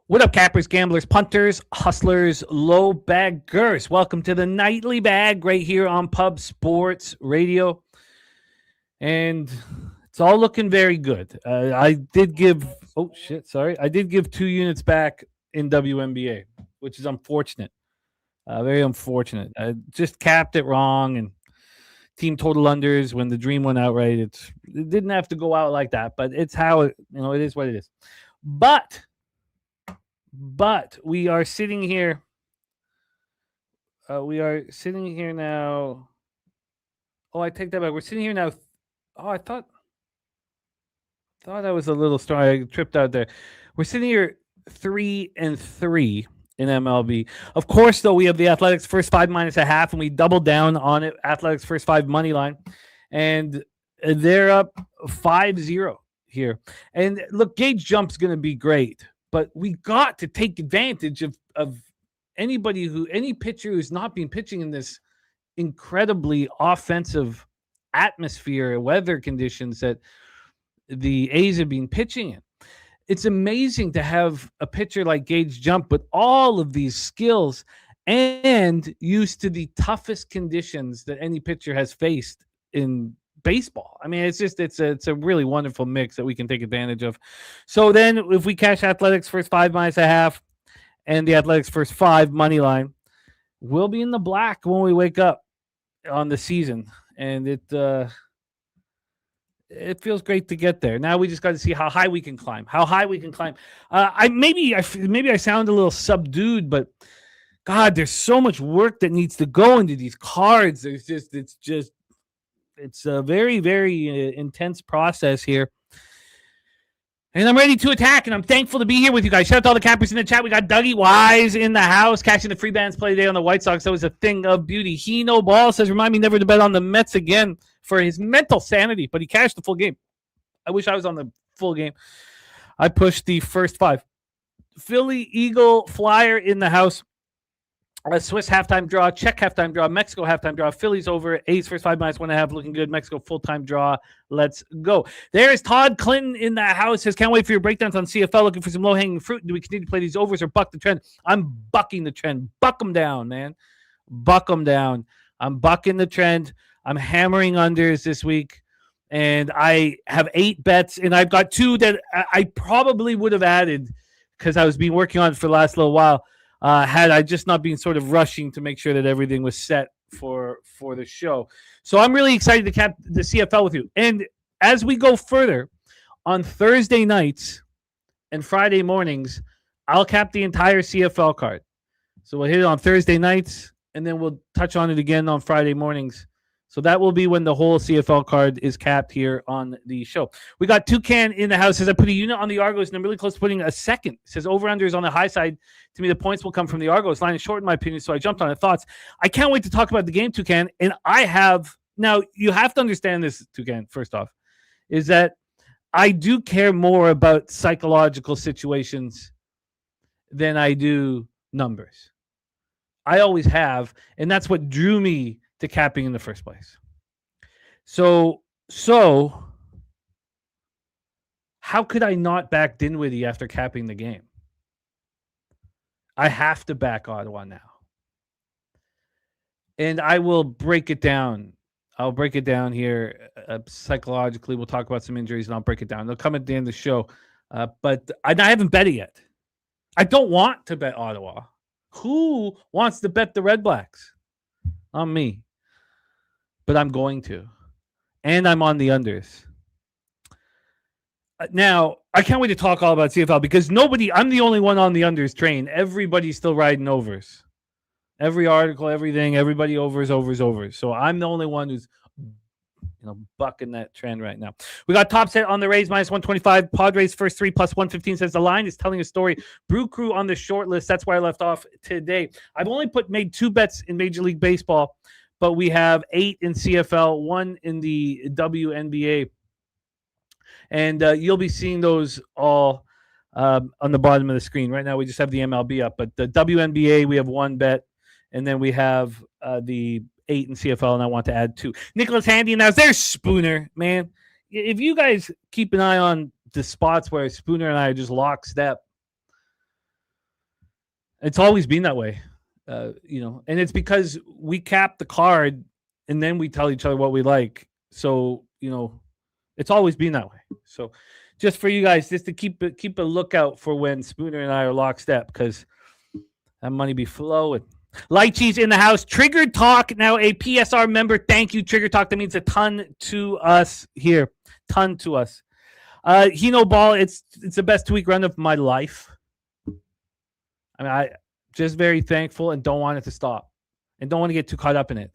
What up, cappers, gamblers, punters, hustlers, low baggers? Welcome to the Nightly Bag right here on Pub Sports Radio. And it's all looking very good. I did give, I did give 2 units back in WNBA, which is unfortunate. Very unfortunate. I just capped it wrong and team total unders when the dream went out right. It didn't have to go out like that, but it's how it is what it is. But we are sitting here. We are sitting here now. Oh, I take that back. We're sitting here now. Oh, I thought I was a little strong. I tripped out there. We're sitting here 3-3 in MLB. Of course, though, we have the Athletics first 5 minus a half, and we doubled down on it. Athletics first 5 money line, and they're up 5-0 here. And look, Gage Jump's going to be great. But we got to take advantage of any pitcher who's not been pitching in this incredibly offensive atmosphere, weather conditions that the A's have been pitching in. It's amazing to have a pitcher like Gage Jump with all of these skills and used to the toughest conditions that any pitcher has faced in baseball. I mean, it's a really wonderful mix that we can take advantage of. So then if we cash Athletics first 5 minus a half and the Athletics first 5 money line, we'll be in the black when we wake up on the season. And it feels great to get there. Now we just got to see how high we can climb. Maybe I sound a little subdued, but God, there's so much work that needs to go into these cards. It's a very, very intense process here. And I'm ready to attack, and I'm thankful to be here with you guys. Shout out to all the cappers in the chat. We got Dougie Wise in the house, catching the free bands play today on the White Sox. That was a thing of beauty. He No Ball says, remind me never to bet on the Mets again for his mental sanity, but he cashed the full game. I wish I was on the full game. I pushed the first 5. Philly, Eagle, Flyer in the house. Swiss halftime draw, Czech halftime draw, Mexico halftime draw, Phillies over, A's first 5 minus 1.5, looking good. Mexico full-time draw. Let's go. There's Todd Clinton in the house. Says, can't wait for your breakdowns on CFL. Looking for some low-hanging fruit. Do we continue to play these overs or buck the trend? I'm bucking the trend. Buck them down, man. Buck them down. I'm bucking the trend. I'm hammering unders this week. And I have 8 bets, and I've got 2 that I probably would have added because I was been working on it for the last little while. Had I just not been sort of rushing to make sure that everything was set for the show. So I'm really excited to cap the CFL with you. And as we go further, on Thursday nights and Friday mornings, I'll cap the entire CFL card. So we'll hit it on Thursday nights, and then we'll touch on it again on Friday mornings. So that will be when the whole CFL card is capped here on the show. We got Toucan in the house. Says, I put a unit on the Argos, and I'm really close to putting a second. Says, over-under is on the high side. To me, the points will come from the Argos. Line is short, in my opinion, so I jumped on it. Thoughts? I can't wait to talk about the game, Toucan. And I have – now, you have to understand this, Toucan, first off, is that I do care more about psychological situations than I do numbers. I always have, and that's what drew me to capping in the first place. So how could I not back Dinwiddie after capping the game? I have to back Ottawa now. And I will break it down. I'll break it down here psychologically. We'll talk about some injuries, and I'll break it down. They'll come at the end of the show. But I haven't bet it yet. I don't want to bet Ottawa. Who wants to bet the Red Blacks? Not me. But I'm going to. And I'm on the unders. Now, I can't wait to talk all about CFL because I'm the only one on the unders train. Everybody's still riding overs. Every article, everything, everybody overs. So I'm the only one who's bucking that trend right now. We got top set on the Rays minus 125. Padres first 3 plus 115 says the line is telling a story. Brew Crew on the short list. That's why I left off today. I've only made 2 bets in Major League Baseball, but we have 8 in CFL, 1 in the WNBA. And you'll be seeing those all on the bottom of the screen. Right now we just have the MLB up, but the WNBA, we have 1 bet. And then we have the 8 in CFL, and I want to add 2. Nicholas Handy, now there's Spooner, man. If you guys keep an eye on the spots where Spooner and I are just lockstep, It's always been that way, and it's because we cap the card and then we tell each other what we like. So, it's always been that way. So, just for you guys, just to keep a lookout for when Spooner and I are lockstep, because that money be flowing. Light cheese in the house. Trigger Talk, now a PSR member. Thank you, Trigger Talk. That means a ton to us here. Ton to us. Hino Ball, it's the best 2-week run of my life. I mean, I just very thankful and don't want it to stop, and don't want to get too caught up in it.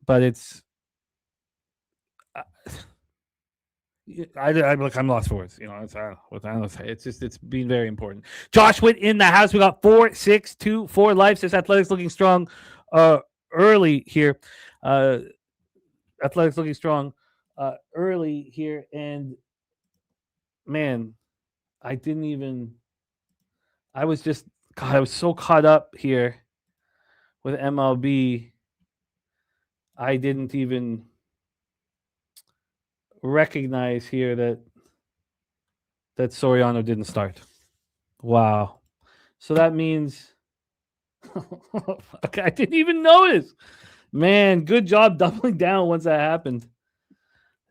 But it's, I'm lost for words. It's been very important. Josh Witt in the house. We got 4-6-2-4 life. Says Athletics looking strong early here. Athletics looking strong early here, and man, I was so caught up here with MLB. I didn't even recognize here that Soriano didn't start. Wow. So that means okay, I didn't even notice. Man, good job doubling down once that happened.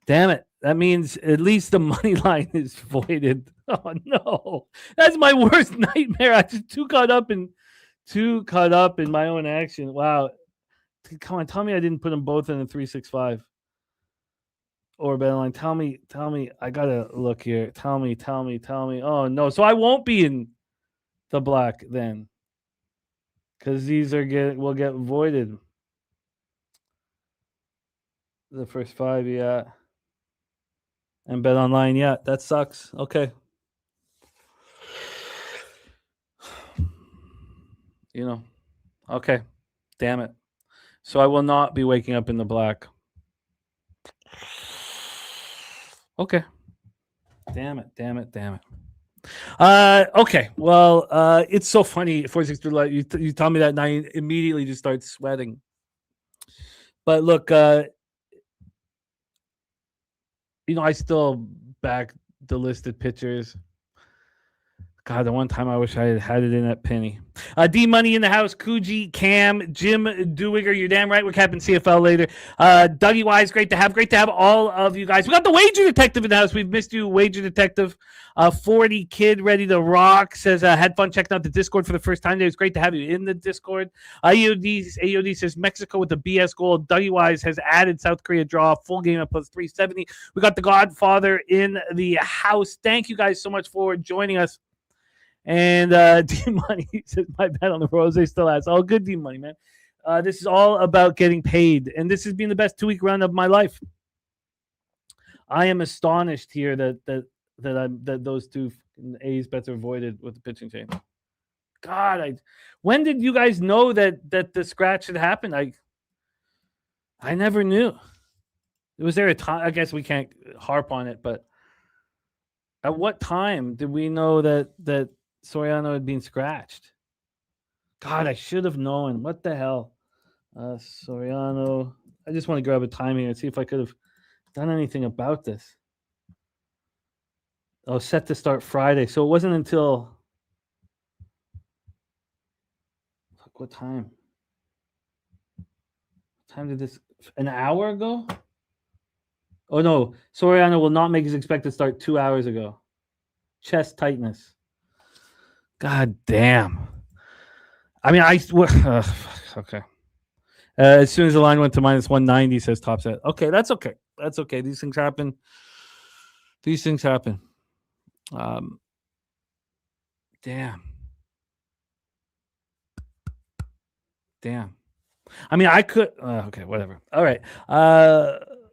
Damn it. That means at least the money line is voided. Oh no. That's my worst nightmare. I just too caught up in my own action. Wow. Come on, tell me I didn't put them both in the 365 or bet line. Tell me. I gotta look here. Tell me. Oh no, so I won't be in the black then, because these will get voided. The first 5, yeah, and bet online, yeah, that sucks. Okay, okay, damn it. So I will not be waking up in the black. Okay. Damn it. Okay. Well, it's so funny. 463. You tell me that, and I immediately just start sweating. But look, I still back the listed pitchers. God, the one time I wish I had it in at penny. D Money in the house. Coogee, Cam, Jim Dewigger. You're damn right. We're capping CFL later. Dougie Wise, great to have all of you guys. We got the Wager Detective in the house. We've missed you, Wager Detective. 40 Kid ready to rock says had fun checking out the Discord for the first time. It was great to have you in the Discord. AOD says Mexico with the BS goal. Dougie Wise has added South Korea draw, full game at plus 370. We got the Godfather in the house. Thank you guys so much for joining us. And D-Money says, my bet on the Rose still has. Oh, good D-Money, man. This is all about getting paid. And this has been the best 2-week run of my life. I am astonished here that those two A's bets are voided with the pitching change. God, when did you guys know that the scratch had happened? I never knew. Was there a time? I guess we can't harp on it, but at what time did we know that Soriano had been scratched? God, I should have known. What the hell? Soriano. I just want to grab a time here and see if I could have done anything about this. Oh, set to start Friday. So it wasn't until what time? What time did this? An hour ago? Oh no, Soriano will not make his expected start 2 hours ago. Chest tightness. God damn. I mean, okay. As soon as the line went to minus 190, says top set. Okay, that's okay. That's okay. These things happen. Damn. I mean, I could. Okay, whatever. All right.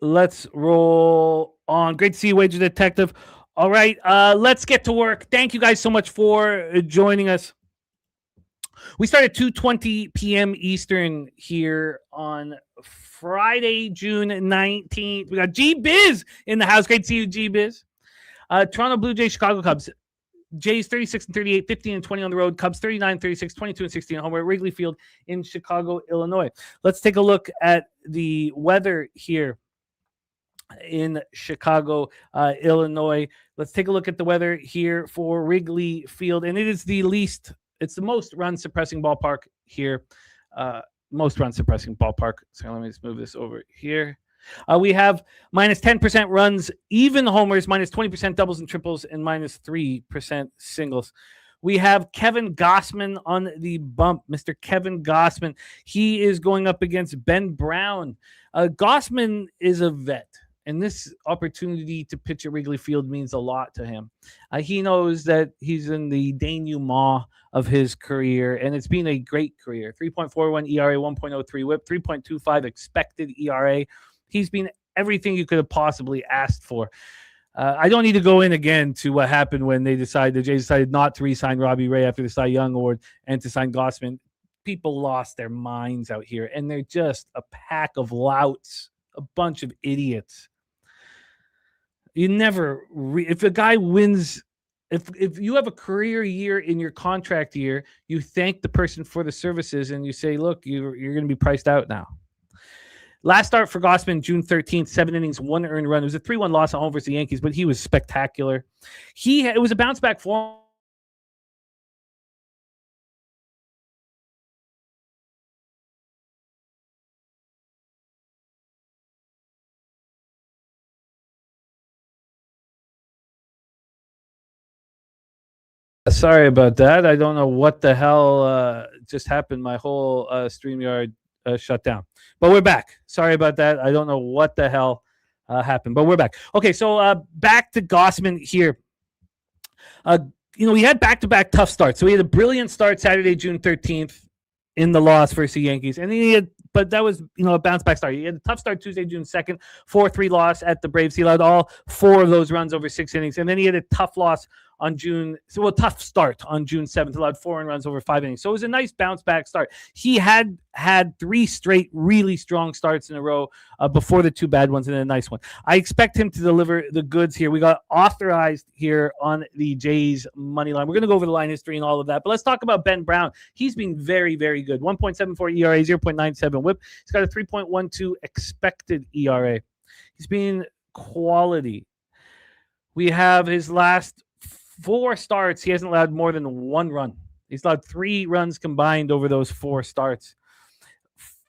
Let's roll on. Great to see you, Wager Detective. All right, let's get to work. Thank you guys so much for joining us. We start at 2:20 p.m. Eastern here on Friday, June 19th. We got G-Biz in the house. Great to see you, G-Biz. Toronto Blue Jays, Chicago Cubs. Jays 36-38, 15-20 on the road. Cubs 39-36, 22-16 at home. We're at Wrigley Field in Chicago, Illinois. Let's take a look at the weather here in Chicago, Illinois. Let's take a look at the weather here for Wrigley Field, and it is the least It's the most run suppressing ballpark here. Most run suppressing ballpark. So let me just move this over here. We have minus 10% runs, even homers, minus 20% doubles and triples, and minus 3% singles. We have Kevin Gossman on the bump. Mr. Kevin Gossman. He is going up against Ben Brown. Gossman is a vet, and this opportunity to pitch at Wrigley Field means a lot to him. He knows that he's in the denouement of his career, and it's been a great career. 3.41 ERA, 1.03 whip, 3.25 expected ERA. He's been everything you could have possibly asked for. I don't need to go in again to what happened when the Jays decided not to re-sign Robbie Ray after the Cy Young Award and to sign Gossman. People lost their minds out here, and they're just a pack of louts, a bunch of idiots. You never, if a guy wins, if you have a career year in your contract year, you thank the person for the services and you say, look, you're going to be priced out now. Last start for Gossman, June 13th, 7 innings, 1 earned run. It was a 3-1 loss at home versus the Yankees, but he was spectacular. It was a bounce back form. Sorry about that. I don't know what the hell just happened. My whole StreamYard shut down. But we're back. Sorry about that. I don't know what the hell happened, but we're back. Okay, so back to Gossman here. We had back-to-back tough starts. So we had a brilliant start Saturday, June 13th in the loss versus the Yankees. And but that was, a bounce-back start. He had a tough start Tuesday, June 2nd, 4-3 loss at the Braves. He allowed all 4 of those runs over 6 innings. And then he had a tough loss on tough start on June 7th, allowed 4 runs over 5 innings. So it was a nice bounce back start. He had 3 straight really strong starts in a row before the 2 bad ones and then a nice one. I expect him to deliver the goods here. We got authorized here on the Jays money line. We're going to go over the line history and all of that, but let's talk about Ben Brown. He's been very, very good. 1.74 ERA, 0.97 whip. He's got a 3.12 expected ERA. He's been quality. We have his last 4 starts, he hasn't allowed more than 1 run. He's allowed 3 runs combined over those 4 starts.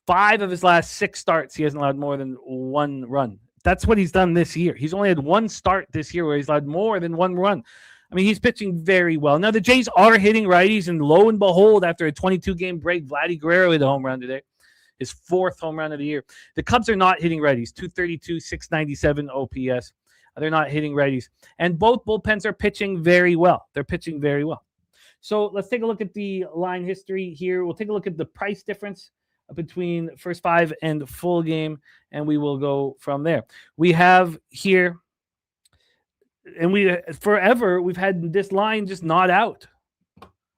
5 of his last 6 starts, he hasn't allowed more than 1 run. That's what he's done this year. He's only had 1 start this year where he's allowed more than 1 run. I mean, he's pitching very well. Now, the Jays are hitting righties, and lo and behold, after a 22-game break, Vladdy Guerrero hit a home run today. His 4th home run of the year. The Cubs are not hitting righties. 232, 697 OPS. They're not hitting righties. And both bullpens are pitching very well. They're pitching very well. So let's take a look at the line history here. We'll take a look at the price difference between first 5 and full game, and we will go from there. We have here, and we've had this line just not out.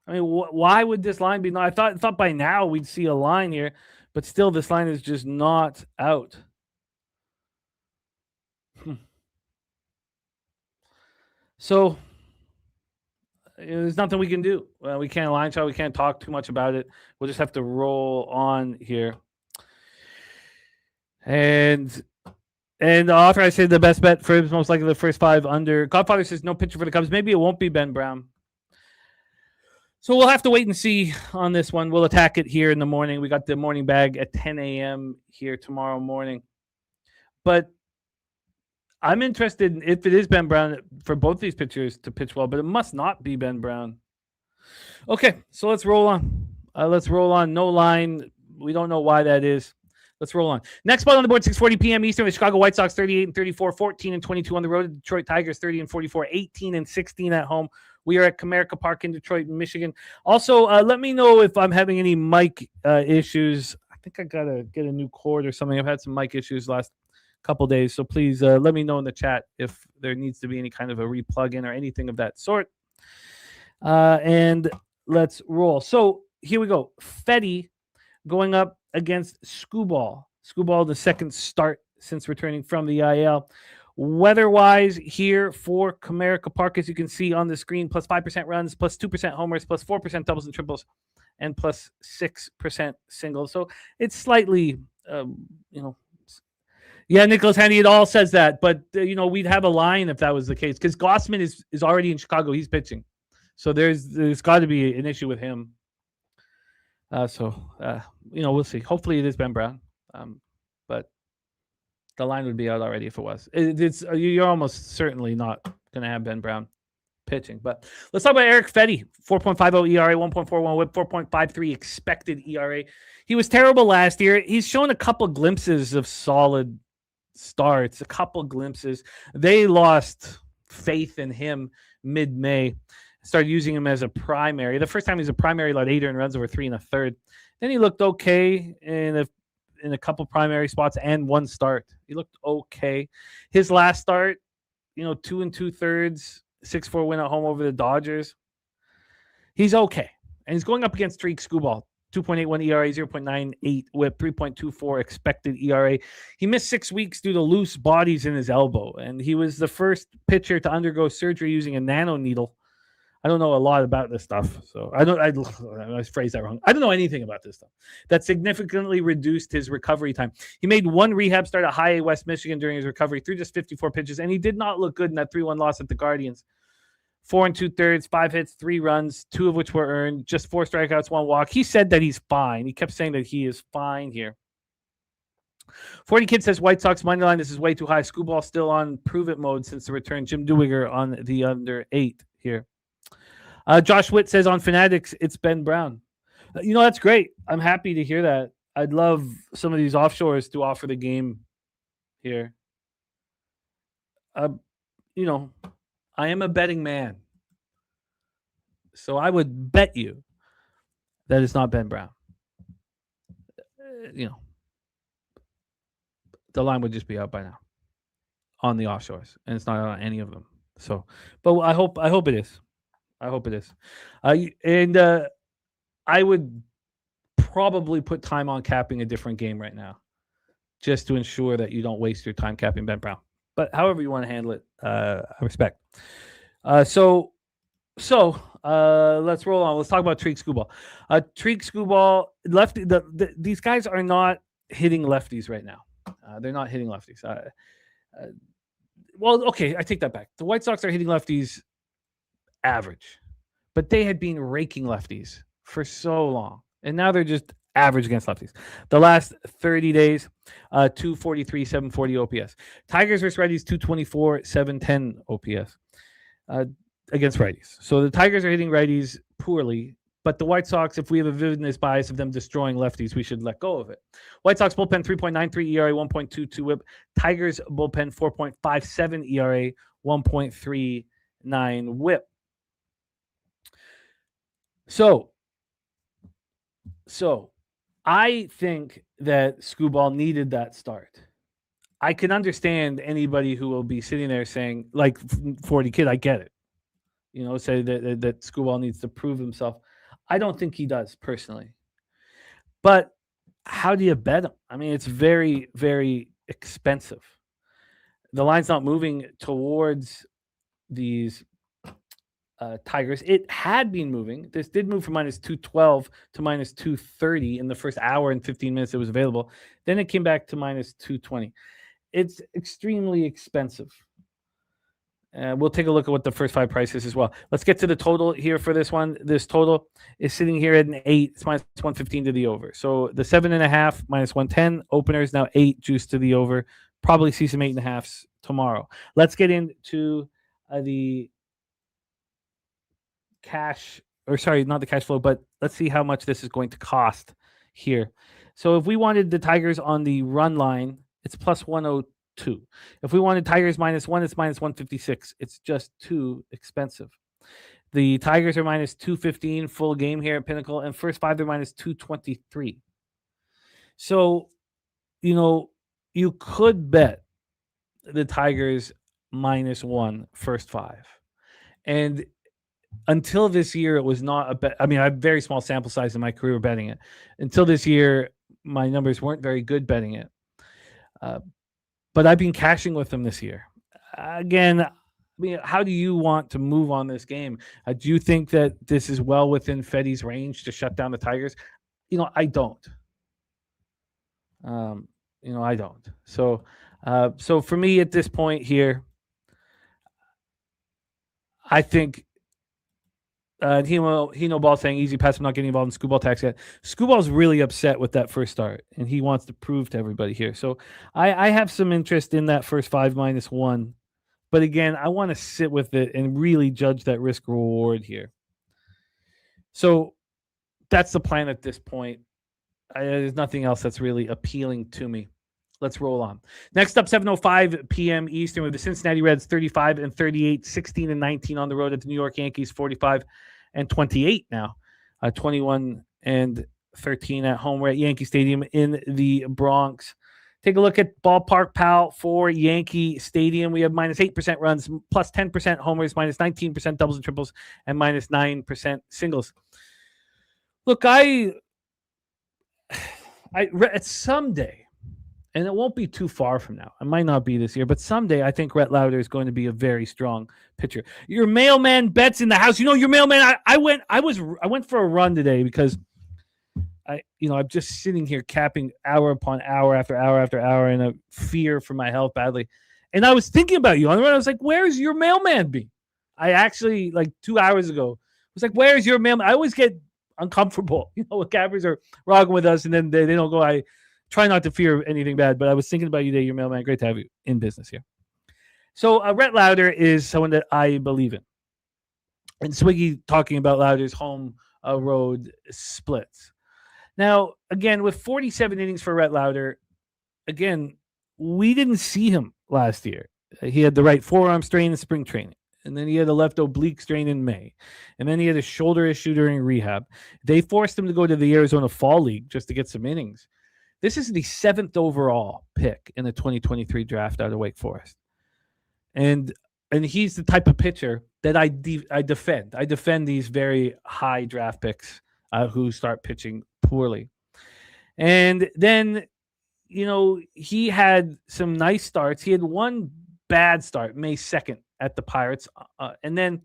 I mean, why would this line be not? I thought by now we'd see a line here, but still this line is just not out. So there's nothing we can do. We can't line shot. We can't talk too much about it. We'll just have to roll on here. And the author, I say the best bet for him is most likely the first 5 under. Godfather says no pitcher for the Cubs. Maybe it won't be Ben Brown. So we'll have to wait and see on this one. We'll attack it here in the morning. We got the morning bag at 10 a.m. here tomorrow morning. But I'm interested if it is Ben Brown for both these pitchers to pitch well, but it must not be Ben Brown. Okay, so let's roll on. No line. We don't know why that is. Let's roll on. Next spot on the board, 6:40 p.m. Eastern. The Chicago White Sox 38-34, 14-22 on the road. The Detroit Tigers 30-44, 18-16 at home. We are at Comerica Park in Detroit, Michigan. Also, let me know if I'm having any mic issues. I think I gotta get a new cord or something. I've had some mic issues last couple days, so please let me know in the chat if there needs to be any kind of a replug-in or anything of that sort. And let's roll. So here we go. Fetty going up against Skubal. Skubal, the second start since returning from the IL. Weather-wise here for Comerica Park, as you can see on the screen, plus 5% runs, plus 2% homers, plus 4% doubles and triples, and plus 6% singles. So it's slightly, yeah, Nicholas Handy, it all says that. But, we'd have a line if that was the case. Because Gossman is already in Chicago. He's pitching. So there's got to be an issue with him. We'll see. Hopefully it is Ben Brown. But the line would be out already if it was. You're almost certainly not going to have Ben Brown pitching. But let's talk about Eric Fetty. 4.50 ERA, 1.41 WHIP, 4.53 expected ERA. He was terrible last year. He's shown a couple glimpses of solid starts, a couple glimpses. They lost faith in him mid-May. Started using him as a primary. The first time he was a primary, allowed 8 earned runs over 3 1/3. Then he looked okay in a couple primary spots and one start. He looked okay. His last start, 2 2/3, 6-4 win at home over the Dodgers. He's okay. And he's going up against Tariq Skubal. 2.81 ERA, 0.98 WHIP, 3.24 expected ERA. He missed 6 weeks due to loose bodies in his elbow, and he was the first pitcher to undergo surgery using a nano needle. I don't know a lot about this stuff, so I phrased that wrong. I don't know anything about this stuff. That significantly reduced his recovery time. He made one rehab start at High A, West Michigan during his recovery, threw just 54 pitches, and he did not look good in that 3-1 loss at the Guardians. 4 2/3, 5 hits, 3 runs, 2 of which were earned, just 4 strikeouts, 1 walk. He said that he's fine. He kept saying that he is fine here. 40 Kid says White Sox money line. This is way too high. Skubal still on prove it mode since the return. Jim Duiger on the under 8 here. Josh Witt says on Fanatics, it's Ben Brown. That's great. I'm happy to hear that. I'd love some of these offshores to offer the game here. I am a betting man. So I would bet you that it's not Ben Brown. The line would just be out by now on the offshores, and it's not on any of them. So, but I hope it is. I hope it is. I would probably put time on capping a different game right now, just to ensure that you don't waste your time capping Ben Brown. But however you want to handle it, I respect. So let's roll on. Let's talk about Tariq Skubal. Tariq Skubal, lefty. These guys are not hitting lefties right now. They're not hitting lefties. Well, okay, I take that back. The White Sox are hitting lefties average, but they had been raking lefties for so long, and now they're just average against lefties. The last 30 days, 243, 740 OPS. Tigers versus righties, 224, 710 OPS against righties. So the Tigers are hitting righties poorly, but the White Sox, if we have a vividness bias of them destroying lefties, we should let go of it. White Sox bullpen 3.93 ERA, 1.22 WHIP. Tigers bullpen 4.57 ERA, 1.39 WHIP. So I think that Skubal needed that start. I can understand anybody who will be sitting there saying, like 40 Kid, I get it. Say that Skubal needs to prove himself. I don't think he does personally. But how do you bet him? I mean, it's very, very expensive. The line's not moving towards these Tigers. It had been moving. This did move from -212 to -230 in the first hour and 15 minutes it was available. Then it came back to -220. It's extremely expensive. We'll take a look at what the first 5 price is as well. Let's get to the total here for this one. This total is sitting here at an 8. It's -115 to the over. So the 7.5 -110 opener is now 8 juice to the over. Probably see some 8.5s tomorrow. Let's get into the cash, or sorry, not the cash flow, but let's see how much this is going to cost here. So if we wanted the Tigers on the run line, it's +102. If we wanted Tigers -1, it's -156. It's just too expensive. The Tigers are -215 full game here at Pinnacle, and first 5 they're -223. So, you could bet the Tigers -1 first 5. And until this year, it was not a bet. I mean, I have very small sample size in my career betting it. Until this year, my numbers weren't very good betting it. But I've been cashing with them this year. Again, I mean, how do you want to move on this game? Do you think that this is well within Fetty's range to shut down the Tigers? I don't. I don't. So for me at this point here, I think Hino Ball saying easy pass. I'm not getting involved in Screwball tax yet. Screwball's really upset with that first start, and he wants to prove to everybody here. So I have some interest in that first 5-1. But again, I want to sit with it and really judge that risk reward here. So that's the plan at this point. There's nothing else that's really appealing to me. Let's roll on. Next up, 7:05 p.m. Eastern with the Cincinnati Reds 35-38, 16-19 on the road at the New York Yankees 45-28 now, 21-13 at home. We're at Yankee Stadium in the Bronx. Take a look at Ballpark Pal for Yankee Stadium. We have -8% runs, plus 10% homers, -19% doubles and triples, and -9% singles. Look, at someday, and it won't be too far from now. It might not be this year, but someday I think Rhett Lauder is going to be a very strong pitcher. Your mailman Bet's in the house. You know, your mailman. I went for a run today because I'm just sitting here capping hour upon hour after hour after hour in a fear for my health badly. And I was thinking about you on the run. I was like, where's your mailman be? I actually, like 2 hours ago, was like, where's your mailman? I always get uncomfortable, when cappers are rocking with us and then they don't go. I try not to fear anything bad, but I was thinking about you today, your mailman. Great to have you in business here. So Rhett Lauder is someone that I believe in. And Swiggy talking about Lauder's home road splits. Now, again, with 47 innings for Rhett Lauder, again, we didn't see him last year. He had the right forearm strain in spring training, and then he had a left oblique strain in May, and then he had a shoulder issue during rehab. They forced him to go to the Arizona Fall League just to get some innings. This is the 7th overall pick in the 2023 draft out of Wake Forest. And he's the type of pitcher that I defend. I defend these very high draft picks who start pitching poorly. And then, he had some nice starts. He had one bad start, May 2nd at the Pirates. And then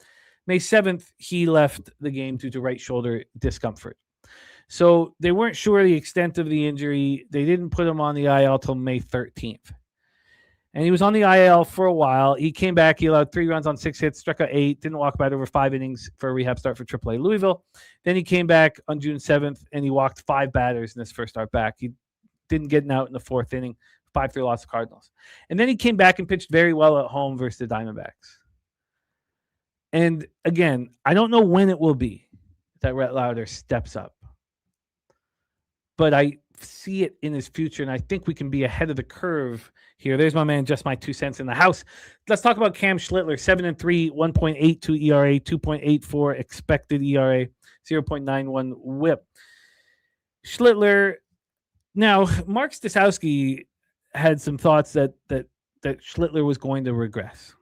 May 7th, he left the game due to right shoulder discomfort. So they weren't sure the extent of the injury. They didn't put him on the IL till May 13th. And he was on the IL for a while. He came back. He allowed 3 runs on 6 hits, struck out 8, didn't walk bad over 5 innings for a rehab start for AAA Louisville. Then he came back on June 7th, and he walked 5 batters in his first start back. He didn't get an out in the 4th inning, 5-3 loss to Cardinals. And then he came back and pitched very well at home versus the Diamondbacks. And again, I don't know when it will be that Rhett Lauder steps up. But I see it in his future, and I think we can be ahead of the curve here. There's my man, Just My 2 cents in the house. Let's talk about Cam Schlittler, 7-3, 1.82 ERA, 2.84 expected ERA, 0.91 WHIP. Schlittler, now, Mark Staszowski had some thoughts that Schlittler was going to regress.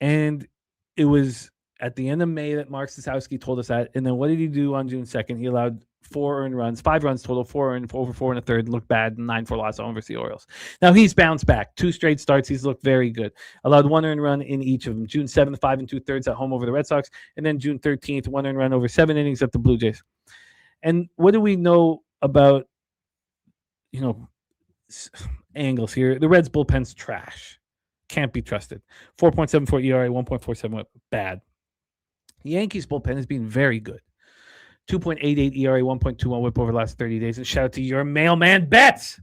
And it was at the end of May that Mark Staszowski told us that. And then what did he do on June 2nd? He allowed 4 earned runs, 5 runs total, 4 earned, over 4 1/3, looked bad, 9-4 loss at home versus the Orioles. Now he's bounced back. 2 straight starts. He's looked very good. Allowed 1 earned run in each of them. June 7th, 5 2/3 at home over the Red Sox. And then June 13th, 1 earned run over 7 innings at the Blue Jays. And what do we know about, angles here? The Reds bullpen's trash. Can't be trusted. 4.74 ERA, 1.47 WHIP. Bad. The Yankees bullpen has been very good. 2.88 ERA, 1.21 WHIP over the last 30 days. And shout out to your mailman, Betts,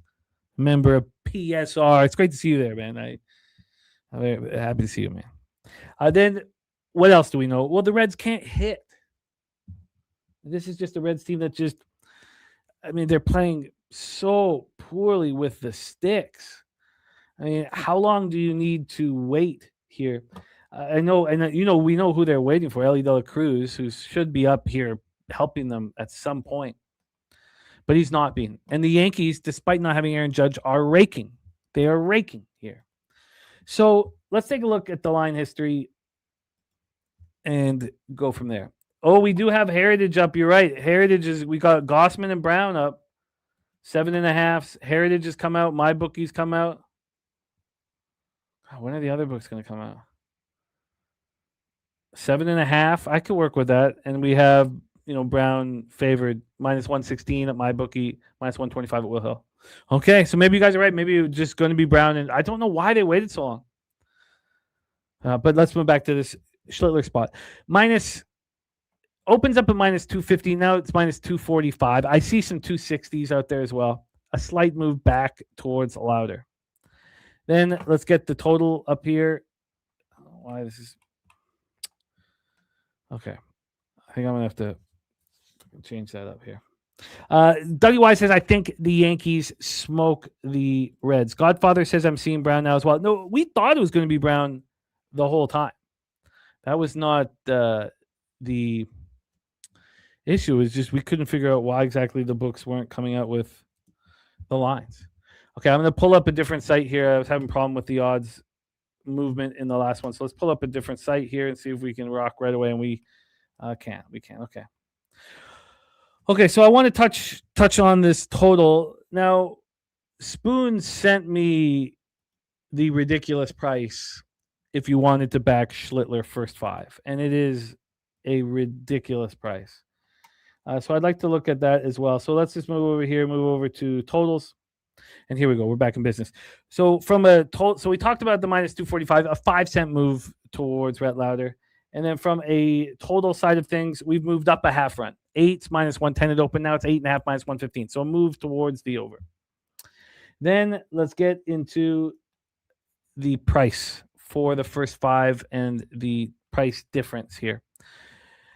member of PSR. It's great to see you there, man. I'm very happy to see you, man. Then what else do we know? Well, the Reds can't hit. This is just a Reds team that they're playing so poorly with the sticks. How long do you need to wait here? I know, and we know who they're waiting for, Ellie De La Cruz, who should be up here helping them at some point. But he's not being. And the Yankees, despite not having Aaron Judge, are raking. They are raking here. So let's take a look at the line history and go from there. Oh, we do have Heritage up. You're right. We got Gossman and Brown up. 7.5. Heritage has come out. My bookies come out. When are the other books going to come out? 7.5. I could work with that. And we have, Brown favored -116 at my bookie, -125 at Will Hill. Okay, so maybe you guys are right. Maybe it's just going to be Brown. And I don't know why they waited so long. But let's move back to this Schlittler spot. opens up at minus 250. Now it's minus 245. I see some 260s out there as well. A slight move back towards Louder. Then let's get the total up here. Why this is okay. I think I'm gonna have to change that up here. Dougie Y says, I think the Yankees smoke the Reds. Godfather says, I'm seeing Brown now as well. No, we thought it was going to be Brown the whole time. That was not the issue. It was just we couldn't figure out why exactly the books weren't coming out with the lines. Okay, I'm going to pull up a different site here. I was having a problem with the odds movement in the last one. So let's pull up a different site here and see if we can rock right away. And we can. We can. Okay. Okay, so I want to touch on this total. Now, Spoon sent me the ridiculous price if you wanted to back Schlittler first 5, and it is a ridiculous price. So I'd like to look at that as well. So let's just move over here, move over to totals. And here we go. We're back in business. So from a total, so we talked about the minus 245, a 5-cent move towards Rhett Lauder. And then from a total side of things, we've moved up a half run. 8 minus 110 at open. Now it's 8.5 minus 115. So a move towards the over. Then let's get into the price for the first 5 and the price difference here.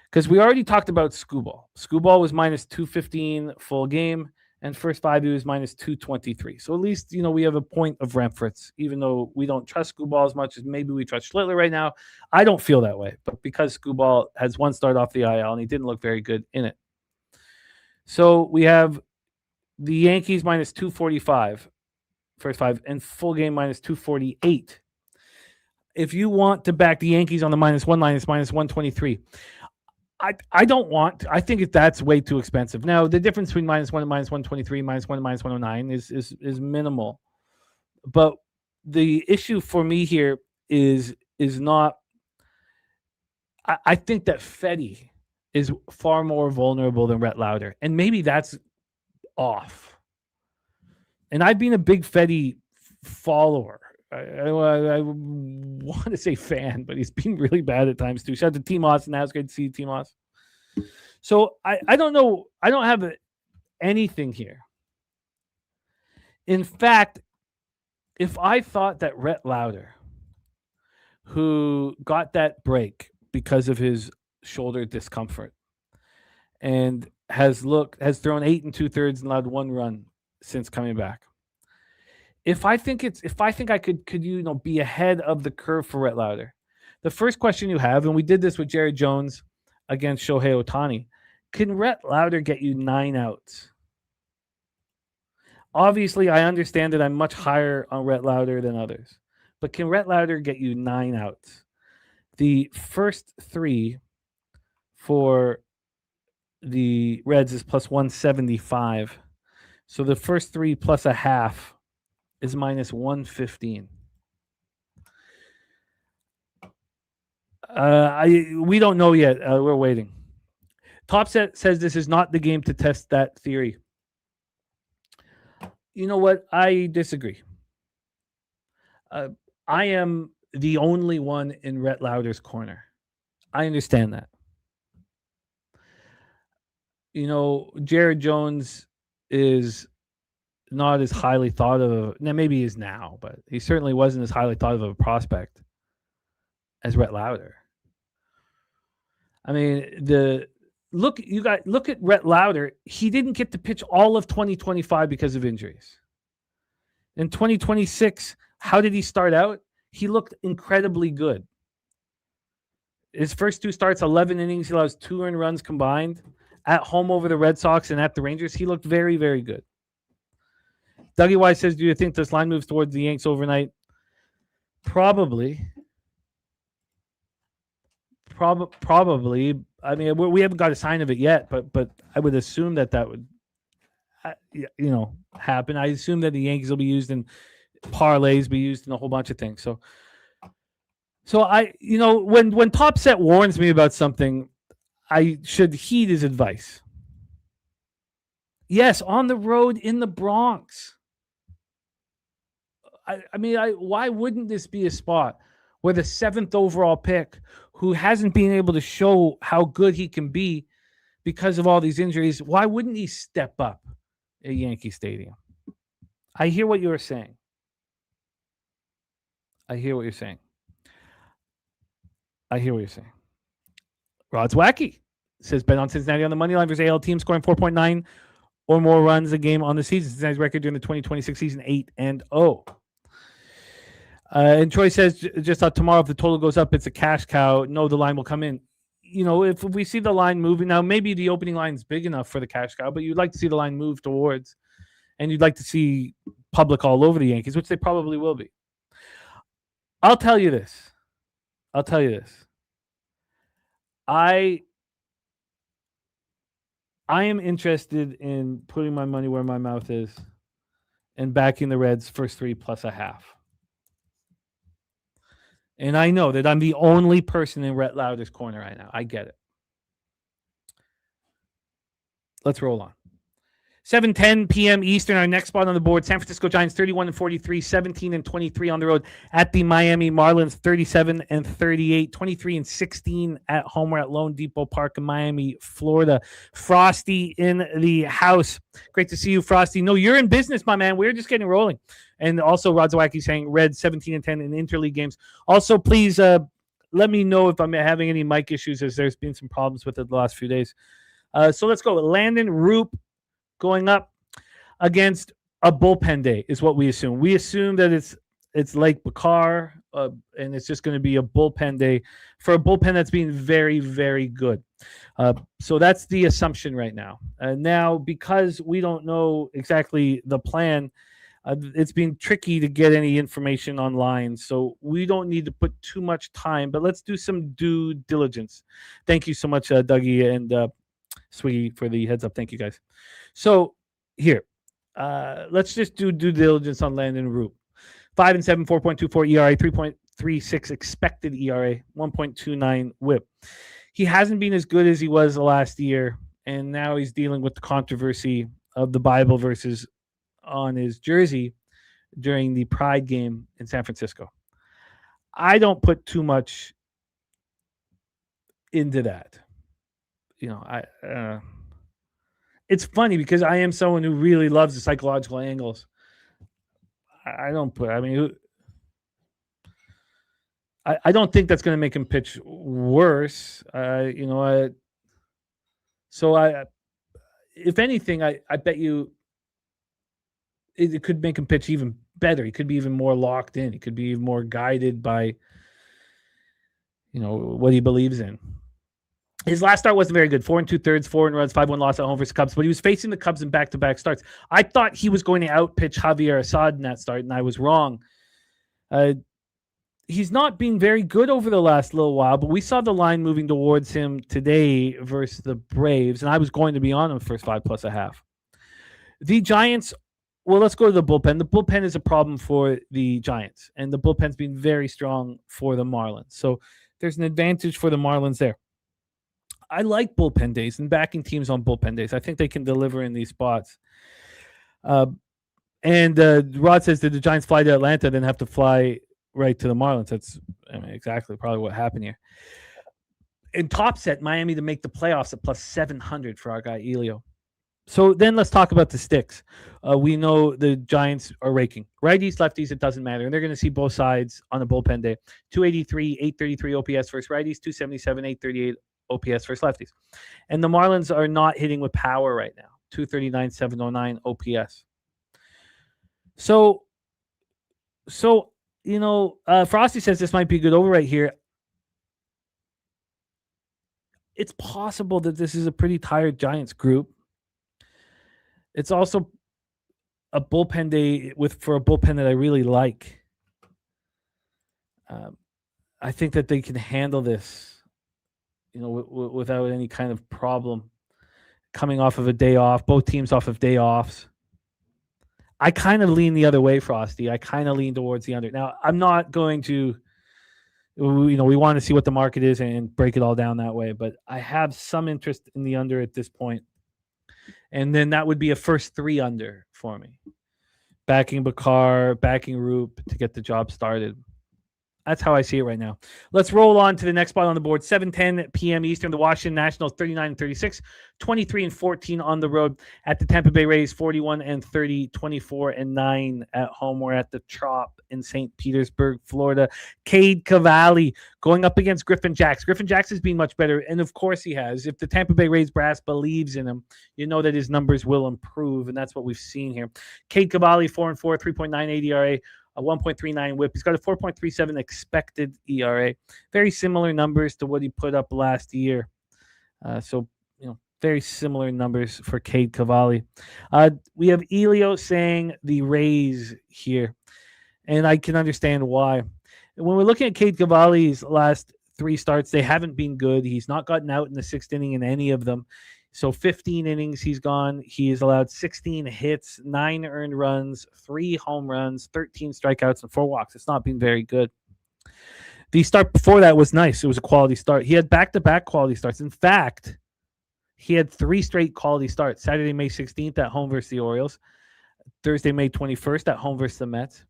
Because we already talked about Scooball. Scooball was minus 215 full game. And first 5, he was minus 223. So at least, we have a point of reference, even though we don't trust Scooball as much as maybe we trust Schlittler right now. I don't feel that way. But because Scooball has one start off the IL and he didn't look very good in it. So we have the Yankees minus 245, first 5, and full game minus 248. If you want to back the Yankees on the minus 123, I don't want. I think that's way too expensive. Now the difference between -1 and -123, -1 and -109 is minimal, but the issue for me here is not. I think that Fetty is far more vulnerable than Rhett Lauder, and maybe that's off. And I've been a big Fetty follower. I want to say fan, but he's been really bad at times too. Shout out to T-Moss, and now it's great to see you, T-Moss. So I don't know. I don't have anything here. In fact, if I thought that Rhett Lauder, who got that break because of his shoulder discomfort and has thrown 8 2/3 and allowed 1 run since coming back. If I think I could be ahead of the curve for Rhett Lauder, the first question you have, and we did this with Jerry Jones against Shohei Ohtani, can Rhett Lauder get you 9 outs? Obviously, I understand that I'm much higher on Rhett Lauder than others, but can Rhett Lauder get you 9 outs? The first 3 for the Reds is plus 175. So the first 3 plus a half is minus 115. We don't know yet. We're waiting. Topset says this is not the game to test that theory. You know what? I disagree. I am the only one in Rhett Lauder's corner. I understand that. Jared Jones is not as highly thought of. Now, maybe he is now, but he certainly wasn't as highly thought of a prospect as Rhett Lauder. I mean, look at Rhett Lauder. He didn't get to pitch all of 2025 because of injuries. In 2026, how did he start out? He looked incredibly good. His first 2 starts, 11 innings. He allows 2 earned runs combined. At home over the Red Sox and at the Rangers, he looked very, very good. Dougie White says, do you think this line moves towards the Yanks overnight? Probably. Probably. I mean, we haven't got a sign of it yet, but I would assume that would, happen. I assume that the Yankees will be used in parlays, be used in a whole bunch of things. So when Top Set warns me about something, I should heed his advice. Yes, on the road in the Bronx. Why wouldn't this be a spot where the 7th overall pick, who hasn't been able to show how good he can be because of all these injuries, why wouldn't he step up at Yankee Stadium? I hear what you're saying. Rod's wacky. Says bet on Cincinnati on the money line versus AL team scoring 4.9 or more runs a game on the season. Cincinnati's record during the 2026 season 8-0. And Troy says just thought tomorrow if the total goes up, it's a cash cow. No, the line will come in. If we see the line moving now, maybe the opening line is big enough for the cash cow, but you'd like to see the line move towards, and you'd like to see public all over the Yankees, which they probably will be. I'll tell you this. I am interested in putting my money where my mouth is and backing the Reds first 3 plus a half. And I know that I'm the only person in Rhett Lauder's corner right now. I get it. Let's roll on. 7:10 p.m. Eastern, our next spot on the board. San Francisco Giants 31-43, 17-23 on the road at the Miami Marlins 37-38, 23-16 at home. We're at Lone Depot Park in Miami, Florida. Frosty in the house. Great to see you, Frosty. No, you're in business, my man. We're just getting rolling. And also, Rod Zawacki saying Reds 17-10 in interleague games. Also, please let me know if I'm having any mic issues, as there's been some problems with it the last few days. So let's go. Landon Roop going up against a bullpen day is what we assume. We assume that it's like Bakar, and it's just going to be a bullpen day for a bullpen that's been very, very good. So that's the assumption right now. Now, because we don't know exactly the plan, it's been tricky to get any information online. So we don't need to put too much time, but let's do some due diligence. Thank you so much, Dougie and Swiggy, for the heads up. Thank you, guys. So here, let's just do due diligence on Landon Roop. 5-7, 4.24 ERA, 3.36 expected ERA, 1.29 WHIP. He hasn't been as good as he was last year, and now he's dealing with the controversy of the Bible verses on his jersey during the Pride game in San Francisco. I don't put too much into that. It's funny because I am someone who really loves the psychological angles. I don't think that's going to make him pitch worse. If anything, I bet you it could make him pitch even better. He could be even more locked in. He could be even more guided by, what he believes in. His last start wasn't very good. 4 2/3, 4 runs, 5-1 loss at home versus Cubs, but he was facing the Cubs in back-to-back starts. I thought he was going to outpitch Javier Assad in that start, and I was wrong. He's not been very good over the last little while, but we saw the line moving towards him today versus the Braves, and I was going to be on him first 5 plus a half. The Giants, well, let's go to the bullpen. The bullpen is a problem for the Giants, and the bullpen's been very strong for the Marlins. So there's an advantage for the Marlins there. I like bullpen days and backing teams on bullpen days. I think they can deliver in these spots. And Rod says, did the Giants fly to Atlanta, then have to fly right to the Marlins? That's exactly probably what happened here. In top set, Miami to make the playoffs at plus 700 for our guy Elio. So then let's talk about the sticks. We know the Giants are raking. Righties, lefties, it doesn't matter. And they're going to see both sides on a bullpen day. 283, 833 OPS versus righties, 277, 838 OPS versus lefties. And the Marlins are not hitting with power right now. 239, 709 OPS. So Frosty says this might be a good over right here. It's possible that this is a pretty tired Giants group. It's also a bullpen day for a bullpen that I really like. I think that they can handle this, without any kind of problem. Coming off of a day off, both teams off of day offs. I kind of lean the other way, Frosty. I kind of lean towards the under. Now, I'm not going to, we want to see what the market is and break it all down that way, but I have some interest in the under at this point. And then that would be a first 3 under for me. Backing Bakar, backing Roop to get the job started. That's how I see it right now. Let's roll on to the next spot on the board. 7:10 p.m. Eastern. The Washington Nationals 39-36, 23-14 on the road. At the Tampa Bay Rays 41-30, 24-9 at home. We're at the Trop in St. Petersburg, Florida. Cade Cavalli going up against Griffin Jax. Griffin Jax has been much better, and of course he has. If the Tampa Bay Rays brass believes in him, you know that his numbers will improve, and that's what we've seen here. Cade Cavalli 4-4, 3.98 ERA. A 1.39 whip. He's got a 4.37 expected ERA. Very similar numbers to what he put up last year. So, very similar numbers for Cade Cavalli. We have Elio saying the Rays here, and I can understand why. When we're looking at Cade Cavalli's last 3 starts, they haven't been good. He's not gotten out in the 6th inning in any of them. So 15 innings he's gone. He has allowed 16 hits, 9 earned runs, 3 home runs, 13 strikeouts, and 4 walks. It's not been very good. The start before that was nice. It was a quality start. He had back-to-back quality starts. In fact, he had 3 straight quality starts. Saturday, May 16th at home versus the Orioles. Thursday, May 21st at home versus the Mets.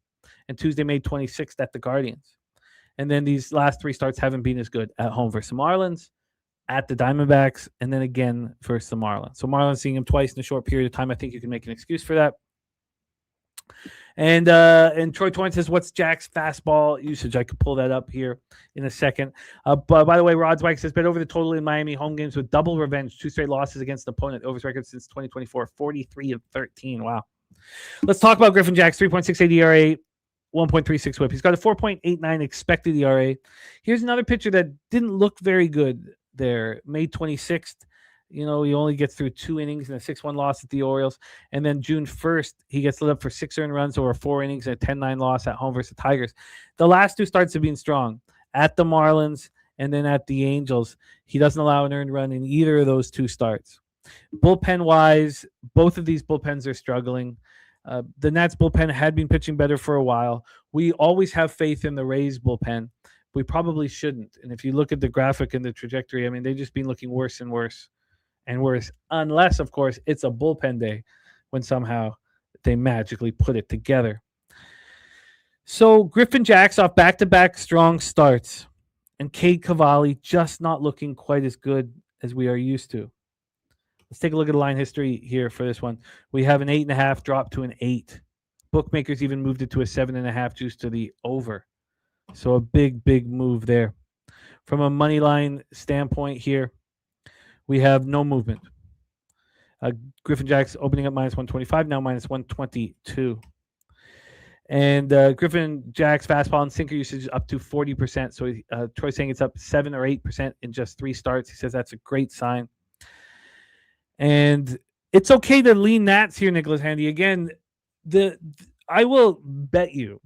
And Tuesday, May 26th at the Guardians. And then these last 3 starts haven't been as good. At home versus the Marlins, at the Diamondbacks, and then again versus the Marlins. So Marlins seeing him twice in a short period of time. I think you can make an excuse for that. And Troy Torrance says, what's Jack's fastball usage? I could pull that up here in a second. But by the way, Rod's Mike says, bet over the total in Miami home games with double revenge. 2 straight losses against the opponent. Over his record since 2024, 43-13. Wow. Let's talk about Griffin Jax, 3.68 ERA, 1.36 whip. He's got a 4.89 expected ERA. Here's another pitcher that didn't look very good there. May 26th, he only gets through 2 innings and a 6-1 loss at the Orioles. And then June 1st, he gets lit up for 6 earned runs over 4 innings and a 10-9 loss at home versus the Tigers. The last 2 starts have been strong. At the Marlins and then at the Angels, he doesn't allow an earned run in either of those 2 starts. Bullpen-wise, both of these bullpens are struggling. The Nats bullpen had been pitching better for a while. We always have faith in the Rays bullpen. We probably shouldn't. And if you look at the graphic and the trajectory, I mean, they've just been looking worse and worse and worse, unless, of course, it's a bullpen day when somehow they magically put it together. So Griffin Jax off back-to-back strong starts, and Cade Cavalli just not looking quite as good as we are used to. Let's take a look at the line history here for this one. We have an 8.5 drop to an 8. Bookmakers even moved it to a 7.5 juice to the over. So a big, big move there. From a money line standpoint here, we have no movement. Griffin Jax opening up minus 125, now minus 122. And Griffin Jax fastball and sinker usage up to 40%. So Troy's saying it's up 7 or 8% in just 3 starts. He says that's a great sign. And it's okay to lean Nats here, Nicholas Handy. Again, I will bet you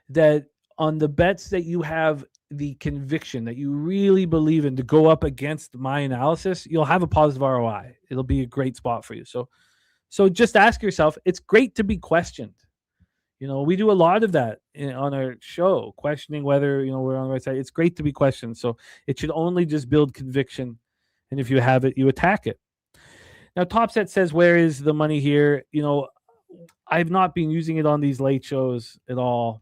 that on the bets that you have the conviction that you really believe in to go up against my analysis, you'll have a positive ROI. It'll be a great spot for you. So just ask yourself, it's great to be questioned. We do a lot of that on our show, questioning whether, we're on the right side. It's great to be questioned. So it should only just build conviction. And if you have it, you attack it. Now, Topset says, where is the money here? I've not been using it on these late shows at all.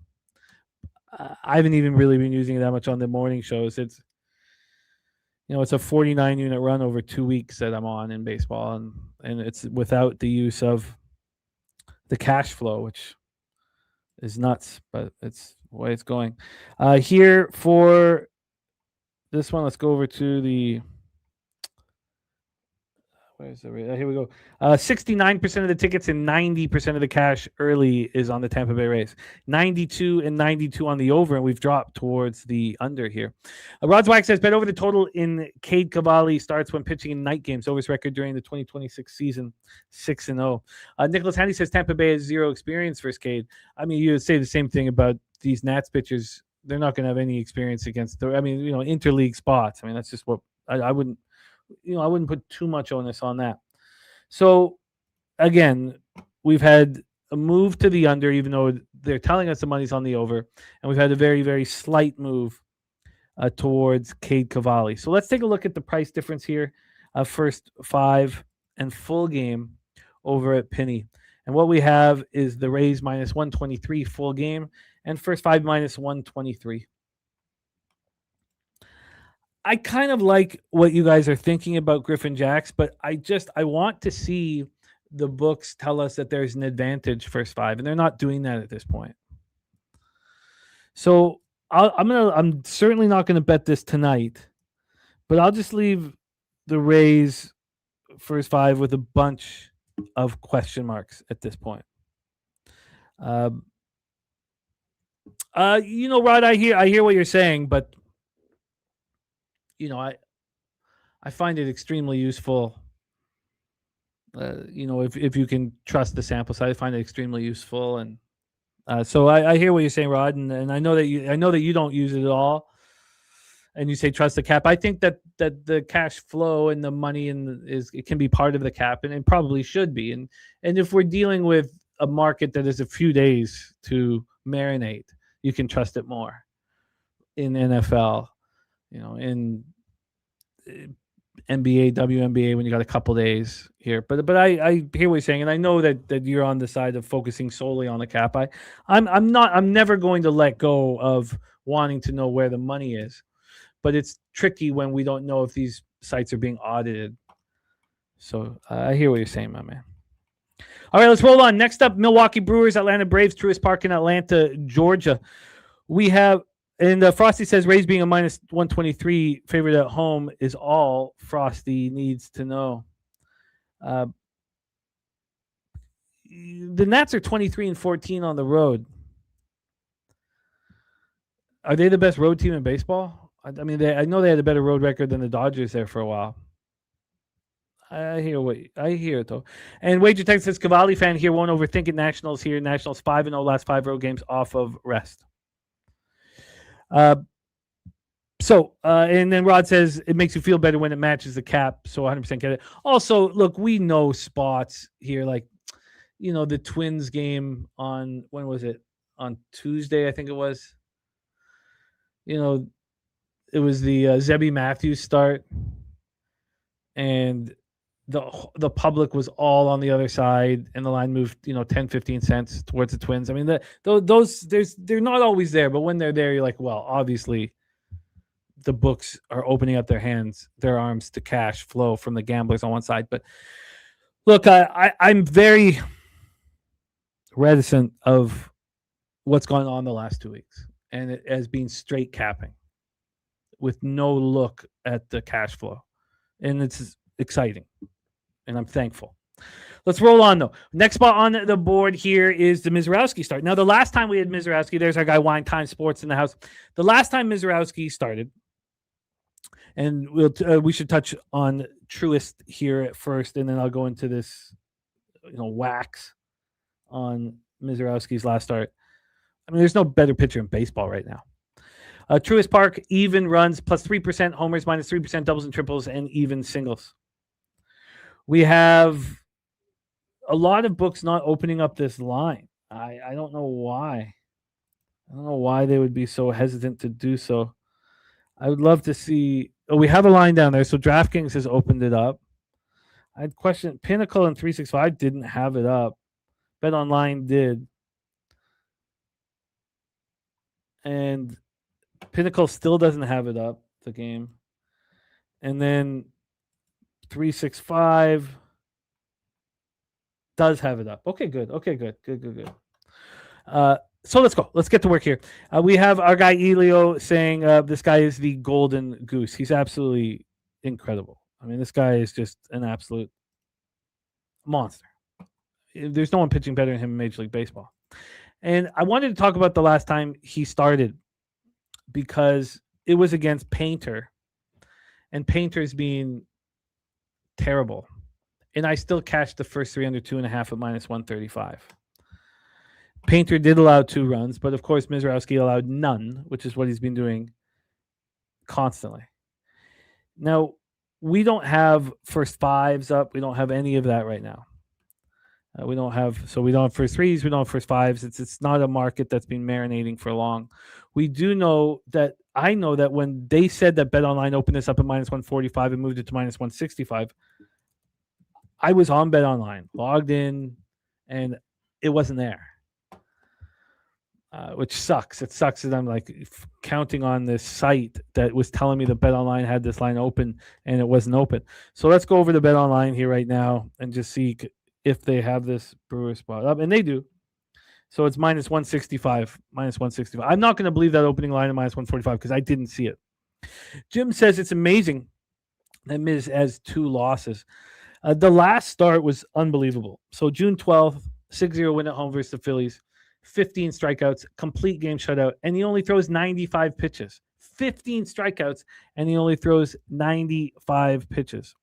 I haven't even really been using it that much on the morning shows. It's, it's a 49 unit run over 2 weeks that I'm on in baseball, and it's without the use of the cash flow, which is nuts, but it's the way it's going. Here for this one, let's go over to the. Where's the here we go. 69% of the tickets and 90% of the cash early is on the Tampa Bay Rays. 92 and 92 on the over, and we've dropped towards the under here. Rod's Wax says bet over the total in Cade Cavalli starts when pitching in night games. Over his record during the 2026 season, 6-0. Nicholas Handy says Tampa Bay has 0 experience versus Cade. I mean, you would say the same thing about these Nats pitchers. They're not going to have any experience against interleague spots. I mean, that's just what I wouldn't. I wouldn't put too much onus on that. So, again, we've had a move to the under, even though they're telling us the money's on the over. And we've had a very, very slight move towards Cade Cavalli. So let's take a look at the price difference here. First 5 and full game over at Penny. And what we have is the Rays minus 123 full game and first 5 minus 123. I kind of like what you guys are thinking about Griffin Jacks, but I want to see the books tell us that there's an advantage first 5, and they're not doing that at this point. So I'm certainly not going to bet this tonight, but I'll just leave the Rays first 5 with a bunch of question marks at this point. Rod, I hear what you're saying, but I find it extremely useful. If you can trust the sample size, I find it extremely useful, and so I hear what you're saying, Rod, and I know that you don't use it at all, and you say trust the cap. I think that the cash flow and the money it can be part of the cap, and it probably should be, and if we're dealing with a market that is a few days to marinate, you can trust it more. In NFL, in NBA, WNBA, when you got a couple days here, but I hear what you're saying, and I know that you're on the side of focusing solely on the cap. I'm never going to let go of wanting to know where the money is, but it's tricky when we don't know if these sites are being audited. So I hear what you're saying, my man. All right, let's roll on. Next up, Milwaukee Brewers, Atlanta Braves, Truist Park in Atlanta, Georgia. We have. And Frosty says Rays being a minus 123 favorite at home is all Frosty needs to know. The Nats are 23-14 on the road. Are they the best road team in baseball? I mean, I know they had a better road record than the Dodgers there for a while. I hear it though. And Wager Text says Cavalli fan here won't overthink it. Nationals here. Nationals 5-0 last 5 road games off of rest. And then Rod says it makes you feel better when it matches the cap. So 100% get it. Also, look, we know spots here, like, the Twins game on, when was it? On Tuesday, I think it was. It was the Zebby Matthews start, and the public was all on the other side, and the line moved 10-15 cents towards the Twins. I mean, they're not always there, but when they're there, you're like, well, obviously the books are opening up their arms to cash flow from the gamblers on one side. But look, I'm very reticent of what's gone on the last 2 weeks, and it has been straight capping with no look at the cash flow, and it's exciting. And I'm thankful. Let's roll on, though. Next spot on the board here is the Mizorowski start. Now, the last time we had Mizorowski, there's our guy Wine Time Sports in the house. The last time Mizorowski started, and we should touch on Truist here at first, and then I'll go into this, wax on Mizorowski's last start. I mean, there's no better pitcher in baseball right now. Truist Park, even runs, plus 3% homers, minus 3% doubles and triples, and even singles. We have a lot of books not opening up this line. I don't know why. I don't know why they would be so hesitant to do so. I would love to see. Oh, we have a line down there. So DraftKings has opened it up. I'd question Pinnacle and 365 didn't have it up. BetOnline did. And Pinnacle still doesn't have it up, the game. And then 365 does have it up. Okay, good. So let's go. Let's get to work here. We have our guy Elio saying this guy is the golden goose. He's absolutely incredible. I mean, this guy is just an absolute monster. There's no one pitching better than him in Major League Baseball. And I wanted to talk about the last time he started because it was against Painter. And Painter's being terrible. And I still cashed the first 3 under 2.5 at minus 135. Painter did allow 2 runs, but of course Mizorowski allowed none, which is what he's been doing constantly. Now, we don't have first 5s up. We don't have any of that right now. We don't have first 3s. We don't have first 5s. It's not a market that's been marinating for long. We do know that I know that when they said that BetOnline opened this up at minus 145 and moved it to minus 165, I was on BetOnline, logged in, and it wasn't there. which sucks. It sucks that I'm like counting on this site that was telling me the Bet Online had this line open and it wasn't open. So let's go over to Bet Online here right now and just see if they have this Brewers spot up, and they do. So it's minus 165. Minus 165. I'm not going to believe that opening line at minus 145 because I didn't see it. Jim says it's amazing that Miz has 2 losses. The last start was unbelievable. So June 12th, 6-0 win at home versus the Phillies. 15 strikeouts, complete game shutout, and he only throws 95 pitches. 15 strikeouts, and he only throws 95 pitches.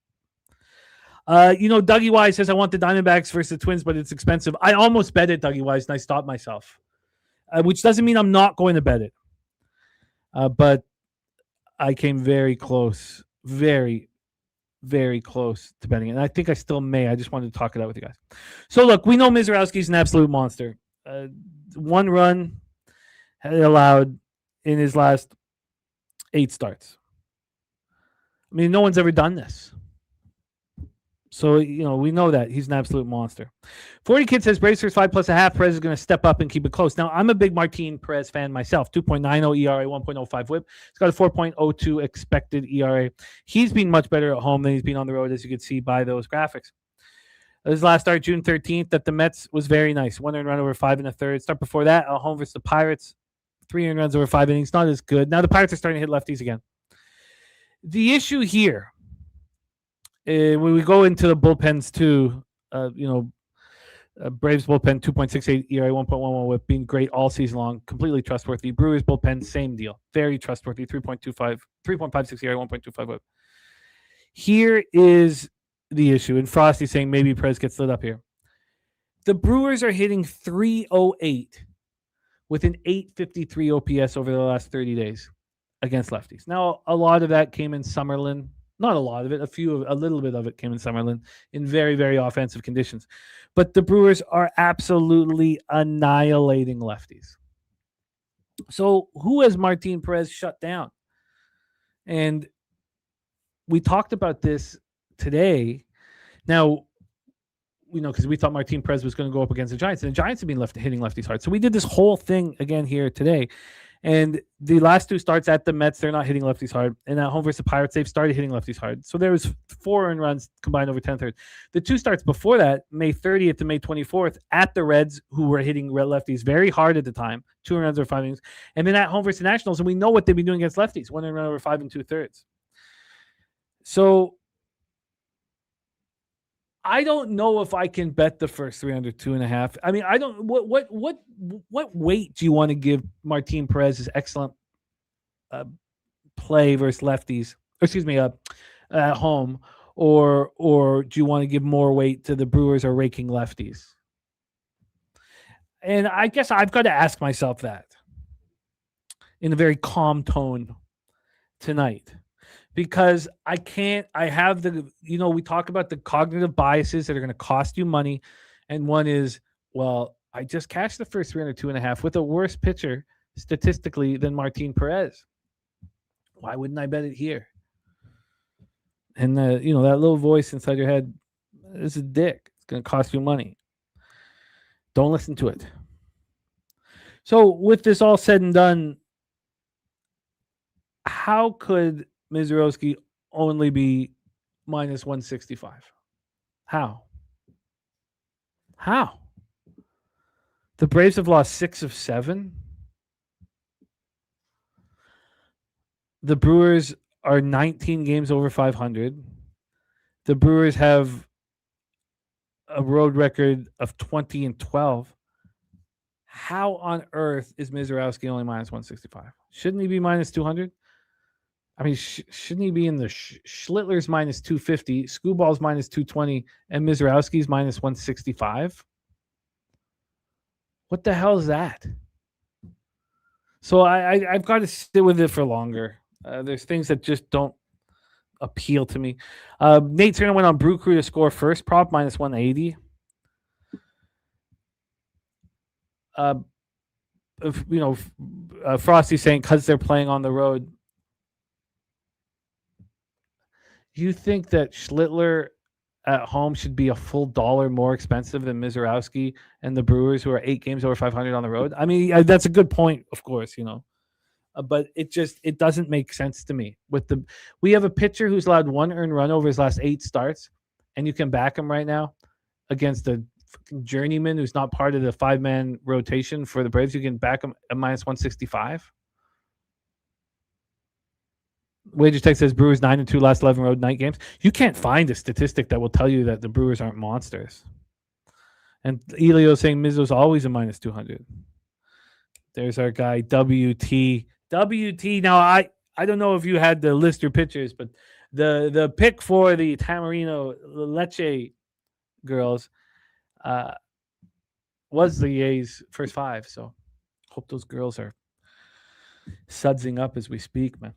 Dougie Wise says, I want the Diamondbacks versus the Twins, but it's expensive. I almost bet it, Dougie Wise, and I stopped myself, which doesn't mean I'm not going to bet it. But I came very close, very, very close to betting it. And I think I still may. I just wanted to talk it out with you guys. So, look, we know Mizorowski's an absolute monster. 1 run allowed in his last 8 starts. I mean, no one's ever done this. So, we know that. He's an absolute monster. 40 Kid says, Bracers 5+1/2. Perez is going to step up and keep it close. Now, I'm a big Martin Perez fan myself. 2.90 ERA, 1.05 whip. He's got a 4.02 expected ERA. He's been much better at home than he's been on the road, as you can see by those graphics. His last start, June 13th, at the Mets was very nice. 1 earned run over 5 1/3. Start before that, at home versus the Pirates. 3 earned runs over 5 innings. Not as good. Now the Pirates are starting to hit lefties again. The issue here, when we go into the bullpens too, Braves bullpen 2.68 ERA, 1.11 whip, being great all season long, completely trustworthy. Brewers bullpen, same deal, very trustworthy, 3.56 ERA, 1.25 whip. Here is the issue, and Frosty saying maybe Perez gets lit up here. The Brewers are hitting 308 with an 853 OPS over the last 30 days against lefties. Now, a lot of that came in Summerlin. Not a lot of it. A little bit of it came in Summerlin in very, very offensive conditions. But the Brewers are absolutely annihilating lefties. So who has Martin Perez shut down? And we talked about this today. Now, because we thought Martin Perez was going to go up against the Giants, and the Giants have been hitting lefties hard. So we did this whole thing again here today. And the last 2 starts at the Mets, they're not hitting lefties hard. And at home versus the Pirates, they've started hitting lefties hard. So there was 4 earned runs combined over 10 thirds. The 2 starts before that, May 30th to May 24th, at the Reds, who were hitting lefties very hard at the time, 2 earned runs over 5 innings. And then at home versus the Nationals, and we know what they've been doing against lefties, 1 earned run over 5 2/3. So I don't know if I can bet the first 3 under 2.5. I mean, I don't. What weight do you want to give Martin Perez's excellent play versus lefties? Excuse me, at home, or do you want to give more weight to the Brewers are raking lefties? And I guess I've got to ask myself that in a very calm tone tonight. Because I have we talk about the cognitive biases that are going to cost you money. And one is, well, I just cashed the first 3 under 2.5 with a worse pitcher statistically than Martin Perez. Why wouldn't I bet it here? And that little voice inside your head, this is a dick. It's going to cost you money. Don't listen to it. So with this all said and done, how could Mizorowski only be minus 165? How? The Braves have lost 6 of 7. The Brewers are 19 games over 500. The Brewers have a road record of 20-12. How on earth is Mizorowski only minus 165? Shouldn't he be minus 200? I mean, shouldn't he be in the Schlittler's minus 250, Screwball's minus 220, and Mizorowski's minus 165? What the hell is that? So I've got to sit with it for longer. There's things that just don't appeal to me. Nate Turner went on Brew Crew to score first prop, minus 180. Frosty saying because they're playing on the road. You think that Schlittler at home should be a full $1 more expensive than Mizorowski and the Brewers, who are 8 games over 500 on the road. I mean, that's a good point, of course, but it doesn't make sense to me. We have a pitcher who's allowed 1 earned run over his last 8 starts, and you can back him right now against a journeyman who's not part of the 5-man rotation for the Braves. You can back him at minus 165. Wager Tech says Brewers 9-2 last 11 road night games. You can't find a statistic that will tell you that the Brewers aren't monsters. And Elio saying Mizzo's always a minus 200. There's our guy WT. Now I don't know if you had the list your pictures, but the pick for the Tamarino Leche girls was the A's first 5. So hope those girls are sudsing up as we speak, man.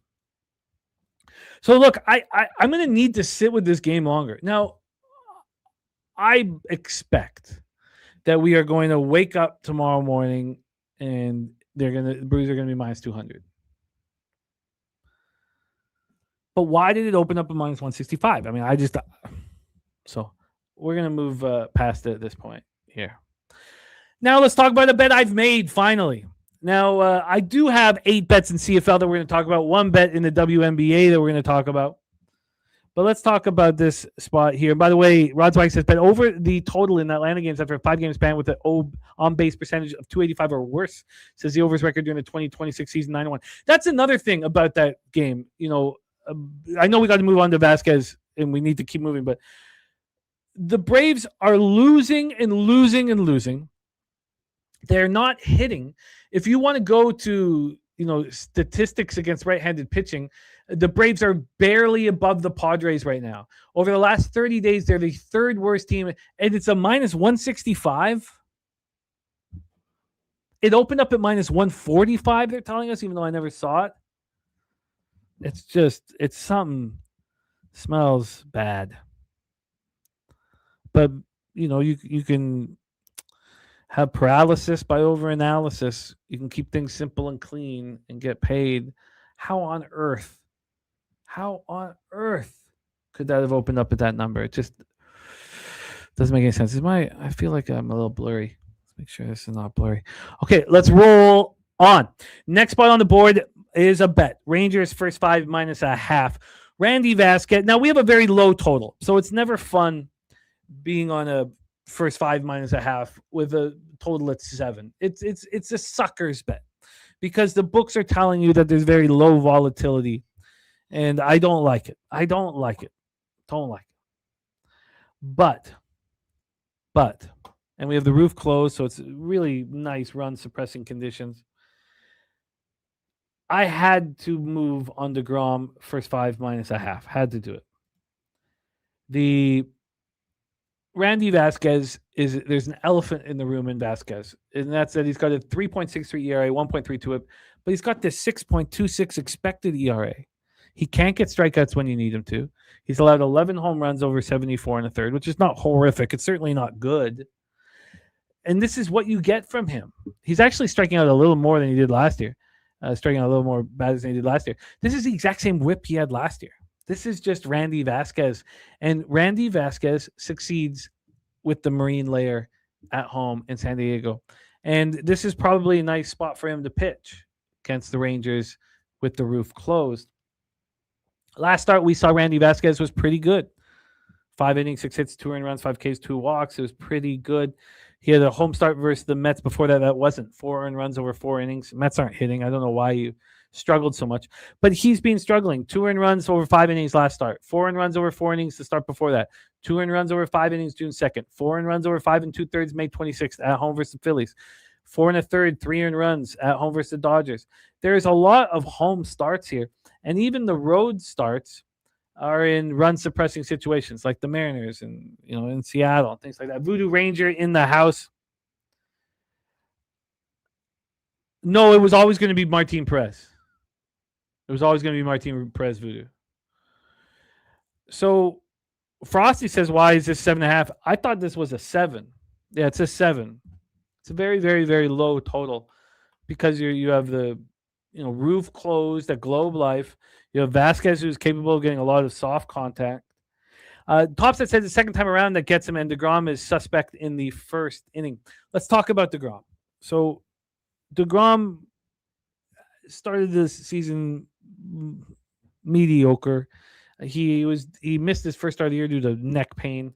So look, I'm going to need to sit with this game longer. Now, I expect that we are going to wake up tomorrow morning and the Brewers are going to be minus 200. But why did it open up at minus 165? I mean, so we're going to move past it at this point here. Now let's talk about a bet I've made finally. Now, I do have 8 bets in CFL that we're going to talk about, 1 bet in the WNBA that we're going to talk about. But let's talk about this spot here. By the way, Rod Swag says bet over the total in Atlanta games after a 5-game span with an on-base percentage of 285 or worse. Says the overs record during the 2026 season 9-1. That's another thing about that game. I know we got to move on to Vasquez and we need to keep moving, but the Braves are losing and losing and losing. They're not hitting. If you want to go to, statistics against right-handed pitching, the Braves are barely above the Padres right now. Over the last 30 days, they're the 3rd worst team, and it's a minus 165. It opened up at minus 145, they're telling us, even though I never saw it. It's something smells bad. But, you can have paralysis by overanalysis. You can keep things simple and clean and get paid. How on earth could that have opened up at that number? It just doesn't make any sense. I feel like I'm a little blurry. Let's make sure this is not blurry. Okay, let's roll on. Next spot on the board is a bet. Rangers first 5 minus a half. Randy Vasquez. Now we have a very low total, so it's never fun being on a first 5 minus a half with a total at 7. It's a sucker's bet because the books are telling you that there's very low volatility, and I don't like it. But, and we have the roof closed, so it's really nice run suppressing conditions. I had to move on DeGrom first 5 minus a half. Had to do it. The Randy Vasquez there's an elephant in the room in Vasquez, and that's that he's got a 3.63 ERA, 1.32 whip, but he's got this 6.26 expected ERA. He can't get strikeouts when you need him to. He's allowed 11 home runs over 74 in a third, which is not horrific. It's certainly not good. And this is what you get from him. He's actually striking out a little more than he did last year. Striking out a little more batters than he did last year. This is the exact same whip he had last year. This is just Randy Vasquez. And Randy Vasquez succeeds with the Marine layer at home in San Diego. And this is probably a nice spot for him to pitch against the Rangers with the roof closed. Last start we saw Randy Vasquez was pretty good. 5 innings, 6 hits, 2 earned runs, 5 Ks, 2 walks. It was pretty good. He had a home start versus the Mets before that. That wasn't 4 earned runs over 4 innings. Mets aren't hitting. I don't know why you struggled so much. But he's been struggling. 2 earned runs over 5 innings last start. 4 earned runs over 4 innings to start before that. 2 earned runs over 5 innings June 2nd. 4 earned runs over 5 2/3 May 26th at home versus the Phillies. 4 1/3, 3 earned runs at home versus the Dodgers. There's a lot of home starts here. And even the road starts are in run-suppressing situations like the Mariners and, in Seattle and things like that. Voodoo Ranger in the house. No, it was always going to be Martin Perez. It was always going to be Martin Perez Voodoo. So Frosty says, why is this 7.5? I thought this was a 7. Yeah, it's a 7. It's a very, very, very low total because you have the roof closed at Globe Life. You have Vasquez, who's capable of getting a lot of soft contact. Topset says the second time around that gets him, and DeGrom is suspect in the first inning. Let's talk about DeGrom. So DeGrom started this season mediocre. He missed his first start of the year due to neck pain.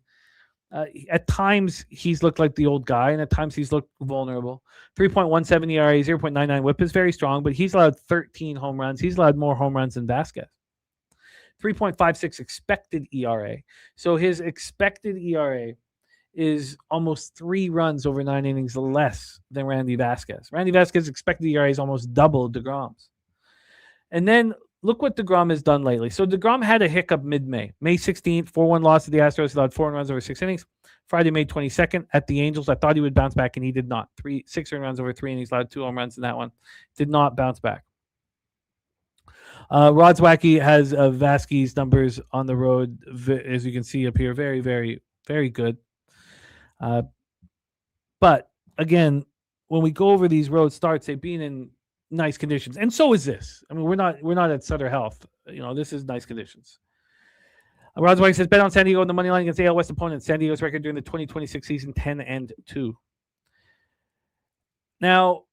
At times he's looked like the old guy, and at times he's looked vulnerable. 3.17 ERA, 0.99 WHIP is very strong, but he's allowed 13 home runs. He's allowed more home runs than Vasquez. 3.56 expected ERA. So his expected ERA is almost 3 runs over 9 innings less than Randy Vasquez. Randy Vasquez's expected ERA is almost double DeGrom's. And then look what DeGrom has done lately. So DeGrom had a hiccup mid-May. May 16th, 4-1 loss to the Astros, allowed 4 runs over 6 innings. Friday, May 22nd, at the Angels, I thought he would bounce back, and he did not. 6 runs over 3 innings, allowed 2 home runs in that one. Did not bounce back. Rod Zwacky has Vasquez's numbers on the road, as you can see up here. Very, very, very good. But again, when we go over these road starts, they've been in nice conditions, and so is this. I mean, we're not at Sutter Health. This is nice conditions. Rod Zwacky says bet on San Diego on the money line against AL West opponents. San Diego's record during the 2026 season 10-2. Now,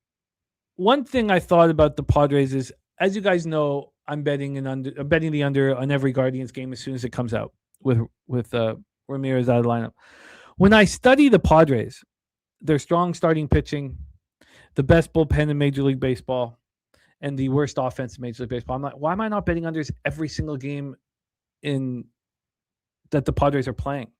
one thing I thought about the Padres is, as you guys know, I'm betting the under on every Guardians game as soon as it comes out with Ramirez out of the lineup. When I study the Padres, their strong starting pitching, the best bullpen in Major League Baseball, and the worst offense in Major League Baseball, I'm like, why am I not betting unders every single game that the Padres are playing?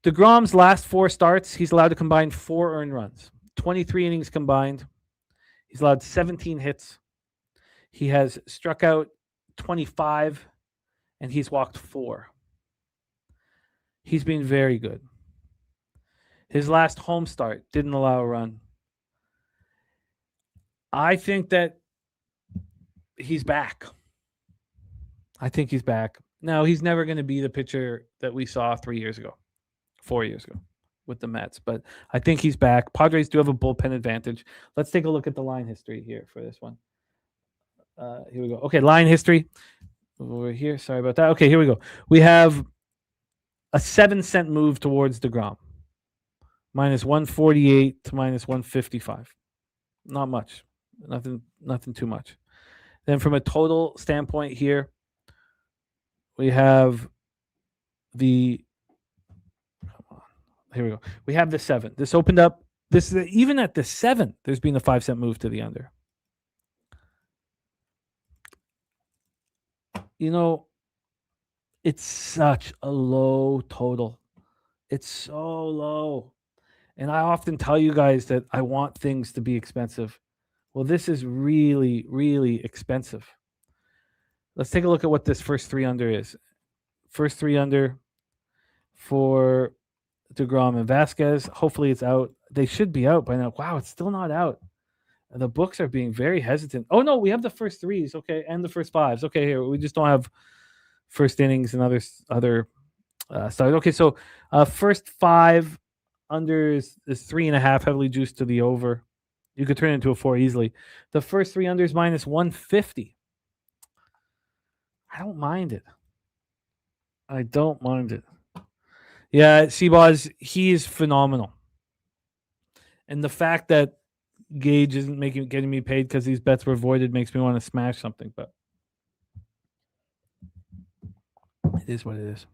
DeGrom's last 4 starts, he's allowed to combine 4 earned runs, 23 innings combined. He's allowed 17 hits. He has struck out 25, and he's walked 4. He's been very good. His last home start didn't allow a run. I think that he's back. Now, he's never going to be the pitcher that we saw 4 years ago with the Mets, but I think he's back. Padres do have a bullpen advantage. Let's take a look at the line history here for this one. Here we go. Okay, line history over here. Sorry about that. Okay, here we go. We have a 7-cent move towards DeGrom. Minus 148 to minus 155. Not much. Nothing too much. Then from a total standpoint here, we have here we go. We have the 7. This opened up. Even at the 7, there's been a 5-cent move to the under. It's such a low total. It's so low. And I often tell you guys that I want things to be expensive. Well, this is really, really expensive. Let's take a look at what this first 3 under is. First 3 under for DeGrom and Vasquez. Hopefully it's out. They should be out by now. Wow, it's still not out. The books are being very hesitant. Oh, no, we have the first 3s, okay, and the first 5s. Okay, here, we just don't have first innings and other starts. Okay, so first 5 under is 3.5, heavily juiced to the over. You could turn it into a 4 easily. The first 3 unders minus 150. I don't mind it. Yeah, Seabaugh, he is phenomenal. And the fact that Gage isn't getting me paid because these bets were voided makes me want to smash something, but it is what it is.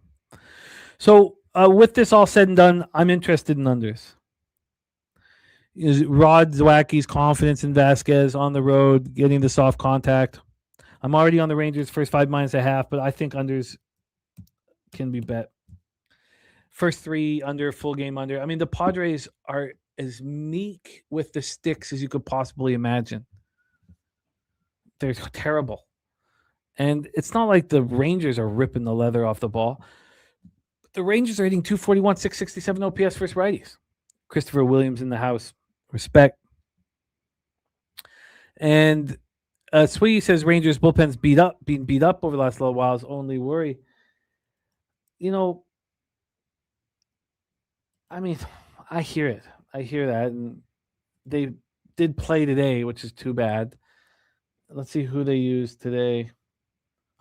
So with this all said and done, I'm interested in unders. Rod Zwacky's confidence in Vasquez on the road, getting the soft contact. I'm already on the Rangers first 5 minus a half, but I think unders can be bet. First 3 under, full game under. I mean, the Padres are as meek with the sticks as you could possibly imagine. They're terrible. And it's not like the Rangers are ripping the leather off the ball. The Rangers are hitting 241, 667 OPS versus righties. Christopher Williams in the house. Respect. And Swiggy says Rangers bullpen's being beat up over the last little while's only worry. I mean, I hear it. I hear that. And they did play today, which is too bad. Let's see who they used today.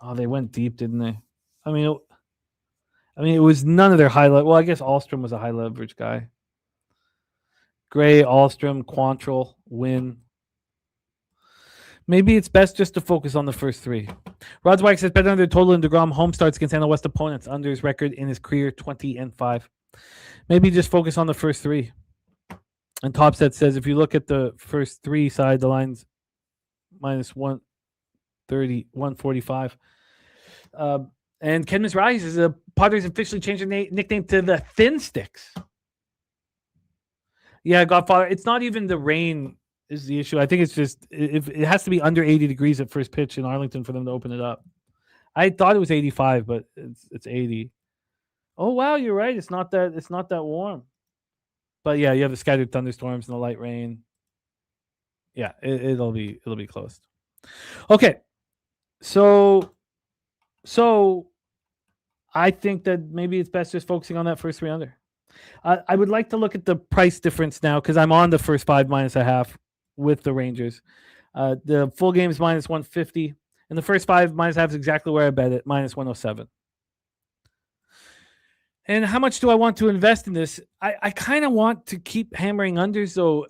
Oh, they went deep, didn't they? I mean, I mean, it was none of their high level. Well, I guess Alstrom was a high leverage guy. Gray, Alstrom, Quantrill, Wynn. Maybe it's best just to focus on the first three. Rodswag says better under total in DeGrom home starts against NL West opponents. Under his record in his career, 20-5. Maybe just focus on the first three. And Topset says if you look at the first three side, the line's minus 130, 145. And Ken Rise is the Padres officially changed their nickname to the Thin Sticks. Yeah, Godfather. It's not even the rain is the issue. I think it's just if it has to be under 80 degrees at first pitch in Arlington for them to open it up. I thought it was 85, but it's 80. Oh wow, you're right. It's not that warm. But yeah, you have the scattered thunderstorms and the light rain. Yeah, it'll be closed. Okay, so I think that maybe it's best just focusing on that first three under. I would like to look at the price difference now because I'm on the first 5 minus a half with the Rangers. The full game is minus 150, and the first 5 minus a half is exactly where I bet it, minus 107. And how much do I want to invest in this? I kind of want to keep hammering unders, though.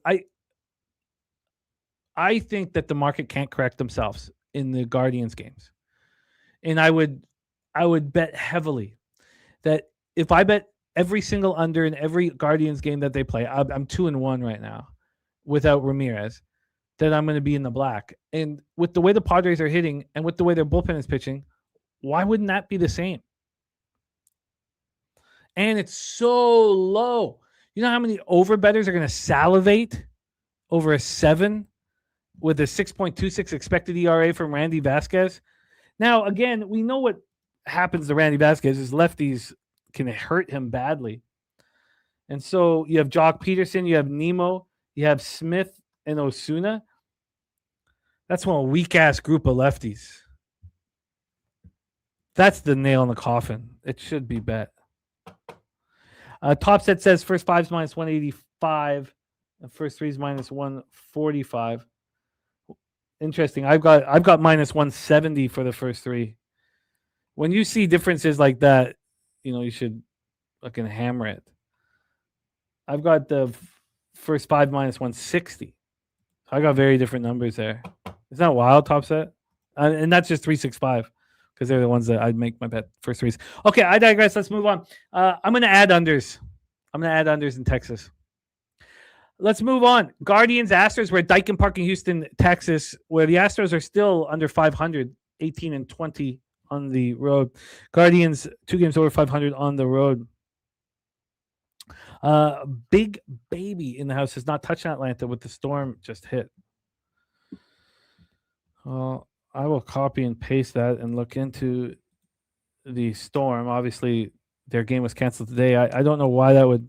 I think that the market can't correct themselves in the Guardians games. And I would bet heavily that if I bet every single under in every Guardians game that they play, I'm 2-1 right now without Ramirez, that I'm going to be in the black. And with the way the Padres are hitting and with the way their bullpen is pitching, why wouldn't that be the same? And it's so low. You know how many overbettors are going to salivate over a 7 with a 6.26 expected ERA from Randy Vasquez? Now, again, we know what happens to Randy Vasquez is lefties can hurt him badly. And so you have Jock Peterson, you have Nemo, you have Smith and Osuna. That's one weak-ass group of lefties. That's the nail in the coffin. It should be bet. Topset says first 5's minus 185, and first 3's minus 145. Interesting. I've got minus 170 for the first 3. When you see differences like that, you should fucking hammer it. I've got the first 5 minus 160. I got very different numbers there. Isn't that wild, Topset? And that's just 365 because they're the ones that I'd make my bet first 3s. Okay, I digress. Let's move on. I'm going to add unders. I'm going to add unders in Texas. Let's move on. Guardians, Astros. We're at Daikin Park in Houston, Texas, where the Astros are still under 500, 18-20 on the road. Guardians, 2 games over 500 on the road. Big Baby in the house has not touched Atlanta with the storm just hit. I will copy and paste that and look into the storm. Obviously, their game was canceled today. I don't know why that would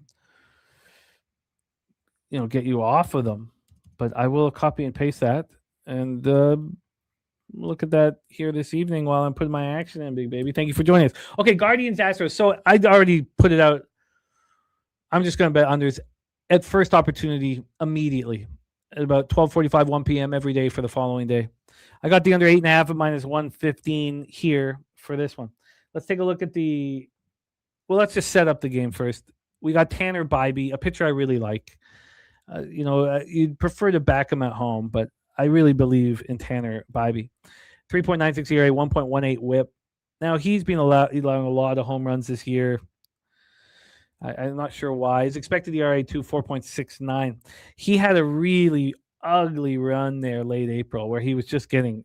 get you off of them, but I will copy and paste that and look at that here this evening while I'm putting my action in, Big Baby. Thank you for joining us. Okay, Guardians, Astros. So I'd already put it out. I'm just going to bet unders at first opportunity immediately at about 12:45, 1 p.m. every day for the following day. I got the under 8.5 at minus 115 here for this one. Let's take a look at let's just set up the game first. We got Tanner Bybee, a pitcher I really like. You'd prefer to back him at home, but I really believe in Tanner Bybee. 3.96 ERA, 1.18 whip. Now, he's been allowing a lot of home runs this year. I'm not sure why. His expected ERA, 4.69. He had a really ugly run there late April where he was just getting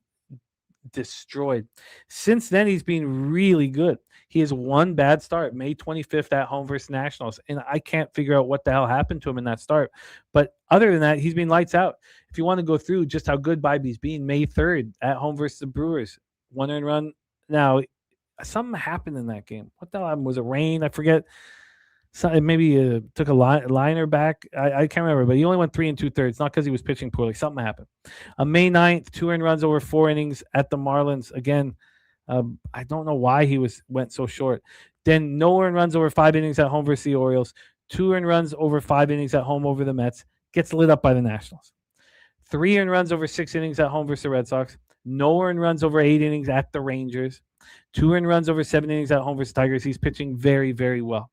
destroyed. Since then, he's been really good. He has one bad start, May 25th at home versus Nationals, and I can't figure out what the hell happened to him in that start. But other than that, he's been lights out. If you want to go through just how good Bybee's been, May 3rd at home versus the Brewers, 1 earned run. Now, something happened in that game. What the hell happened? Was it rain? I forget. So maybe took a liner back. I can't remember, but he only went 3 2/3. Not because he was pitching poorly. Something happened. May 9th, 2 earned runs over 4 innings at the Marlins. Again, I don't know why he went so short. Then no earned runs over 5 innings at home versus the Orioles. 2 earned runs over 5 innings at home over the Mets. Gets lit up by the Nationals. 3 earned runs over 6 innings at home versus the Red Sox. No earned runs over 8 innings at the Rangers. 2 earned runs over 7 innings at home versus Tigers. He's pitching very, very well.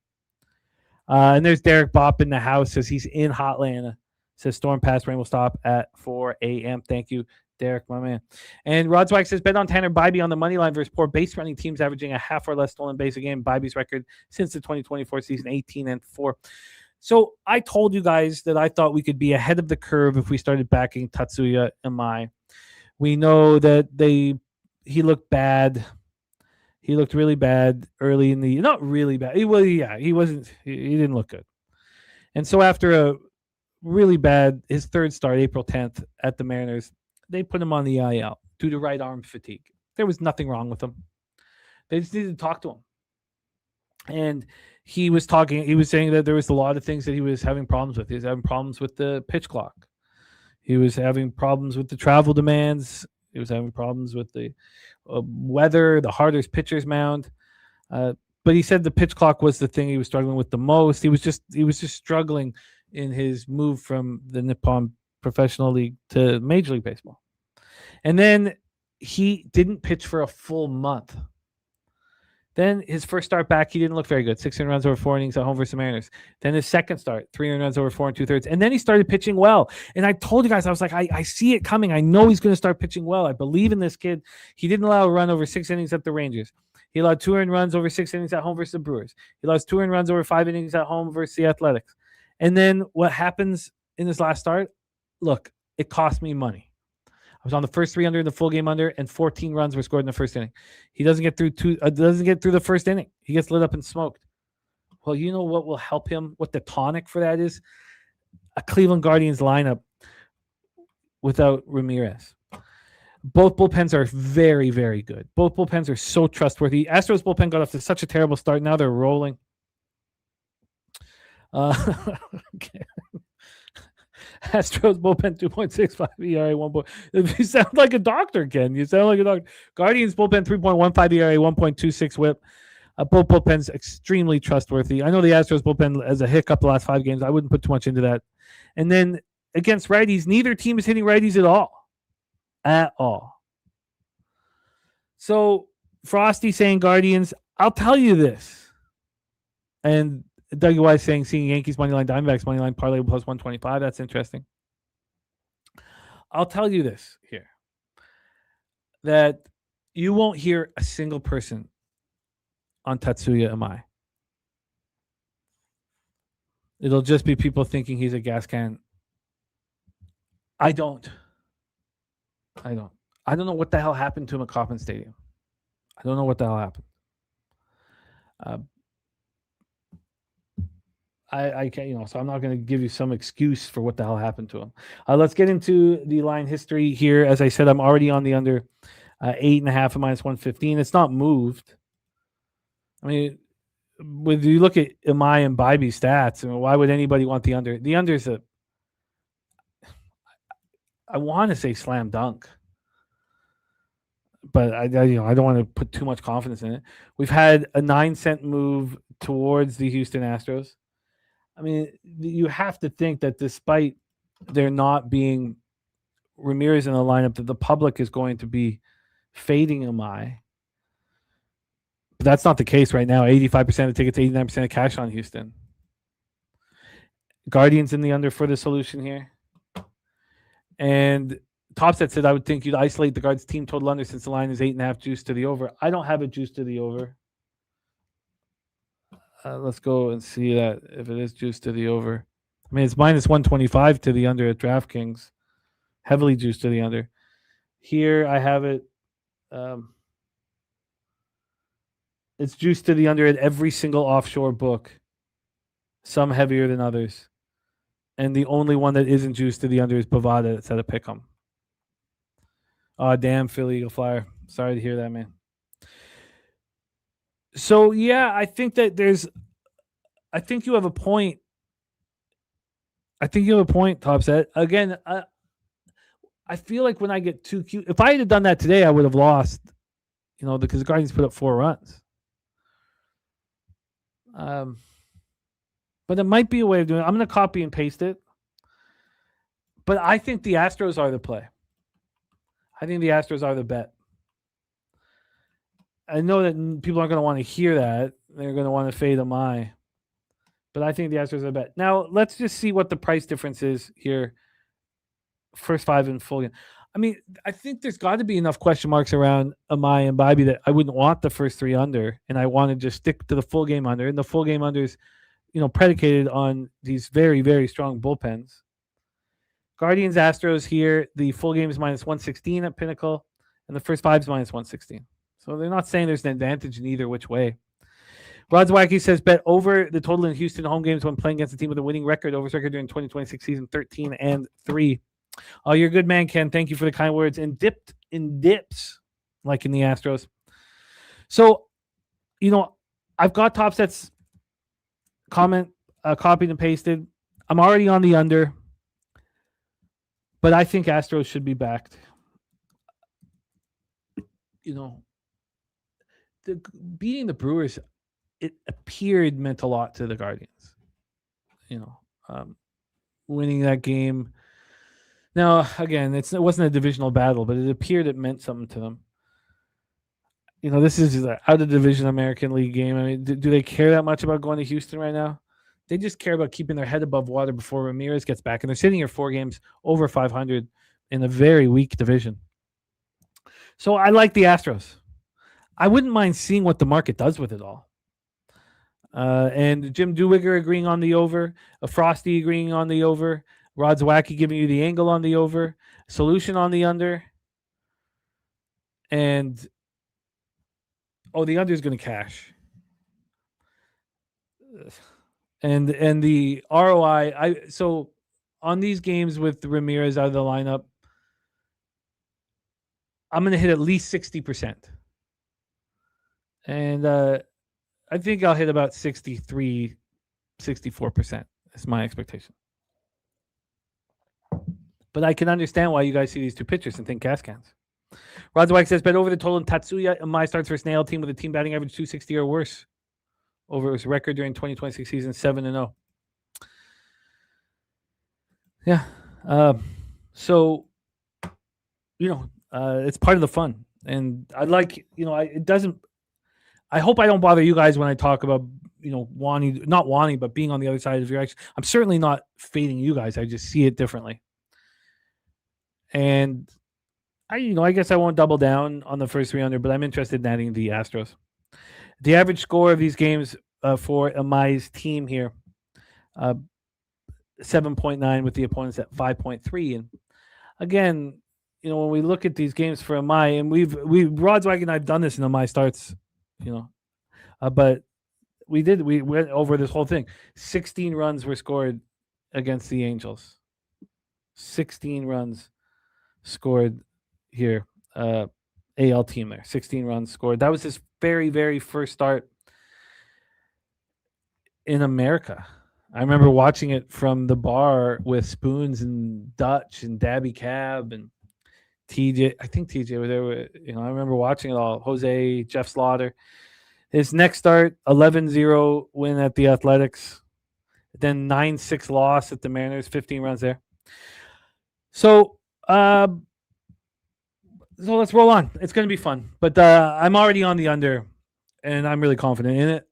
And there's Derek Bopp in the house. Says he's in Hotlanta. Says storm pass rain will stop at 4 a.m. Thank you, Derek, my man. And Rodswag says bet on Tanner Bybee on the money line versus poor base running teams averaging a half or less stolen base a game. Bybee's record since the 2024 season, 18-4. So I told you guys that I thought we could be ahead of the curve if we started backing Tatsuya Imai. We know that he looked bad. He looked really bad early in the, not really bad. He didn't look good. And so after a really bad, his third start, April 10th at the Mariners, they put him on the IL due to right arm fatigue. There was nothing wrong with him. They just needed to talk to him. And he was saying that there was a lot of things that he was having problems with. He was having problems with the pitch clock. He was having problems with the travel demands. He was having problems with the weather, the hardest pitcher's mound. But he said the pitch clock was the thing he was struggling with the most. He was just struggling in his move from the Nippon Professional League to Major League Baseball. And then he didn't pitch for a full month. Then his first start back, he didn't look very good. 6 earned runs over 4 innings at home versus the Mariners. Then his second start, 3 earned runs over 4 2/3. And then he started pitching well. And I told you guys, I was like, I see it coming. I know he's going to start pitching well. I believe in this kid. He didn't allow a run over 6 innings at the Rangers. He allowed 2 earned runs over 6 innings at home versus the Brewers. He allows 2 earned runs over 5 innings at home versus the Athletics. And then what happens in this last start? Look, it cost me money. I was on the first 3 under in the full game under, and 14 runs were scored in the first inning. He doesn't get through the first inning. He gets lit up and smoked. Well, you know what will help him? What the tonic for that is? A Cleveland Guardians lineup without Ramirez. Both bullpens are very, very good. Both bullpens are so trustworthy. Astros bullpen got off to such a terrible start. Now they're rolling. Okay. Astros bullpen 2.65 ERA 1. You sound like a doctor, Ken. You sound like a doctor. Guardians bullpen 3.15 ERA 1.26 WHIP. Both bullpens extremely trustworthy. I know the Astros bullpen as a hiccup the last 5 games. I wouldn't put too much into that. And then against righties, neither team is hitting righties at all. At all. So Frosty saying Guardians. I'll tell you this. And Dougie Wise saying seeing Yankees money line, Diamondbacks money line parlay plus 125. That's interesting. I'll tell you this here, that you won't hear a single person on Tatsuya Imai. It'll just be people thinking he's a gas can. I don't know what the hell happened to him at Kauffman Stadium. I don't know what the hell happened. I can't, so I'm not going to give you some excuse for what the hell happened to him. Let's get into the line history here. As I said, I'm already on the under 8.5 at minus 115. It's not moved. I mean, when you look at Imai and Bybee's stats, why would anybody want the under? The under is I want to say slam dunk, but I don't want to put too much confidence in it. We've had a 9-cent move towards the Houston Astros. I mean, you have to think that despite there not being Ramirez in the lineup, that the public is going to be fading Imai. But that's not the case right now. 85% of tickets, 89% of cash on Houston. Guardians in the under for the solution here. And Topset said, I would think you'd isolate the Guards team total under since the line is 8.5 juice to the over. I don't have a juice to the over. Let's go and see that if it is juiced to the over. I mean, it's minus 125 to the under at DraftKings. Heavily juiced to the under. Here I have it. It's juiced to the under at every single offshore book. Some heavier than others. And the only one that isn't juiced to the under is Bovada. It's at a pick'em. Oh, damn, Philly Eagle Flyer. Sorry to hear that, man. So, yeah, I think that I think you have a point. I think you have a point, Topset. Again, I feel like when I get too cute, if I had done that today, I would have lost, because the Guardians put up 4 runs. But it might be a way of doing it. I'm going to copy and paste it. But I think the Astros are the play. I think the Astros are the bet. I know that people aren't going to want to hear that. They're going to want to fade Amai. But I think the Astros are a bet. Now, let's just see what the price difference is here. First 5 in full game. I mean, I think there's got to be enough question marks around Amai and Bobby that I wouldn't want the first 3 under, and I want to just stick to the full game under. And the full game under is, predicated on these very, very strong bullpens. Guardians Astros here. The full game is minus 116 at Pinnacle, and the first 5 is minus 116. So they're not saying there's an advantage in either which way. Rod's Wacky says bet over the total in Houston home games when playing against a team with a winning record. Over record during 2026 season 13-3. Oh, you're a good man, Ken. Thank you for the kind words. And dipped in dips, like in the Astros. So, I've got top sets comment copied and pasted. I'm already on the under, but I think Astros should be backed. Beating the Brewers, it appeared meant a lot to the Guardians. Winning that game. Now, again, it wasn't a divisional battle, but it appeared it meant something to them. This is an out-of-division American League game. I mean, do they care that much about going to Houston right now? They just care about keeping their head above water before Ramirez gets back. And they're sitting here 4 games over 500 in a very weak division. So I like the Astros. I wouldn't mind seeing what the market does with it all. And Jim Dewigger agreeing on the over. Frosty agreeing on the over. Rod's Wacky giving you the angle on the over. Solution on the under. And the under is going to cash. And the ROI, so on these games with Ramirez out of the lineup, I'm going to hit at least 60%. And I think I'll hit about 63, 64%. That's my expectation. But I can understand why you guys see these 2 pitchers and think gas cans. Rodzwag says, bet over the total in Tatsuya and my starts for Snail team with a team batting average 260 or worse. Over his record during 2026 season, 7-0. Yeah. So, it's part of the fun. And I'd like, I hope I don't bother you guys when I talk about, not wanting, but being on the other side of your action. I'm certainly not fading you guys. I just see it differently. And I guess I won't double down on the first 300, but I'm interested in adding the Astros. The average score of these games for Amai's team here, 7.9 with the opponents at 5.3. And again, when we look at these games for Amai, and Rodswag and I've done this in Amai starts, but we went over this whole thing. 16 runs were scored against the Angels. 16 runs scored here. AL team there. 16 runs scored. That was his very, very first start in America. I remember watching it from the bar with Spoons and Dutch and Dabby Cab and TJ. I think TJ was there. I remember watching it all. Jose, Jeff Slaughter. His next start, 11-0 win at the Athletics. Then 9-6 loss at the Mariners, 15 runs there. So let's roll on. It's going to be fun. But I'm already on the under, and I'm really confident in it.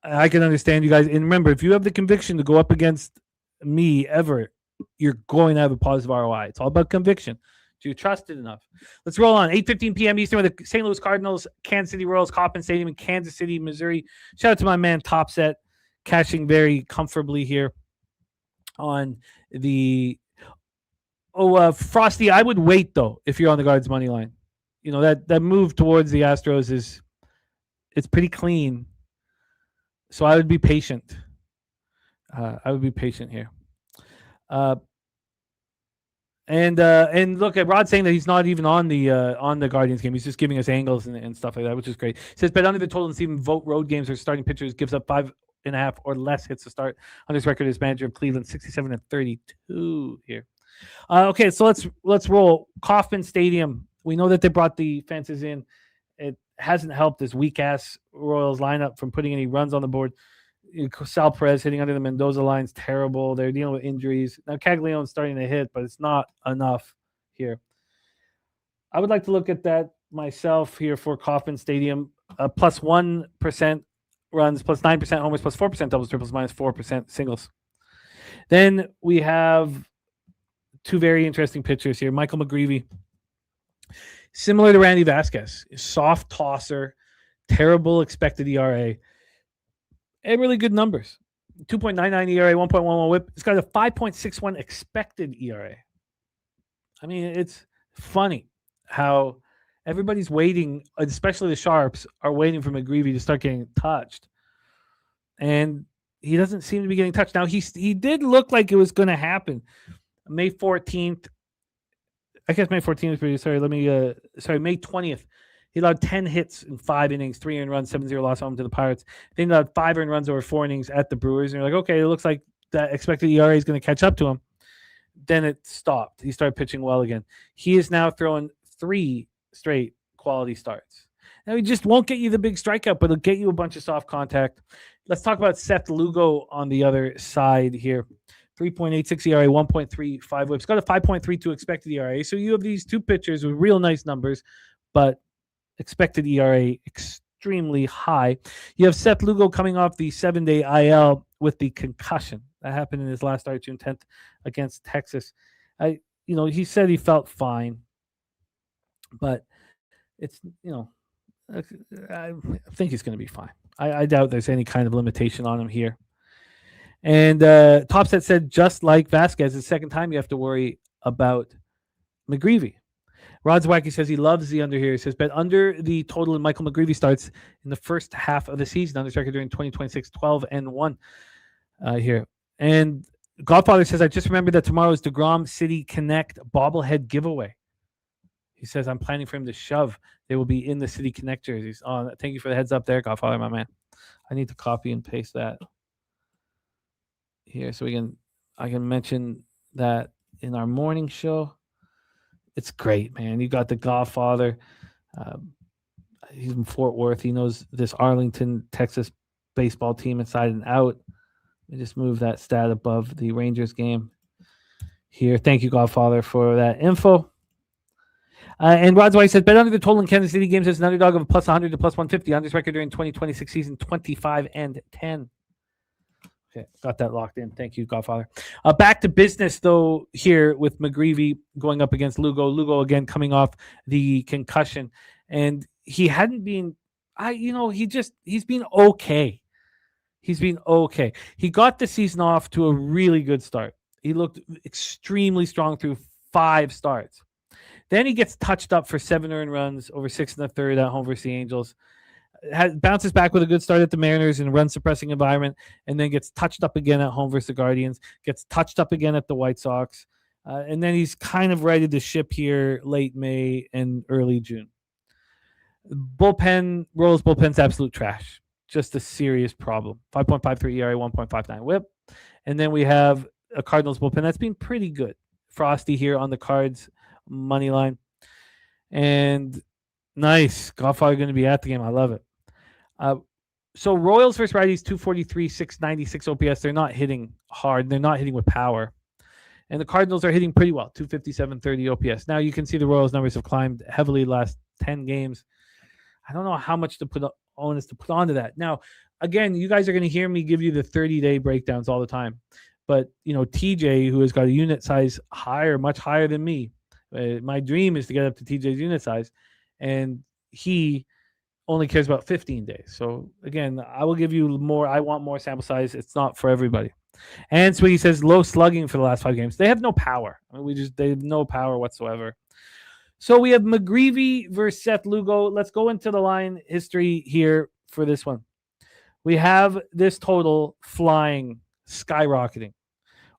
I can understand you guys. And remember, if you have the conviction to go up against me ever, you're going to have a positive ROI. It's all about conviction. Do you trust it enough? Let's roll on. 8:15 p.m. Eastern with the St. Louis Cardinals, Kansas City Royals, Kauffman Stadium in Kansas City, Missouri. Shout out to my man Top Set, cashing very comfortably here on the Frosty. I would wait though if you're on the Guards money line. That move towards the Astros it's pretty clean. So I would be patient. I would be patient here. And look at Rod saying that he's not even on the Guardians game. He's just giving us angles and stuff like that, which is great. He says bet under the total and Steven Vogt road games where starting pitchers gives up 5.5 or less hits to start. On his record as manager of Cleveland, 67-32 here. Okay, so let's roll. Kauffman Stadium. We know that they brought the fences in. It hasn't helped this weak ass Royals lineup from putting any runs on the board. Sal Perez hitting under the Mendoza line's terrible. They're dealing with injuries. Now Caglianone's starting to hit, but it's not enough here. I would like to look at that myself here for Kauffman Stadium. plus 1% runs, plus 9% homers, plus 4% doubles, triples, minus 4% singles. Then we have two very interesting pitchers here. Michael McGreevy, similar to Randy Vasquez, soft tosser, terrible expected ERA, and really good numbers. 2.99 ERA, 1.11 whip. It's got a 5.61 expected ERA. I mean, it's funny how everybody's waiting, especially the Sharps, are waiting for McGreevy to start getting touched. And he doesn't seem to be getting touched. Now, he did look like it was going to happen. May 14th. I guess May 14th. May 20th. He allowed 10 hits in 5 innings, 3 earned runs, 7-0 loss home to the Pirates. Then he allowed 5 earned runs over 4 innings at the Brewers. And you're like, okay, it looks like that expected ERA is going to catch up to him. Then it stopped. He started pitching well again. He is now throwing 3 straight quality starts. Now, he just won't get you the big strikeout, but it'll get you a bunch of soft contact. Let's talk about Seth Lugo on the other side here. 3.86 ERA, 1.35 whip. It's got a 5.32 expected ERA. So you have these two pitchers with real nice numbers, but expected ERA extremely high. You have Seth Lugo coming off the 7-day IL with the concussion. That happened in his last start, June 10th, against Texas. He said he felt fine, but it's, I think he's going to be fine. I doubt there's any kind of limitation on him here. And Topset said, just like Vasquez, the second time you have to worry about McGreevy. Rod Zwacky says he loves the under here. He says, bet under the total in Michael McGreevy starts in the first half of the season. On this record during 2026, 12-1 here. And Godfather says, I just remembered that tomorrow is DeGrom City Connect bobblehead giveaway. He says, I'm planning for him to shove. They will be in the City Connect jerseys. Oh, thank you for the heads up there, Godfather, my man. I need to copy and paste that here so I can mention that in our morning show. It's great, man. You got the Godfather. He's in Fort Worth. He knows this Arlington, Texas baseball team inside and out. Let me just move that stat above the Rangers game here. Thank you, Godfather, for that info. And Rod's White says, bet under the total in Kansas City games as an underdog of a plus 100 to plus 150 on this record during 2026 season, 25-10. Okay, got that locked in. Thank you, Godfather. Back to business, though, here with McGreevy going up against Lugo. Lugo, again, coming off the concussion. And he hadn't been, he's been okay. He's been okay. He got the season off to a really good start. He looked extremely strong through 5 starts. Then he gets touched up for 7 earned runs over 6 1/3 at home versus the Angels. Bounces back with a good start at the Mariners in a run-suppressing environment, and then gets touched up again at home versus the Guardians, gets touched up again at the White Sox, and then he's kind of righted the ship here late May and early June. Royals bullpen's absolute trash. Just a serious problem. 5.53 ERA, 1.59 whip. And then we have a Cardinals bullpen that's been pretty good. Frosty here on the Cards money line. And nice. Godfather going to be at the game. I love it. So Royals versus righties, 243, 696 OPS. They're not hitting hard. They're not hitting with power. And the Cardinals are hitting pretty well, 257, 30 OPS. Now you can see the Royals numbers have climbed heavily the last 10 games. I don't know how much to put onus to put onto that. Now, again, you guys are going to hear me give you the 30-day breakdowns all the time. But, TJ, who has got a unit size much higher than me, my dream is to get up to TJ's unit size, and he only cares about 15 days. So, again, I will give you more. I want more sample size. It's not for everybody. And Swiggy says low slugging for the last 5 games. They have no power. They have no power whatsoever. So we have McGreevy versus Seth Lugo. Let's go into the line history here for this one. We have this total flying, skyrocketing.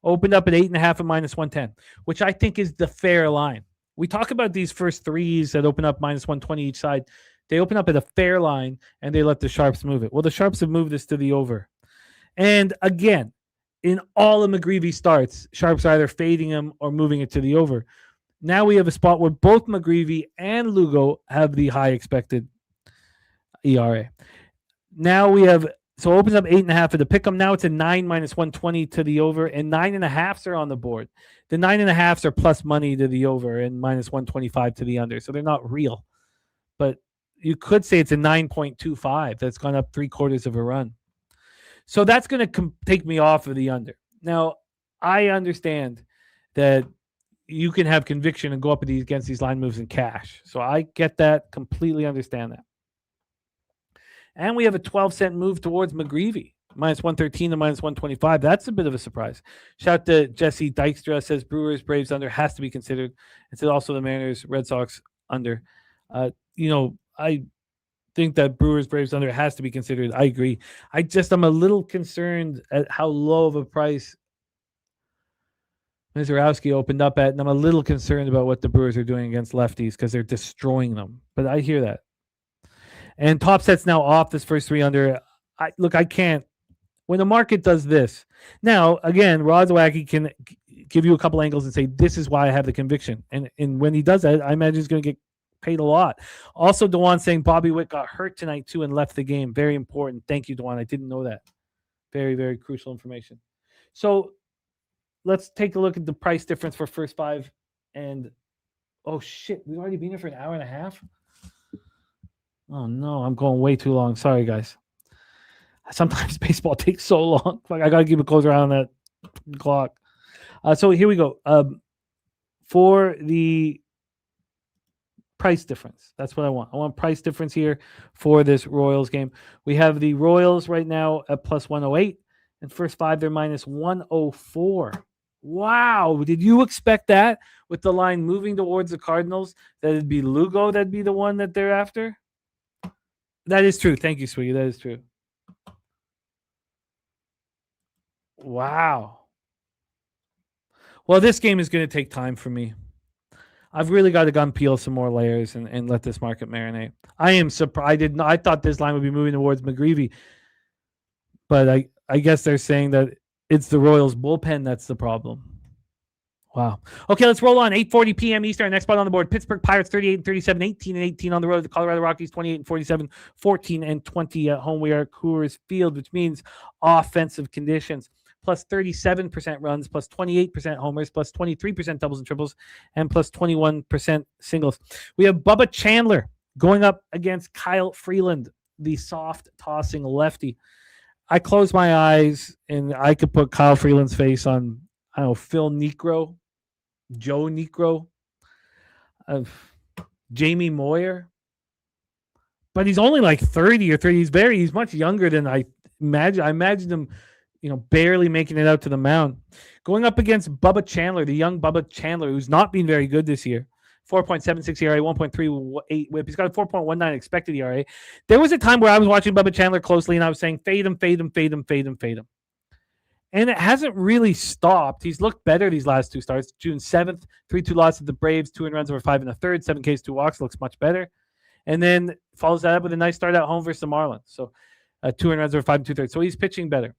Opened up at 8.5 at -110, which I think is the fair line. We talk about these first threes that open up -120 each side. They open up at a fair line, and they let the Sharps move it. Well, the Sharps have moved this to the over. And again, in all of McGreevy starts, Sharps are either fading him or moving it to the over. Now we have a spot where both McGreevy and Lugo have the high expected ERA. Now we have, so it opens up 8.5 at the pick'em. Now it's a 9 -120 to the over, and 9.5s are on the board. The 9.5s are plus money to the over and -125 to the under. So they're not real, but you could say it's a 9.25 that's gone up 3/4 of a run. So that's going to take me off of the under. Now, I understand that you can have conviction and go up against these line moves in cash. So I get that, completely understand that. And we have a 12-cent move towards McGreevy, minus 113 to minus 125. That's a bit of a surprise. Shout out to Jesse Dykstra, says Brewers, Braves under has to be considered. It says also the Mariners, Red Sox under. I think that Brewers, Braves under has to be considered. I agree. I'm a little concerned at how low of a price Mizorowski opened up at, and I'm a little concerned about what the Brewers are doing against lefties because they're destroying them. But I hear that. And Top Set's now off this first 3 under. I can't. When the market does this. Now, again, Rozwacki can give you a couple angles and say, this is why I have the conviction. And when he does that, I imagine he's going to get paid a lot. Also, Dewan saying Bobby Witt got hurt tonight, too, and left the game. Very important. Thank you, Dewan. I didn't know that. Very, very crucial information. So, let's take a look at the price difference for first 5. And, oh, shit, we've already been here for an hour and a half? Oh, no, I'm going way too long. Sorry, guys. Sometimes baseball takes so long. I got to keep it closer on that clock. So here we go. For the price difference, that's what I want. I want price difference here for this Royals game. We have the Royals right now at plus 108. And first 5, they're minus 104. Wow. Did you expect that with the line moving towards the Cardinals? That it'd be Lugo that'd be the one that they're after? That is true. Thank you, sweetie. That is true. Wow. Well, this game is going to take time for me. I've really got to gun peel some more layers and let this market marinate. I am surprised. I thought this line would be moving towards McGreevy. But I guess they're saying that it's the Royals bullpen that's the problem. Wow. Okay, let's roll on. 8:40 p.m. Eastern. Next spot on the board. Pittsburgh Pirates 38-37, 18-18 on the road. The Colorado Rockies 28-47, 14-20 at home. We are at Coors Field, which means offensive conditions. Plus 37% runs, plus 28% homers, plus 23% doubles and triples, and plus 21% singles. We have Bubba Chandler going up against Kyle Freeland, the soft tossing lefty. I close my eyes and I could put Kyle Freeland's face on, I don't know, Phil Niekro, Joe Niekro, Jamie Moyer. But he's only like 30 or 30. He's much younger than I imagine. I imagined him, barely making it out to the mound. Going up against Bubba Chandler, the young Bubba Chandler, who's not been very good this year. 4.76 ERA, 1.38 whip. He's got a 4.19 expected ERA. There was a time where I was watching Bubba Chandler closely, and I was saying, fade him, fade him, fade him, fade him, fade him. And it hasn't really stopped. He's looked better these last 2 starts. June 7th, 3-2 loss at the Braves, 2 runs over 5 1/3, 7 Ks, 2 walks, looks much better. And then follows that up with a nice start at home versus the Marlins. So 2 runs over 5 2/3. So he's pitching better.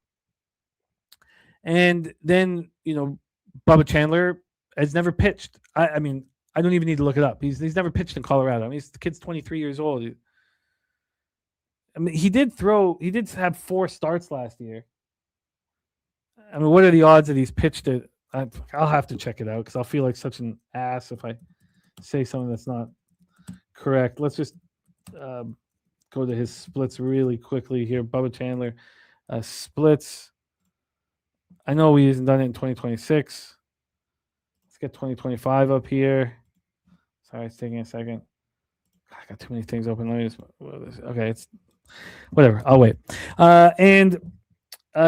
And then, Bubba Chandler has never pitched. I mean, I don't even need to look it up. He's never pitched in Colorado. I mean, the kid's 23 years old. I mean, he did have 4 starts last year. I mean, what are the odds that he's pitched it? I'll have to check it out because I'll feel like such an ass if I say something that's not correct. Let's just go to his splits really quickly here. Bubba Chandler splits. I know he hasn't done it in 2026. Let's get 2025 up here. Sorry, it's taking a second. I got too many things open. Let me just. Okay, it's whatever. I'll wait. And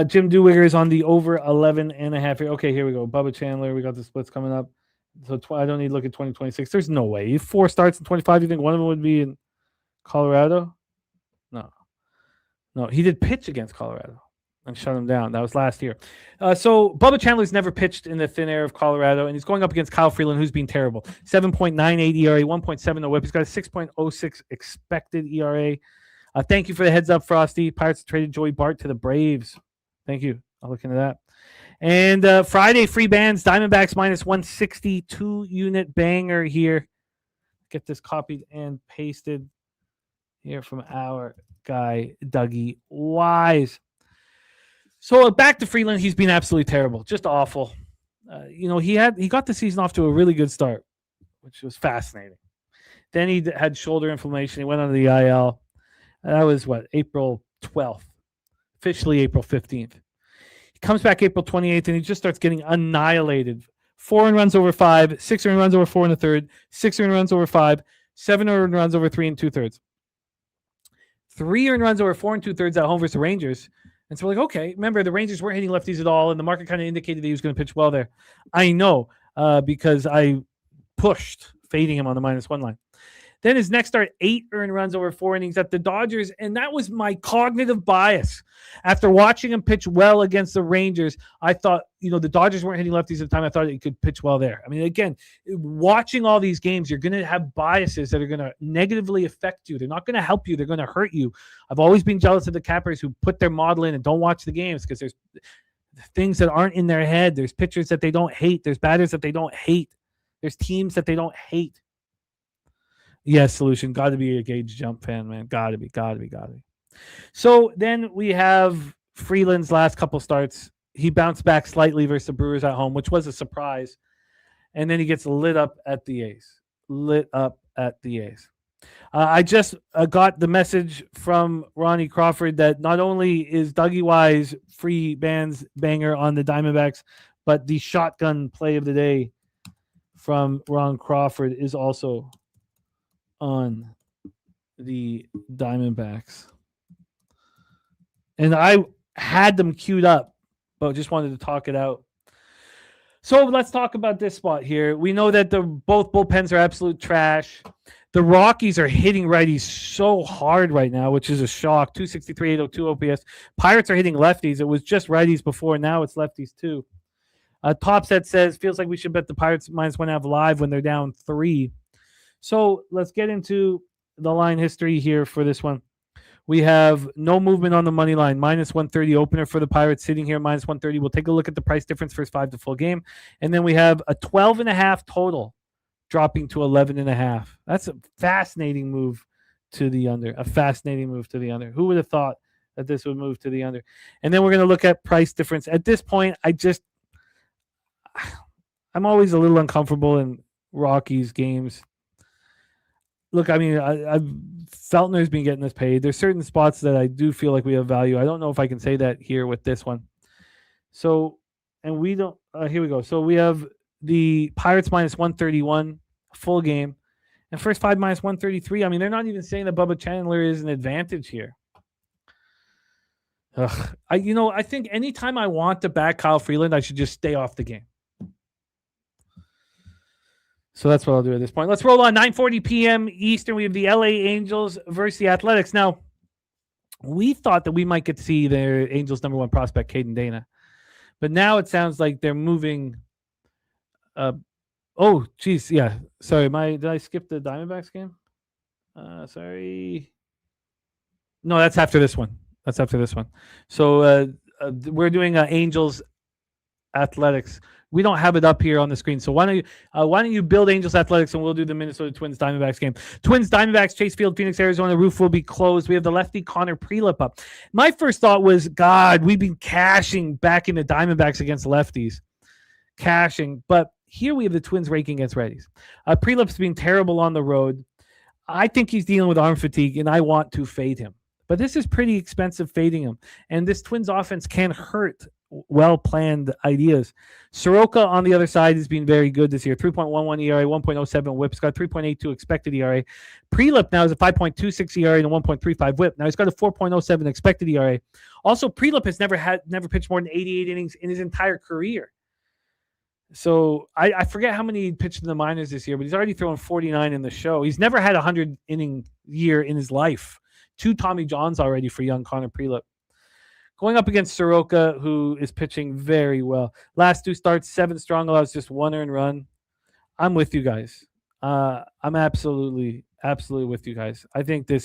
Jim Dewigger is on the over 11.5 here. Okay, here we go. Bubba Chandler. We got the splits coming up. So I don't need to look at 2026. There's no way. 4 starts in 25. You think one of them would be in Colorado? No, he did pitch against Colorado and shut him down. That was last year. So Bubba Chandler's never pitched in the thin air of Colorado, and he's going up against Kyle Freeland, who's been terrible. 7.98 ERA, 1.70 whip. He's got a 6.06 expected ERA. Thank you for the heads up, Frosty. Pirates traded Joey Bart to the Braves. Thank you. I'll look into that. And Friday, free bands, Diamondbacks minus 160, 2-unit banger here. Get this copied and pasted here from our guy, Dougie Wise. So back to Freeland, he's been absolutely terrible, just awful. He got the season off to a really good start, which was fascinating. Then he had shoulder inflammation. He went on the IL. That was April 12th, officially April 15th. He comes back April 28th, and he just starts getting annihilated. 4 earned runs over 5, 6 earned runs over 4 in the third, 6 earned runs over 5, 7 earned runs over 3 and 2/3. 3 earned runs over 4 and 2/3 at home versus the Rangers. And so we're like, okay, remember the Rangers weren't hitting lefties at all, and the market kind of indicated that he was going to pitch well there. I know because I pushed fading him on the -1 line. Then his next start, 8 earned runs over 4 innings at the Dodgers, and that was my cognitive bias. After watching him pitch well against the Rangers, I thought, the Dodgers weren't hitting lefties at the time. I thought he could pitch well there. I mean, again, watching all these games, you're going to have biases that are going to negatively affect you. They're not going to help you. They're going to hurt you. I've always been jealous of the cappers who put their model in and don't watch the games because there's things that aren't in their head. There's pitchers that they don't hate. There's batters that they don't hate. There's teams that they don't hate. Yes, Solution. Got to be a Gage Jump fan, man. Got to be. So then we have Freeland's last couple starts. He bounced back slightly versus the Brewers at home, which was a surprise. And then he gets lit up at the A's. I just got the message from Ronnie Crawford that not only is Dougie Wise free bands banger on the Diamondbacks, but the shotgun play of the day from Ron Crawford is also on the Diamondbacks. And I had them queued up, but just wanted to talk it out. So let's talk about this spot here. We know that both bullpens are absolute trash. The Rockies are hitting righties so hard right now, which is a shock. 263, 802 OPS. Pirates are hitting lefties. It was just righties before. Now it's lefties too. Top Set says, feels like we should bet the Pirates -1.5 live when they're down 3. So let's get into the line history here for this one. We have no movement on the money line. -130 opener for the Pirates sitting here, -130. We'll take a look at the price difference first 5 to full game. And then we have a 12.5 total dropping to 11.5. That's a fascinating move to the under. Who would have thought that this would move to the under? And then we're going to look at price difference. At this point, I'm always a little uncomfortable in Rockies games. Look, I mean, Feltner's been getting this paid. There's certain spots that I do feel like we have value. I don't know if I can say that here with this one. So, and we don't. Here we go. So we have the Pirates -131 full game, and first 5 -133. I mean, they're not even saying that Bubba Chandler is an advantage here. I think anytime I want to back Kyle Freeland, I should just stay off the game. So that's what I'll do at this point. Let's roll on. 9:40 p.m. Eastern. We have the LA Angels versus the Athletics. Now, we thought that we might get to see their Angels' #1 prospect, Caden Dana. But now it sounds like they're moving. Oh, geez. Yeah. Sorry. Did I skip the Diamondbacks game? Sorry. No, that's after this one. So we're doing Angels Athletics. We don't have it up here on the screen. So why don't you build Angels Athletics and we'll do the Minnesota Twins Diamondbacks game. Twins Diamondbacks, Chase Field, Phoenix, Arizona. Roof will be closed. We have the lefty Connor Prelip up. My first thought was, God, we've been cashing back in the Diamondbacks against lefties. But here we have the Twins raking against righties. Prelip's been terrible on the road. I think he's dealing with arm fatigue, and I want to fade him. But this is pretty expensive fading him. And this Twins offense can hurt well-planned ideas. Soroka on the other side has been very good this year. 3.11 ERA, 1.07 whip. He's got 3.82 expected ERA. Prelip now is a 5.26 ERA and a 1.35 whip. Now he's got a 4.07 expected ERA. Also, Prelip has never pitched more than 88 innings in his entire career. So I forget how many he pitched in the minors this year, but he's already thrown 49 in the show. He's never had a 100-inning year in his life. 2 Tommy Johns already for young Connor Prelip. Going up against Soroka, who is pitching very well. Last 2 starts, 7 strong, allows just 1 earned run. I'm with you guys. I'm absolutely with you guys. I think it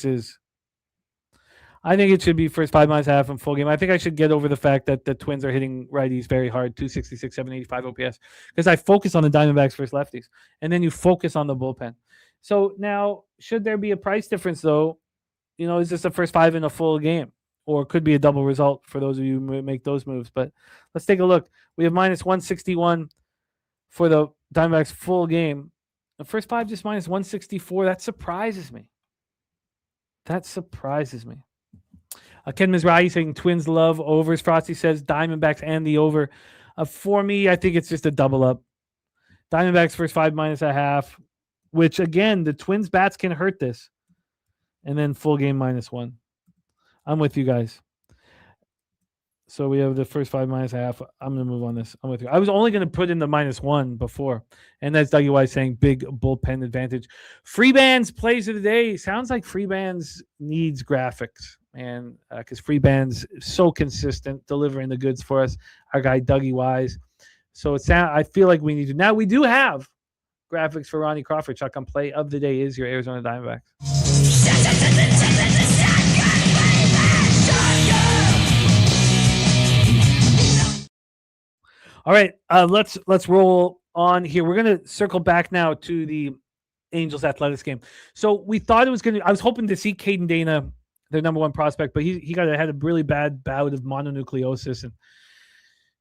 should be first 5 -1/2 and full game. I think I should get over the fact that the Twins are hitting righties very hard, 266, 785 OPS, because I focus on the Diamondbacks versus lefties, and then you focus on the bullpen. So now, should there be a price difference, though? Is this the first 5 in a full game? Or it could be a double result for those of you who make those moves. But let's take a look. We have -161 for the Diamondbacks full game. The first 5 just minus 164. That surprises me. Ken Mizrahi saying Twins love overs. Frosty says Diamondbacks and the over. For me, I think it's just a double up. Diamondbacks first 5 minus a half, which again, the Twins bats can hurt this. And then full game -1. I'm with you guys. So we have the first 5 minus a half. I'm going to move on this. I'm with you. I was only going to put in the -1 before. And that's Dougie Wise saying big bullpen advantage. Freebands plays of the day. Sounds like Freebands needs graphics. And because Freebands so consistent, delivering the goods for us. Our guy Dougie Wise. So I feel like we need to. Now we do have graphics for Ronnie Crawford. Shotgun play of the day is your Arizona Diamondbacks. All right, let's roll on here. We're gonna circle back now to the Angels Athletics game. So we thought it was gonna. I was hoping to see Caden Dana, their number 1 prospect, but he had a really bad bout of mononucleosis and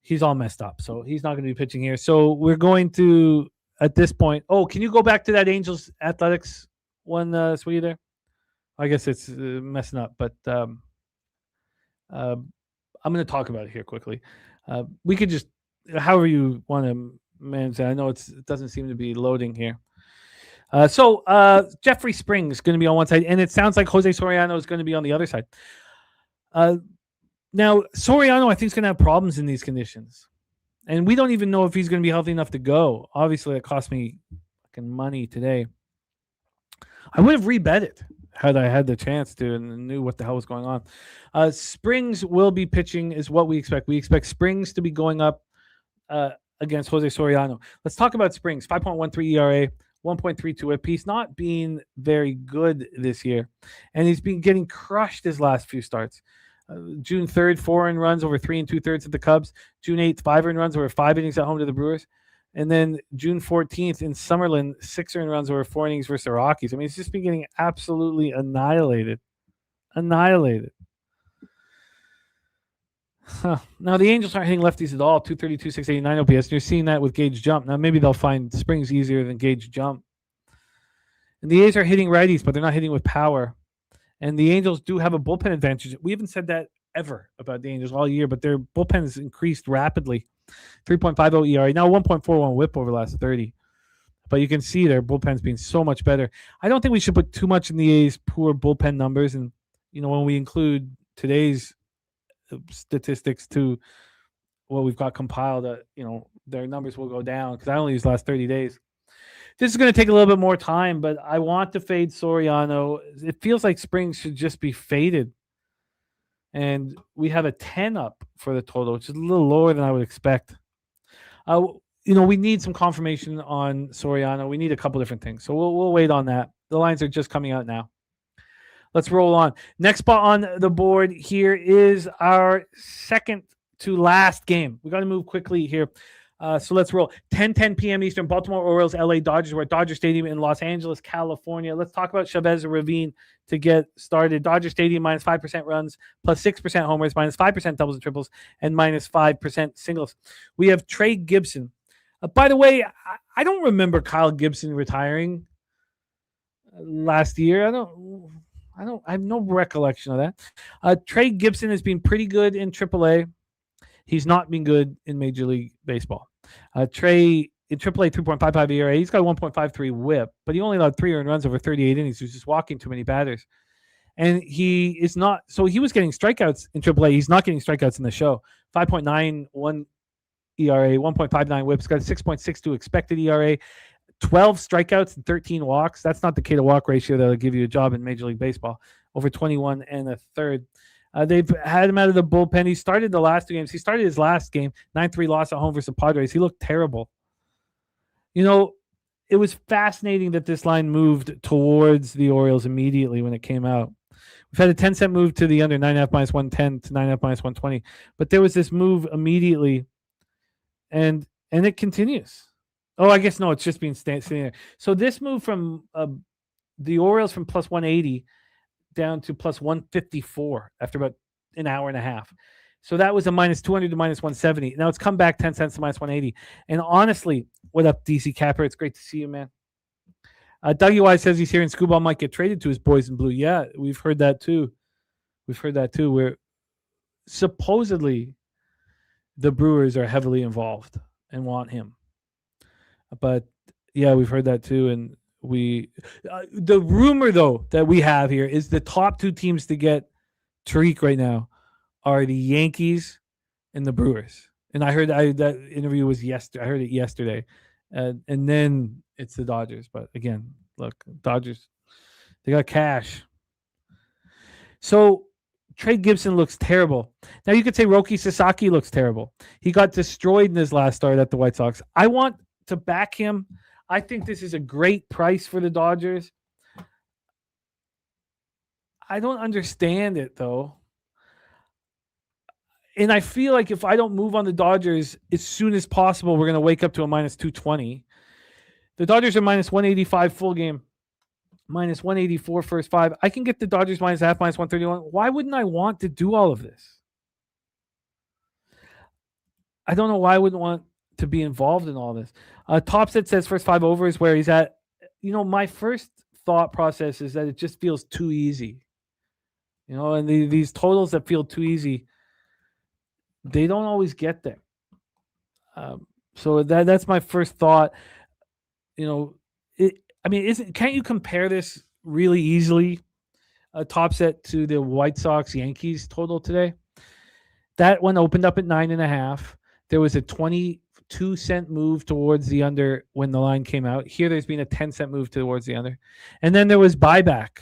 he's all messed up. So he's not going to be pitching here. So we're going to at this point. Oh, can you go back to that Angels Athletics one, Sweetie? There, I guess it's messing up, but I'm going to talk about it here quickly. We could just. However you want to manage that. I know it doesn't seem to be loading here. So Jeffrey Springs is going to be on one side, and it sounds like Jose Soriano is going to be on the other side. Now, Soriano, I think, is going to have problems in these conditions. And we don't even know if he's going to be healthy enough to go. Obviously, it cost me fucking money today. I would have rebet it had I had the chance to and knew what the hell was going on. Springs will be pitching is what we expect. We expect Springs to be going up against Jose Soriano. Let's talk about Springs. 5.13 ERA, 1.32 whip. He's not being very good this year, and he's been getting crushed his last few starts. June 3rd, 4 earned runs over 3 2/3 at the Cubs. June 8th, 5 earned runs over 5 innings at home to the Brewers. And then June 14th in Summerlin, 6 earned runs over 4 innings versus the Rockies. I mean, he's just been getting absolutely annihilated. Now, the Angels aren't hitting lefties at all. 232, 689 OPS. And you're seeing that with Gage Jump. Now, maybe they'll find Springs easier than Gage Jump. And the A's are hitting righties, but they're not hitting with power. And the Angels do have a bullpen advantage. We haven't said that ever about the Angels all year, but their bullpen has increased rapidly. 3.50 ERA. Now 1.41 whip over the last 30. But you can see their bullpen's being so much better. I don't think we should put too much in the A's poor bullpen numbers. And, when we include today's statistics to what we've got compiled, their numbers will go down because I only use the last 30 days. This is going to take a little bit more time, but I want to fade Soriano. It feels like Springs should just be faded. And we have a 10 up for the total, which is a little lower than I would expect. We need some confirmation on Soriano. We need a couple different things. So we'll wait on that. The lines are just coming out now. Let's roll on. Next spot on the board here is our second to last game. We got to move quickly here. So let's roll. 10 p.m. Eastern, Baltimore Orioles, LA Dodgers. We're at Dodger Stadium in Los Angeles, California. Let's talk about Chavez Ravine to get started. Dodger Stadium minus 5% runs, plus 6% homers, minus 5% doubles and triples, and minus 5% singles. We have Trey Gibson. By the way, I don't remember Kyle Gibson retiring last year. I have no recollection of that. Trey Gibson has been pretty good in AAA. He's not been good in Major League Baseball. Trey in AAA 3.55 ERA. He's got a 1.53 whip, but he only allowed 3 earned runs over 38 innings. He was just walking too many batters. And he is not – so he was getting strikeouts in AAA. He's not getting strikeouts in the show. 5.91 ERA, 1.59 whips. Got a 6.62 expected ERA. 12 strikeouts and 13 walks. That's not the K-to-walk ratio that will give you a job in Major League Baseball. Over 21 and a third. They've had him out of the bullpen. He started the last 2 games. He started his last game, 9-3 loss at home versus the Padres. He looked terrible. It was fascinating that this line moved towards the Orioles immediately when it came out. We've had a 10-cent move to the under, 9.5 minus 110 to 9.5 minus 120. But there was this move immediately, and it continues. Oh, I guess no, it's just been sitting there. So this move from the Orioles from plus 180 down to plus 154 after about an hour and a half. So that was a minus 200 to minus 170. Now it's come back 10 cents to minus 180. And honestly, what up, DC Capper? It's great to see you, man. Dougie Wise says he's hearing Scooball might get traded to his boys in blue. Yeah, we've heard that too. Where supposedly the Brewers are heavily involved and want him. But yeah, we've heard that too. And the rumor though that we have here is the top two teams to get Tariq right now are the Yankees and the Brewers. And I heard that interview was yesterday. I heard it yesterday. And then it's the Dodgers. But again, look, Dodgers, they got cash. So Trey Gibson looks terrible. Now you could say Roki Sasaki looks terrible. He got destroyed in his last start at the White Sox. I want to back him. I think this is a great price for the Dodgers. I don't understand it though. And I feel like if I don't move on the Dodgers as soon as possible, we're going to wake up to a minus 220. The Dodgers are minus 185 full game, minus 184 first five. I can get the Dodgers minus half, minus 131. Why wouldn't I want to do all of this? I don't know why I wouldn't want to be involved in all this. Topset says first five over is where he's at. My first thought process is that it just feels too easy. And these totals that feel too easy, they don't always get there. So that's my first thought. Can't you compare this really easily? Top set to the White Sox Yankees total today. That one opened up at 9.5. There was a 22-cent move towards the under when the line came out. Here, there's been a 10-cent move towards the under, and then there was buyback.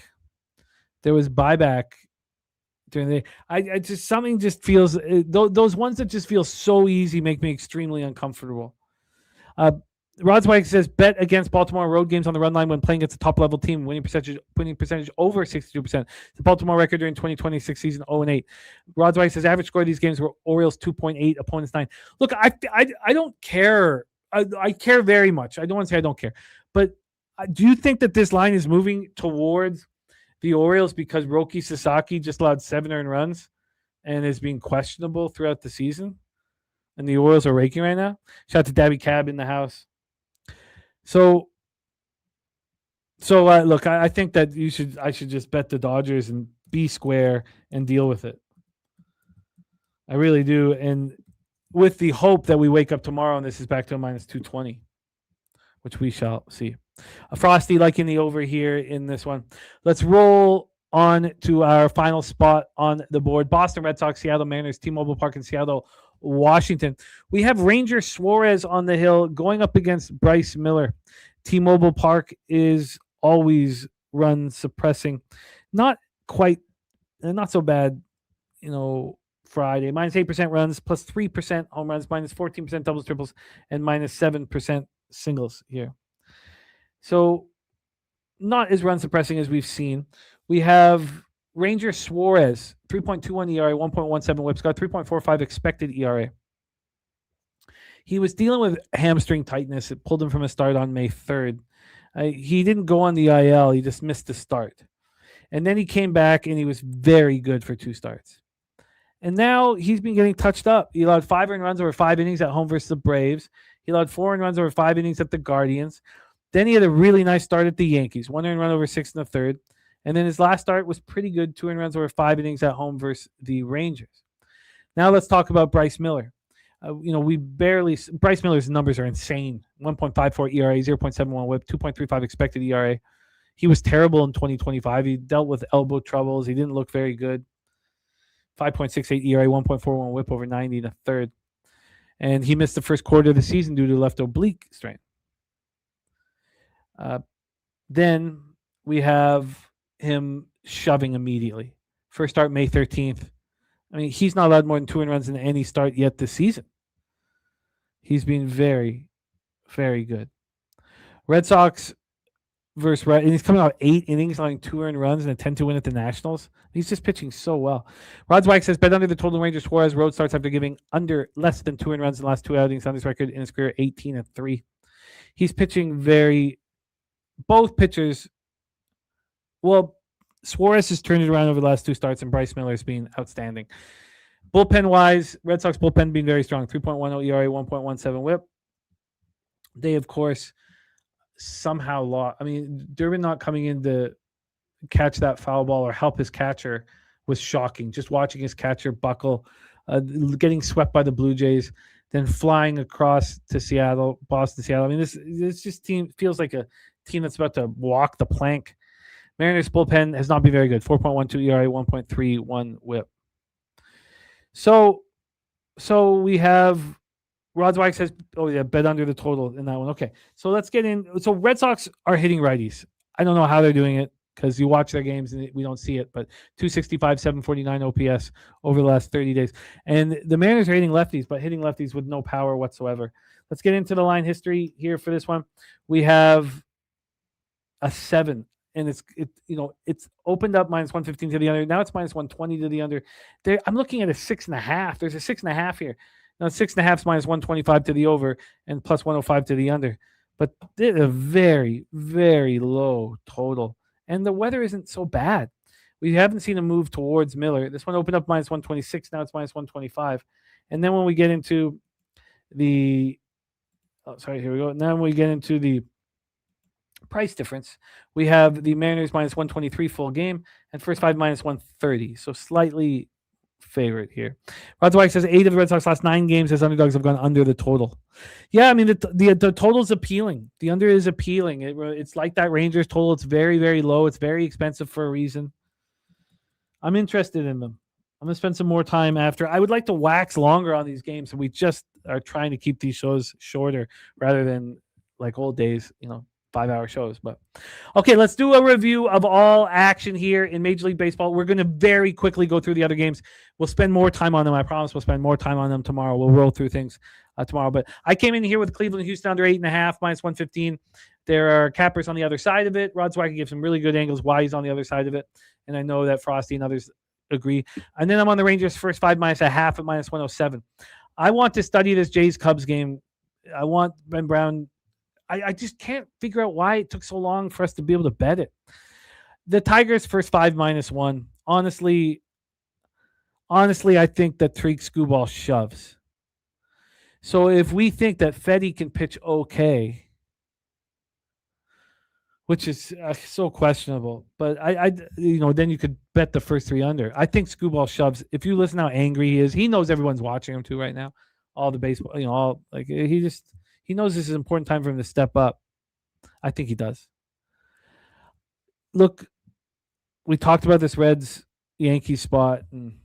During the day. I just something just feels those ones that just feel so easy make me extremely uncomfortable. Rodswag says bet against Baltimore road games on the run line when playing against a top level team, winning percentage over 62%. The Baltimore record during 2026 season 0-8. Rodswag says average score of these games were Orioles 2.8, opponents 9. Look, I don't care. I care very much. I don't want to say I don't care, but do you think that this line is moving towards the Orioles because Roki Sasaki just allowed 7 earned runs and is being questionable throughout the season? And the Orioles are raking right now. Shout out to Dabby Cab in the house. So look, I think that I should just bet the Dodgers and be square and deal with it. I really do. And with the hope that we wake up tomorrow and this is back to a minus 220, which we shall see. Frosty liking the over here in this one. Let's roll on to our final spot on the board. Boston Red Sox, Seattle Mariners, T-Mobile Park in Seattle, Washington. We have Ranger Suarez on the hill going up against Bryce Miller. T-Mobile Park is always run suppressing. Not so bad, Friday. Minus 8% runs, plus 3% home runs, minus 14% doubles, triples, and minus 7% singles here. So not as run suppressing as we've seen. We have Ranger Suarez, 3.21 ERA, 1.17 whip, got 3.45 expected ERA. He was dealing with hamstring tightness. It pulled him from a start on May 3rd. He didn't go on the IL. He just missed the start. And then he came back, and he was very good for 2 starts. And now he's been getting touched up. He allowed 5 earned runs over 5 innings at home versus the Braves. He allowed 4 earned runs over 5 innings at the Guardians. Then he had a really nice start at the Yankees, 1 earned run over 6 in the third. And then his last start was pretty good, 2 earned runs over 5 innings at home versus the Rangers. Now let's talk about Bryce Miller. Bryce Miller's numbers are insane. 1.54 ERA, 0.71 whip, 2.35 expected ERA. He was terrible in 2025. He dealt with elbow troubles. He didn't look very good. 5.68 ERA, 1.41 whip over 90 in the third. And he missed the first quarter of the season due to left oblique strain. Then we have him shoving immediately. First start May 13th. I mean, he's not allowed more than 2 earned runs in any start yet this season. He's been very, very good. Red Sox versus Red, and he's coming out 8 innings, allowing 2 earned runs and a 10-2 win at the Nationals. He's just pitching so well. Rodswag says bet under the total Ranger Suarez road starts after giving under less than 2 earned runs in the last 2 outings on his record in his career, 18-3. He's pitching both pitchers. Well, Suarez has turned it around over the last 2 starts, and Bryce Miller has been outstanding. Bullpen-wise, Red Sox bullpen being very strong. 3.10 ERA, 1.17 whip. They, of course, somehow lost. I mean, Durbin not coming in to catch that foul ball or help his catcher was shocking. Just watching his catcher buckle, getting swept by the Blue Jays, then flying across to Seattle, Boston, Seattle. I mean, this just team feels like a team that's about to walk the plank. Mariners bullpen has not been very good. 4.12 ERA, 1.31 WHIP. So we have Rod Zweig says, oh yeah, bet under the total in that one. Okay, so let's get in. So Red Sox are hitting righties. I don't know how they're doing it because you watch their games and we don't see it, but 265, 749 OPS over the last 30 days. And the Mariners are hitting lefties, but hitting lefties with no power whatsoever. Let's get into the line history here for this one. We have a 7. And it's opened up minus 115 to the under. Now it's minus 120 to the under. I'm looking at a 6.5. There's a 6.5 here. Now 6.5 is minus 125 to the over and plus 105 to the under. But they're a very, very low total. And the weather isn't so bad. We haven't seen a move towards Miller. This one opened up minus 126. Now it's minus 125. And then when we get into here we go. Now when we get into the price difference, we have the Mariners minus 123 full game and first 5 minus 130. So slightly favorite here. Rod Zweig says 8 of the Red Sox last 9 games as underdogs have gone under the total. Yeah, I mean, the total's appealing. The under is appealing. It's like that Rangers total. It's very, very low. It's very expensive for a reason. I'm interested in them. I'm going to spend some more time after. I would like to wax longer on these games, and we just are trying to keep these shows shorter rather than like old days, 5-hour shows. But okay, let's do a review of all action here in Major League Baseball. We're going to very quickly go through the other games. We'll spend more time on them. I promise we'll spend more time on them tomorrow. We'll roll through things tomorrow. But I came in here with Cleveland, Houston under 8.5, minus 115. There are cappers on the other side of it. Rod Zweig gives some really good angles why he's on the other side of it. And I know that Frosty and others agree. And then I'm on the Rangers first 5 minus 0.5 at minus 107. I want to study this Jays-Cubs game. I want Ben Brown. I just can't figure out why it took so long for us to be able to bet it. The Tigers first 5 minus 1. Honestly, I think that Tariq Skubal shoves. So if we think that Fedde can pitch okay, which is so questionable, but then you could bet the first 3 under. I think Skubal shoves. If you listen how angry he is, he knows everyone's watching him too right now. All the baseball, he knows this is an important time for him to step up. I think he does. Look, we talked about this Reds-Yankees spot, and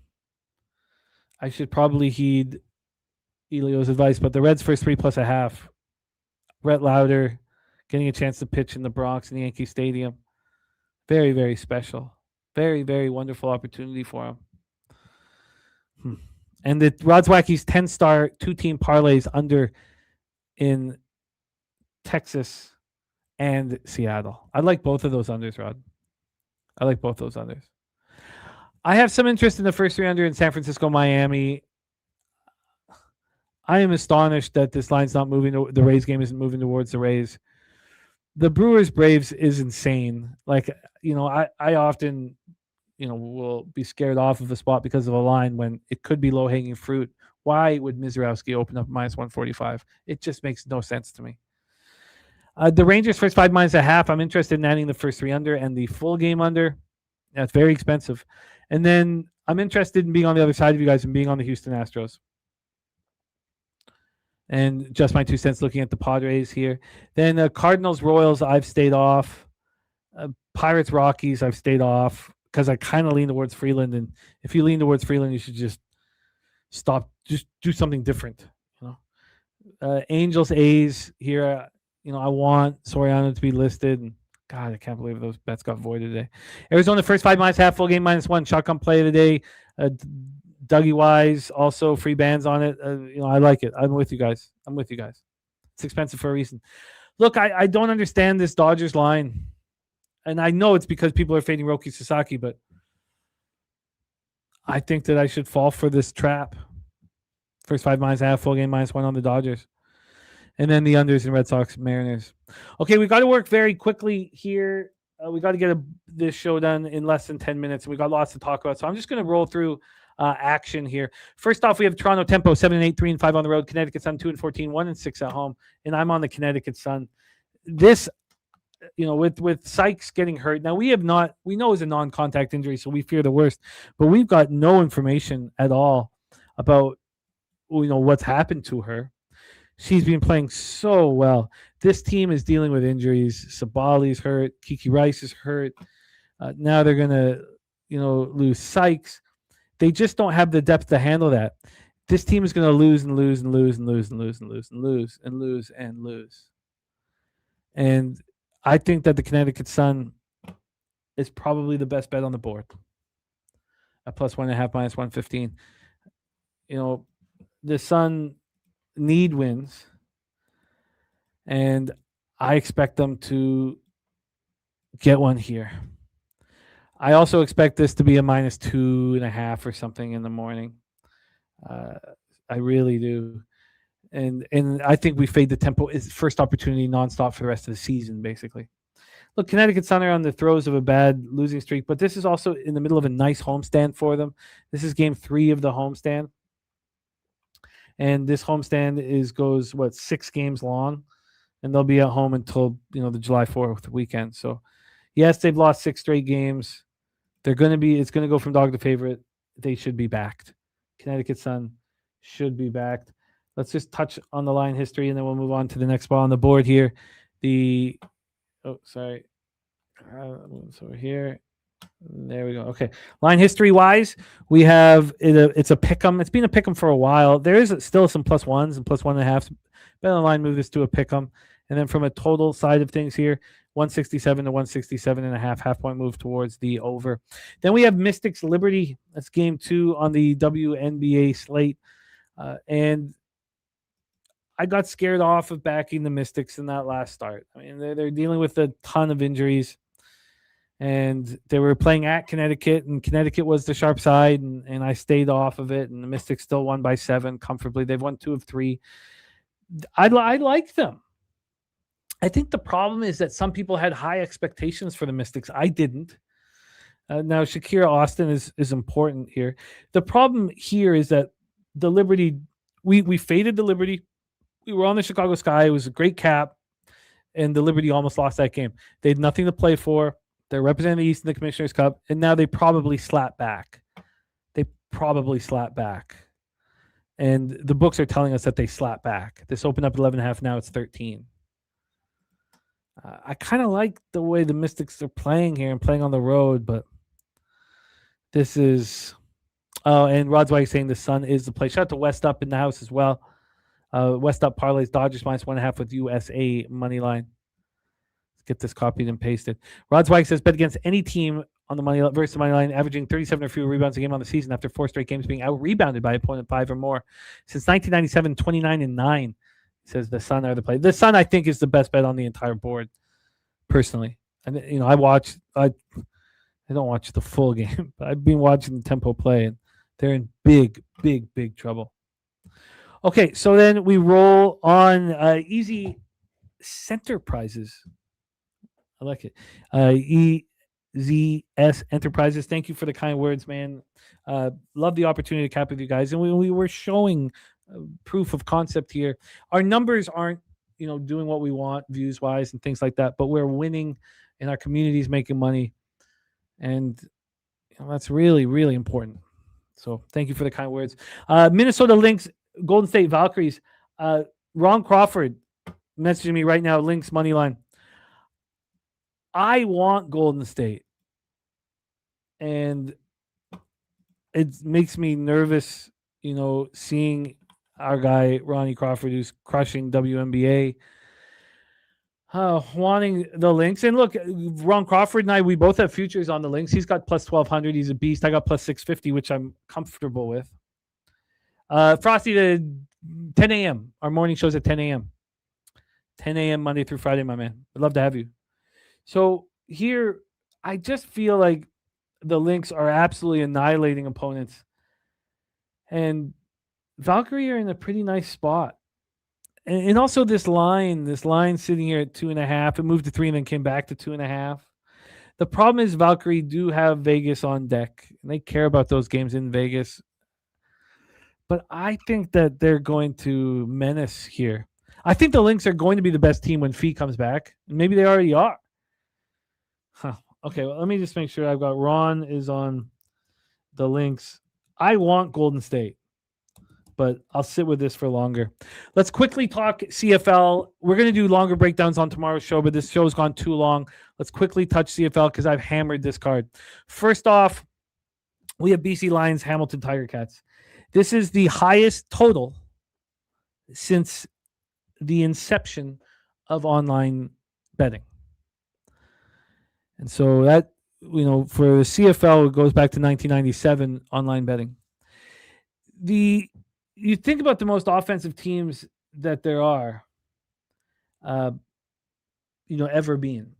I should probably heed Elio's advice, but the Reds first 3 plus 0.5. Brett Lauder getting a chance to pitch in the Bronx in the Yankee Stadium. Very, very special. Very, very wonderful opportunity for him. And the Rod Zwacky's 10-star 2-team parlays under in Texas and Seattle. I like both of those unders, Rod. I like both those unders. I have some interest in the first 3 under in San Francisco, Miami. I am astonished that this line's not moving. The Rays game isn't moving towards the Rays. The Brewers-Braves is insane. I often, will be scared off of a spot because of a line when it could be low-hanging fruit. Why would Mizrowski open up minus 145? It just makes no sense to me. The Rangers first 5 minus 0.5. I'm interested in adding the first 3 under and the full game under. That's very expensive. And then I'm interested in being on the other side of you guys and being on the Houston Astros. And just my 2 cents looking at the Padres here. Then Cardinals, Royals, I've stayed off. Pirates, Rockies, I've stayed off because I kind of lean towards Freeland. And if you lean towards Freeland, you should just stop. Just do something different. Angels, A's here. I want Soriano to be listed. And God, I can't believe those bets got voided today. Arizona first 5 minus 0.5, full game minus 1. Shotgun play today. Dougie Wise, also free bands on it. I like it. I'm with you guys. It's expensive for a reason. Look, I don't understand this Dodgers line. And I know it's because people are fading Roki Sasaki, but I think that I should fall for this trap. First 5 minus 0.5, full game minus 1 on the Dodgers. And then the unders in Red Sox, Mariners. Okay, we got to work very quickly here. We got to get this show done in less than 10 minutes. And we got lots to talk about. So I'm just going to roll through action here. First off, we have Toronto Tempo 7-8, 3-5 on the road. Connecticut Sun 2-14, 1-6 at home. And I'm on the Connecticut Sun. This with Sykes getting hurt. Now we know it's a non-contact injury, so we fear the worst, but we've got no information at all about what's happened to her. She's been playing so well. This team is dealing with injuries. Sabali's hurt. Kiki Rice is hurt. Now they're gonna lose Sykes. They just don't have the depth to handle that. This team is going to lose and lose and lose and lose and lose and lose and lose and lose and lose. And I think that the Connecticut Sun is probably the best bet on the board. At +1.5, -115. The Sun need wins, and I expect them to get one here. I also expect this to be a -2.5 or something in the morning. I really do. And I think we fade the tempo. It's first opportunity nonstop for the rest of the season, basically. Look, Connecticut Sun are on the throes of a bad losing streak, but this is also in the middle of a nice homestand for them. This is game 3 of the homestand. And this homestand goes 6 games long, and they'll be at home until the July 4th weekend. So yes, they've lost 6 straight games. It's going to go from dog to favorite. They should be backed. Connecticut Sun should be backed. Let's just touch on the line history, and then we'll move on to the next ball on the board here. So here, there we go. Okay, line history wise, we have it's a pick'em. It's been a pick'em for a while. There is still some +1s and +1.5s. Bet Online move this to a pick'em, and then from a total side of things here, 167 to 167.5, half point move towards the over. Then we have Mystics Liberty. That's game 2 on the WNBA slate, and I got scared off of backing the Mystics in that last start. I mean, they're dealing with a ton of injuries, and they were playing at Connecticut, and Connecticut was the sharp side, and I stayed off of it, and the Mystics still won by 7 comfortably. They've won 2 of 3. I like them. I think the problem is that some people had high expectations for the Mystics. I didn't. Now, Shakira Austin is important here. The problem here is that the Liberty, we faded the Liberty. We were on the Chicago Sky. It was a great cap, and the Liberty almost lost that game. They had nothing to play for. They're representing the East in the Commissioner's Cup, and now they probably slap back. And the books are telling us that they slap back. This opened up at 11.5. Now it's 13. I kind of like the way the Mystics are playing here and playing on the road, but this is... Oh, and Rod's White saying the Sun is the play. Shout out to West Up in the house as well. West Up parlays Dodgers -1.5 with USA money line. Let's get this copied and pasted. Rod's White says bet against any team on the money versus the money line, averaging 37 or fewer rebounds a game on the season after 4 straight games being out rebounded by a point of 5 or more. Since 1997, 29-9. Says the Sun are the play. The Sun, I think, is the best bet on the entire board, personally. And I don't watch the full game, but I've been watching the tempo play, and they're in big, big, big trouble. Okay, so then we roll on easy center prizes. I like it. EZS Enterprises. Thank you for the kind words, man. Love the opportunity to cap with you guys, and we were showing proof of concept here. Our numbers aren't, doing what we want views wise and things like that, but we're winning, and our community is making money, and that's really, really important. So thank you for the kind words. Minnesota Lynx, Golden State Valkyries. Ron Crawford messaging me right now. Lynx money line. I want Golden State, and it makes me nervous, seeing our guy Ronnie Crawford, who's crushing WNBA, wanting the Lynx. And look, Ron Crawford and I, we both have futures on the Lynx. He's got +1,200. He's a beast. I got +650, which I'm comfortable with. Frosty, to 10 a.m. Our morning show's at 10 a.m. 10 a.m. Monday through Friday, my man. I'd love to have you. So here, I just feel like the Lynx are absolutely annihilating opponents. And Valkyrie are in a pretty nice spot. And also this line sitting here at 2.5. It moved to 3 and then came back to 2.5. The problem is Valkyrie do have Vegas on deck, and they care about those games in Vegas. But I think that they're going to menace here. I think the Lynx are going to be the best team when Fee comes back. Maybe they already are. Okay, well, let me just make sure I've got Ron is on the links. I want Golden State, but I'll sit with this for longer. Let's quickly talk CFL. We're going to do longer breakdowns on tomorrow's show, but this show's gone too long. Let's quickly touch CFL because I've hammered this card. First off, we have BC Lions, Hamilton Tiger Cats. This is the highest total since the inception of online betting. And so that, for the CFL, it goes back to 1997 online betting. You think about the most offensive teams that there are, ever been.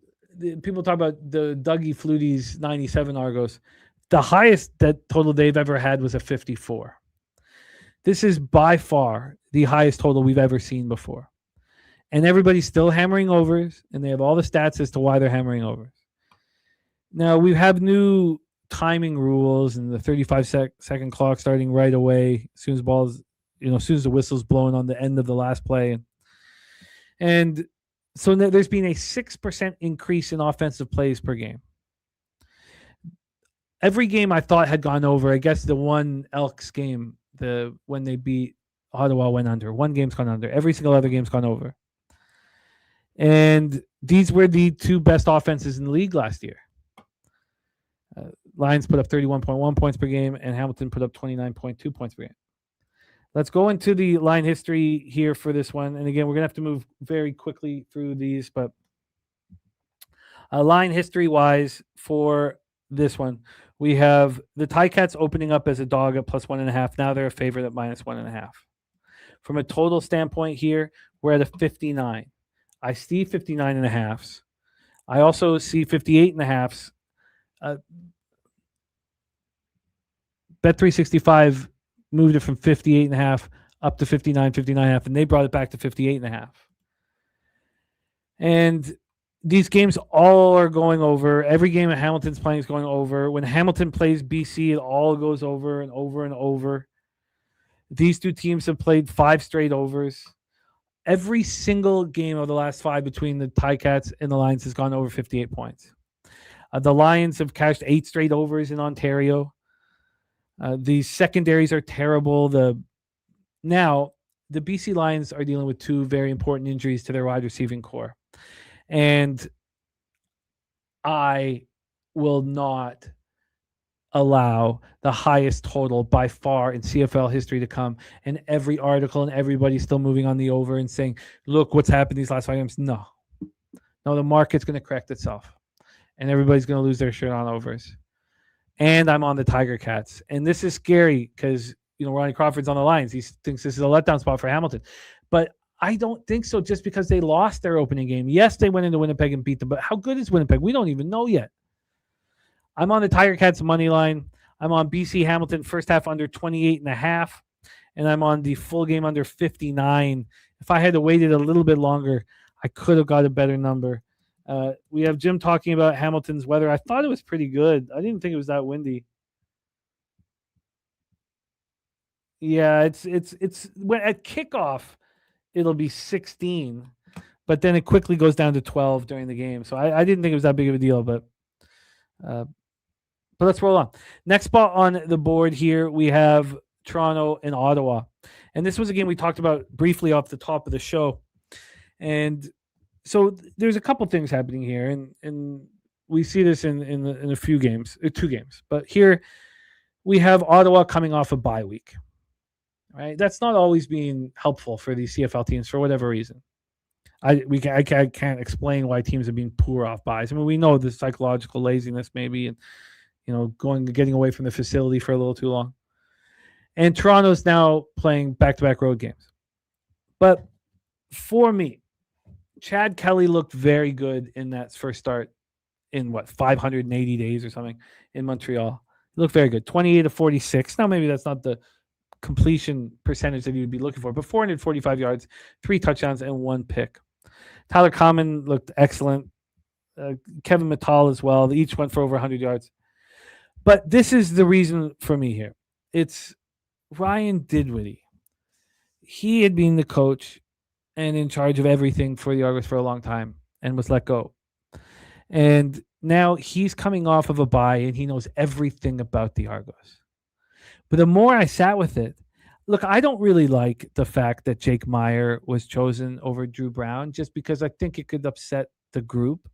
People talk about the Dougie Flutie's 97 Argos. The highest that total they've ever had was a 54. This is by far the highest total we've ever seen before. And everybody's still hammering overs, and they have all the stats as to why they're hammering overs. Now, we have new timing rules and the 35-second clock starting right away as soon as as soon as the whistle's blowing on the end of the last play. And so there's been a 6% increase in offensive plays per game. Every game I thought had gone over. I guess the one Elks game, when they beat Ottawa, went under. One game's gone under. Every single other game's gone over. And these were the two best offenses in the league last year. Lions put up 31.1 points per game, and Hamilton put up 29.2 points per game. Let's go into the line history here for this one. And again, we're going to have to move very quickly through these, but line history-wise for this one, we have the Ticats opening up as a dog at +1.5. Now they're a favorite at -1.5. From a total standpoint here, we're at a 59. I see 59.5s. I also see 58.5s. Bet365 moved it from 58.5 up to 59.5, and they brought it back to 58.5. And these games all are going over. Every game that Hamilton's playing is going over. When Hamilton plays BC, it all goes over and over and over. These two teams have played 5 straight overs. Every single game of the last 5 between the Ticats and the Lions has gone over 58 points. The Lions have cashed 8 straight overs in Ontario. The secondaries are terrible. Now, the BC Lions are dealing with 2 very important injuries to their wide receiving core. And I will not allow the highest total by far in CFL history to come. And every article and everybody's still moving on the over and saying, look what's happened these last 5 games. No, the market's going to correct itself. And everybody's going to lose their shirt on overs. And I'm on the Tiger Cats. And this is scary because, Ronnie Crawford's on the Lions. He thinks this is a letdown spot for Hamilton. But I don't think so just because they lost their opening game. Yes, they went into Winnipeg and beat them. But how good is Winnipeg? We don't even know yet. I'm on the Tiger Cats money line. I'm on BC Hamilton first half under 28.5. And I'm on the full game under 59. If I had waited a little bit longer, I could have got a better number. We have Jim talking about Hamilton's weather. I thought it was pretty good. I didn't think it was that windy. Yeah, it's when at kickoff it'll be 16, but then it quickly goes down to 12 during the game. So I didn't think it was that big of a deal, but let's roll on. Next spot on the board here, we have Toronto and Ottawa. And this was a game we talked about briefly off the top of the show. And so there's a couple things happening here, and we see this in a few games, 2 games. But here we have Ottawa coming off a bye week, right? That's not always being helpful for these CFL teams for whatever reason. I can't explain why teams are being poor off buys. I mean, we know the psychological laziness maybe, and getting away from the facility for a little too long. And Toronto's now playing back-to-back road games. But for me, Chad Kelly looked very good in that first start in 580 days or something in Montreal. He looked very good. 28 of 46. Now, maybe that's not the completion percentage that you'd be looking for, but 445 yards, 3 touchdowns, and 1 pick. Tyler Common looked excellent. Kevin Mittal as well. They each went for over 100 yards. But this is the reason for me here. It's Ryan Dinwiddie. He had been the coach and in charge of everything for the Argos for a long time and was let go. And now he's coming off of a bye and he knows everything about the Argos. But the more I sat with it, look, I don't really like the fact that Jake Meyer was chosen over Drew Brown just because I think it could upset the group.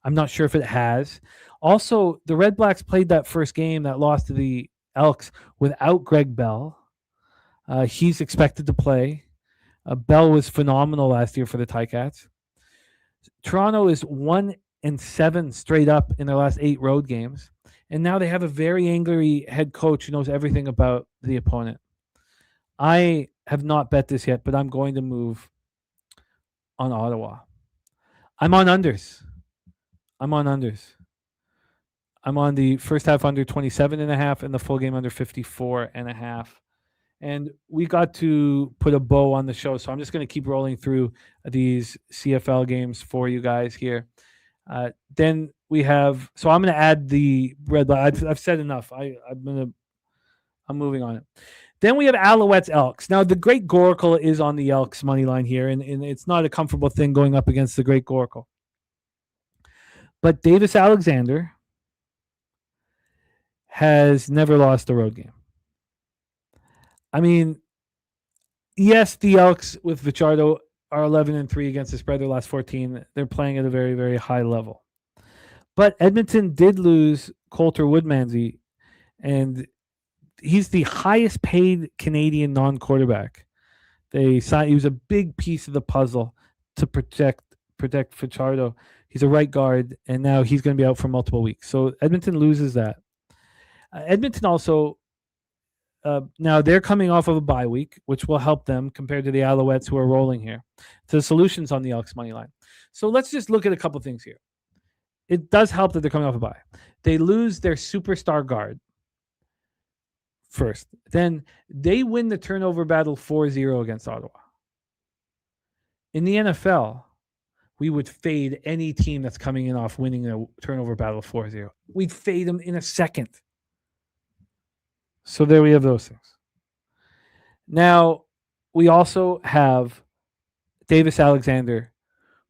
I'm not sure if it has. Also, the Red Blacks played that first game that lost to the Elks without Greg Bell. He's expected to play. Bell was phenomenal last year for the Ticats. Toronto is 1-7 straight up in their last 8 road games. And now they have a very angry head coach who knows everything about the opponent. I have not bet this yet, but I'm going to move on Ottawa. I'm on unders. I'm on the first half under 27.5 and the full game under 54.5. And we got to put a bow on the show. So I'm just going to keep rolling through these CFL games for you guys here. Then we have, so I'm going to add the Red Black. I've said enough. I'm moving on it. Then we have Alouettes Elks. Now the Great Goracle is on the Elks money line here, and it's not a comfortable thing going up against the Great Goracle. But Davis Alexander has never lost a road game. I mean, yes, the Elks with Vichardo are 11-3 against the spread their last 14. They're playing at a very, very high level. But Edmonton did lose Coulter Woodmansey, and he's the highest paid Canadian non-quarterback. He was a big piece of the puzzle to protect Vichardo. He's a right guard, and now he's going to be out for multiple weeks. So Edmonton loses that. Edmonton also, now they're coming off of a bye week, which will help them compared to the Alouettes who are rolling here. So the solutions on the Elks money line. So let's just look at a couple things here. It does help that they're coming off a bye. They lose their superstar guard first. Then they win the turnover battle 4-0 against Ottawa. In the NFL, we would fade any team that's coming in off winning a turnover battle 4-0. We'd fade them in a second. So there we have those things. Now, we also have Davis Alexander,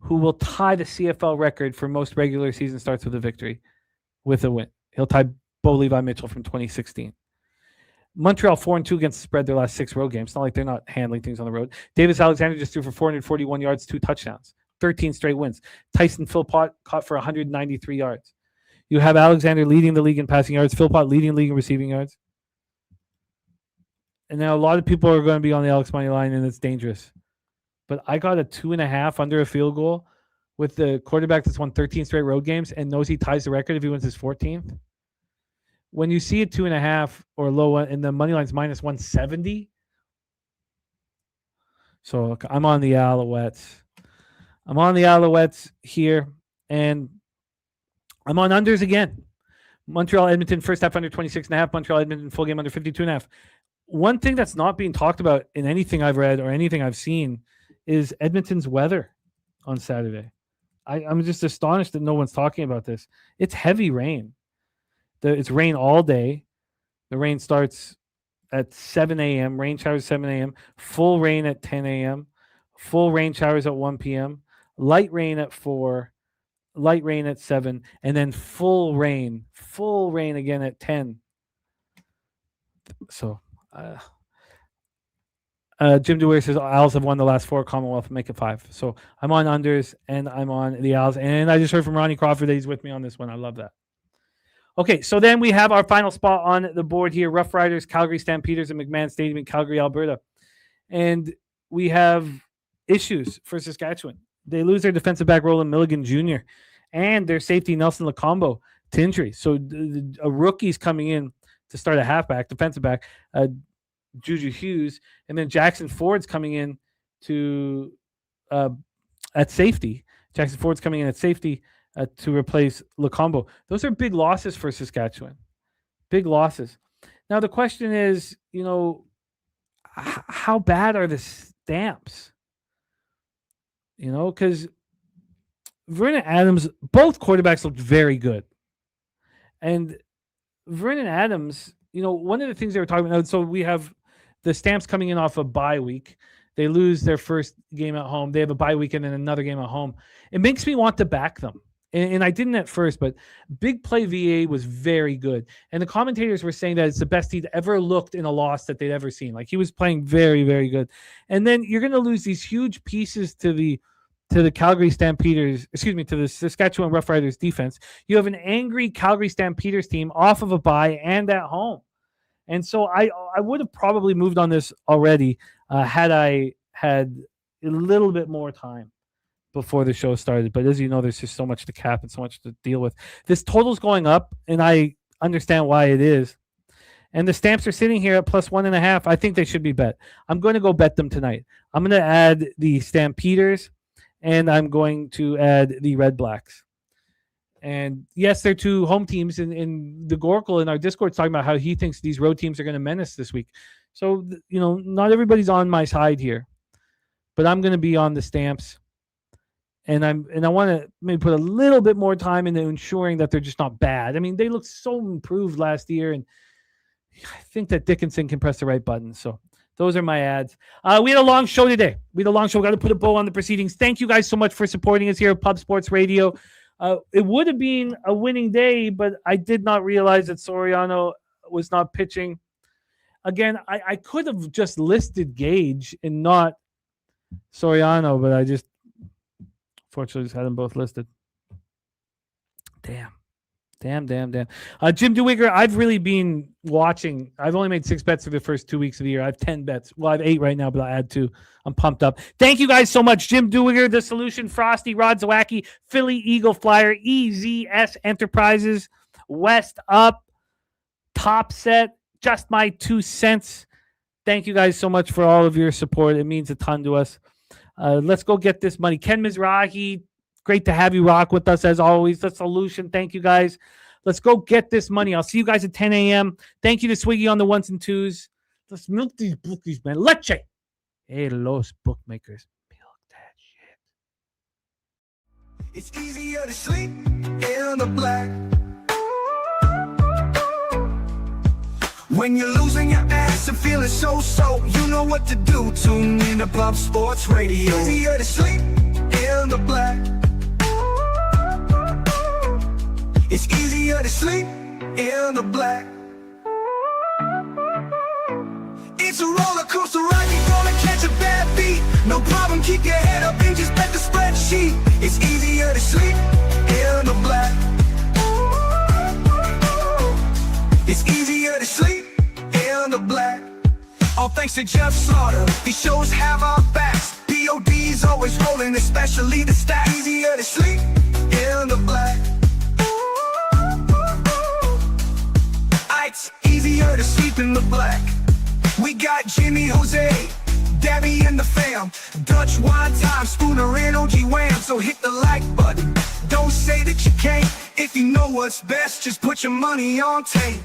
who will tie the CFL record for most regular season starts with a victory, with a win. He'll tie Bo Levi Mitchell from 2016. Montreal 4-2 against the spread their last 6 road games. It's not like they're not handling things on the road. Davis Alexander just threw for 441 yards, 2 touchdowns, 13 straight wins. Tyson Philpott caught for 193 yards. You have Alexander leading the league in passing yards, Philpott leading the league in receiving yards. And now a lot of people are going to be on the Elks money line, and it's dangerous. But I got a 2.5 under a field goal with the quarterback that's won 13 straight road games and knows he ties the record if he wins his 14th. When you see a 2.5 or low and the money line's minus 170. So look, I'm on the Alouettes. I'm on the Alouettes here, and I'm on unders again. Montreal Edmonton first half under 26.5. Montreal Edmonton full game under 52.5. One thing that's not being talked about in anything I've read or anything I've seen is Edmonton's weather on Saturday. I'm just astonished that no one's talking about this. It's heavy rain. It's rain all day. The rain starts at 7 a.m. Rain showers 7 a.m. Full rain at 10 a.m. Full rain showers at 1 p.m. Light rain at 4. Light rain at 7. And then full rain again at 10. So Jim Dewey says Owls have won the last 4 Commonwealth, make it 5. So I'm on unders and I'm on the Owls. And I just heard from Ronnie Crawford that he's with me on this one. I love that. Okay, so then we have our final spot on the board here. Rough Riders, Calgary Stampeders at McMahon Stadium in Calgary, Alberta. And we have issues for Saskatchewan. They lose their defensive back Roland Milligan Jr. and their safety Nelson Lacombo to injury. So a rookie's coming in to start a halfback, defensive back, Juju Hughes, and then Jackson Ford's coming in to at safety. Jackson Ford's coming in at safety to replace Lacombo. Those are big losses for Saskatchewan. Big losses. Now the question is, how bad are the Stamps? Because Vernon Adams, both quarterbacks looked very good. And Vernon Adams, one of the things they were talking about, so we have the Stamps coming in off a bye week. They lose their first game at home. They have a bye week and then another game at home. It makes me want to back them. and I didn't at first, but Big Play VA was very good. And the commentators were saying that it's the best he'd ever looked in a loss that they'd ever seen. Like, he was playing very, very good. And then you're going to lose these huge pieces to the Calgary Stampeders, to the Saskatchewan Roughriders defense. You have an angry Calgary Stampeders team off of a bye and at home. And so I would have probably moved on this already had I had a little bit more time before the show started. But as you know, there's just so much to cap and so much to deal with. This total's going up, and I understand why it is. And the Stamps are sitting here at +1.5. I think they should be bet. I'm going to go bet them tonight. I'm going to add the Stampeders, and I'm going to add the Red Blacks. And yes, they're two home teams. And the Gorkle in our Discord is talking about how he thinks these road teams are going to menace this week. So, not everybody's on my side here. But I'm going to be on the Stamps. And I want to maybe put a little bit more time into ensuring that they're just not bad. I mean, they looked so improved last year, and I think that Dickinson can press the right button. So those are my ads. We had a long show today. We got to put a bow on the proceedings. Thank you guys so much for supporting us here at Pub Sports Radio. It would have been a winning day, but I did not realize that Soriano was not pitching. Again, I could have just listed Gage and not Soriano, but I just fortunately just had them both listed. Damn. Jim DeWigger, I've really been watching. I've only made 6 bets for the first 2 weeks of the year. I have 10 bets. Well, I have 8 right now, but I add 2. I'm pumped up. Thank you guys so much. Jim DeWigger, The Solution, Frosty, Rod Zawacki, Philly Eagle Flyer, EZS Enterprises, West Up, Top Set, Just My 2 cents. Thank you guys so much for all of your support. It means a ton to us. Let's go get this money. Ken Mizrahi, great to have you rock with us as always. The Solution, thank you guys. Let's go get this money. I'll see you guys at 10 a.m. Thank you to Swiggy on the 1s and 2s. Let's milk these bookies, man. Leche. Hey, los bookmakers. Milk that shit. It's easier to sleep in the black. When you're losing your ass and feeling so, you know what to do. Tune in to Pub Sports Radio. Easier to sleep in the black. It's easier to sleep in the black. It's a roller coaster ride, you're gonna catch a bad beat. No problem, keep your head up and just bet the spreadsheet. It's easier to sleep in the black. It's easier to sleep in the black. All thanks to Jeff Slaughter, these shows have our backs. POD's always rolling, especially the stats. Easier to sleep in the black. It's easier to sleep in the black. We got Jimmy, Jose, Debbie and the fam, Dutch wine time, Spooner and OG Wham. So hit the like button, don't say that you can't. If you know what's best, just put your money on tape.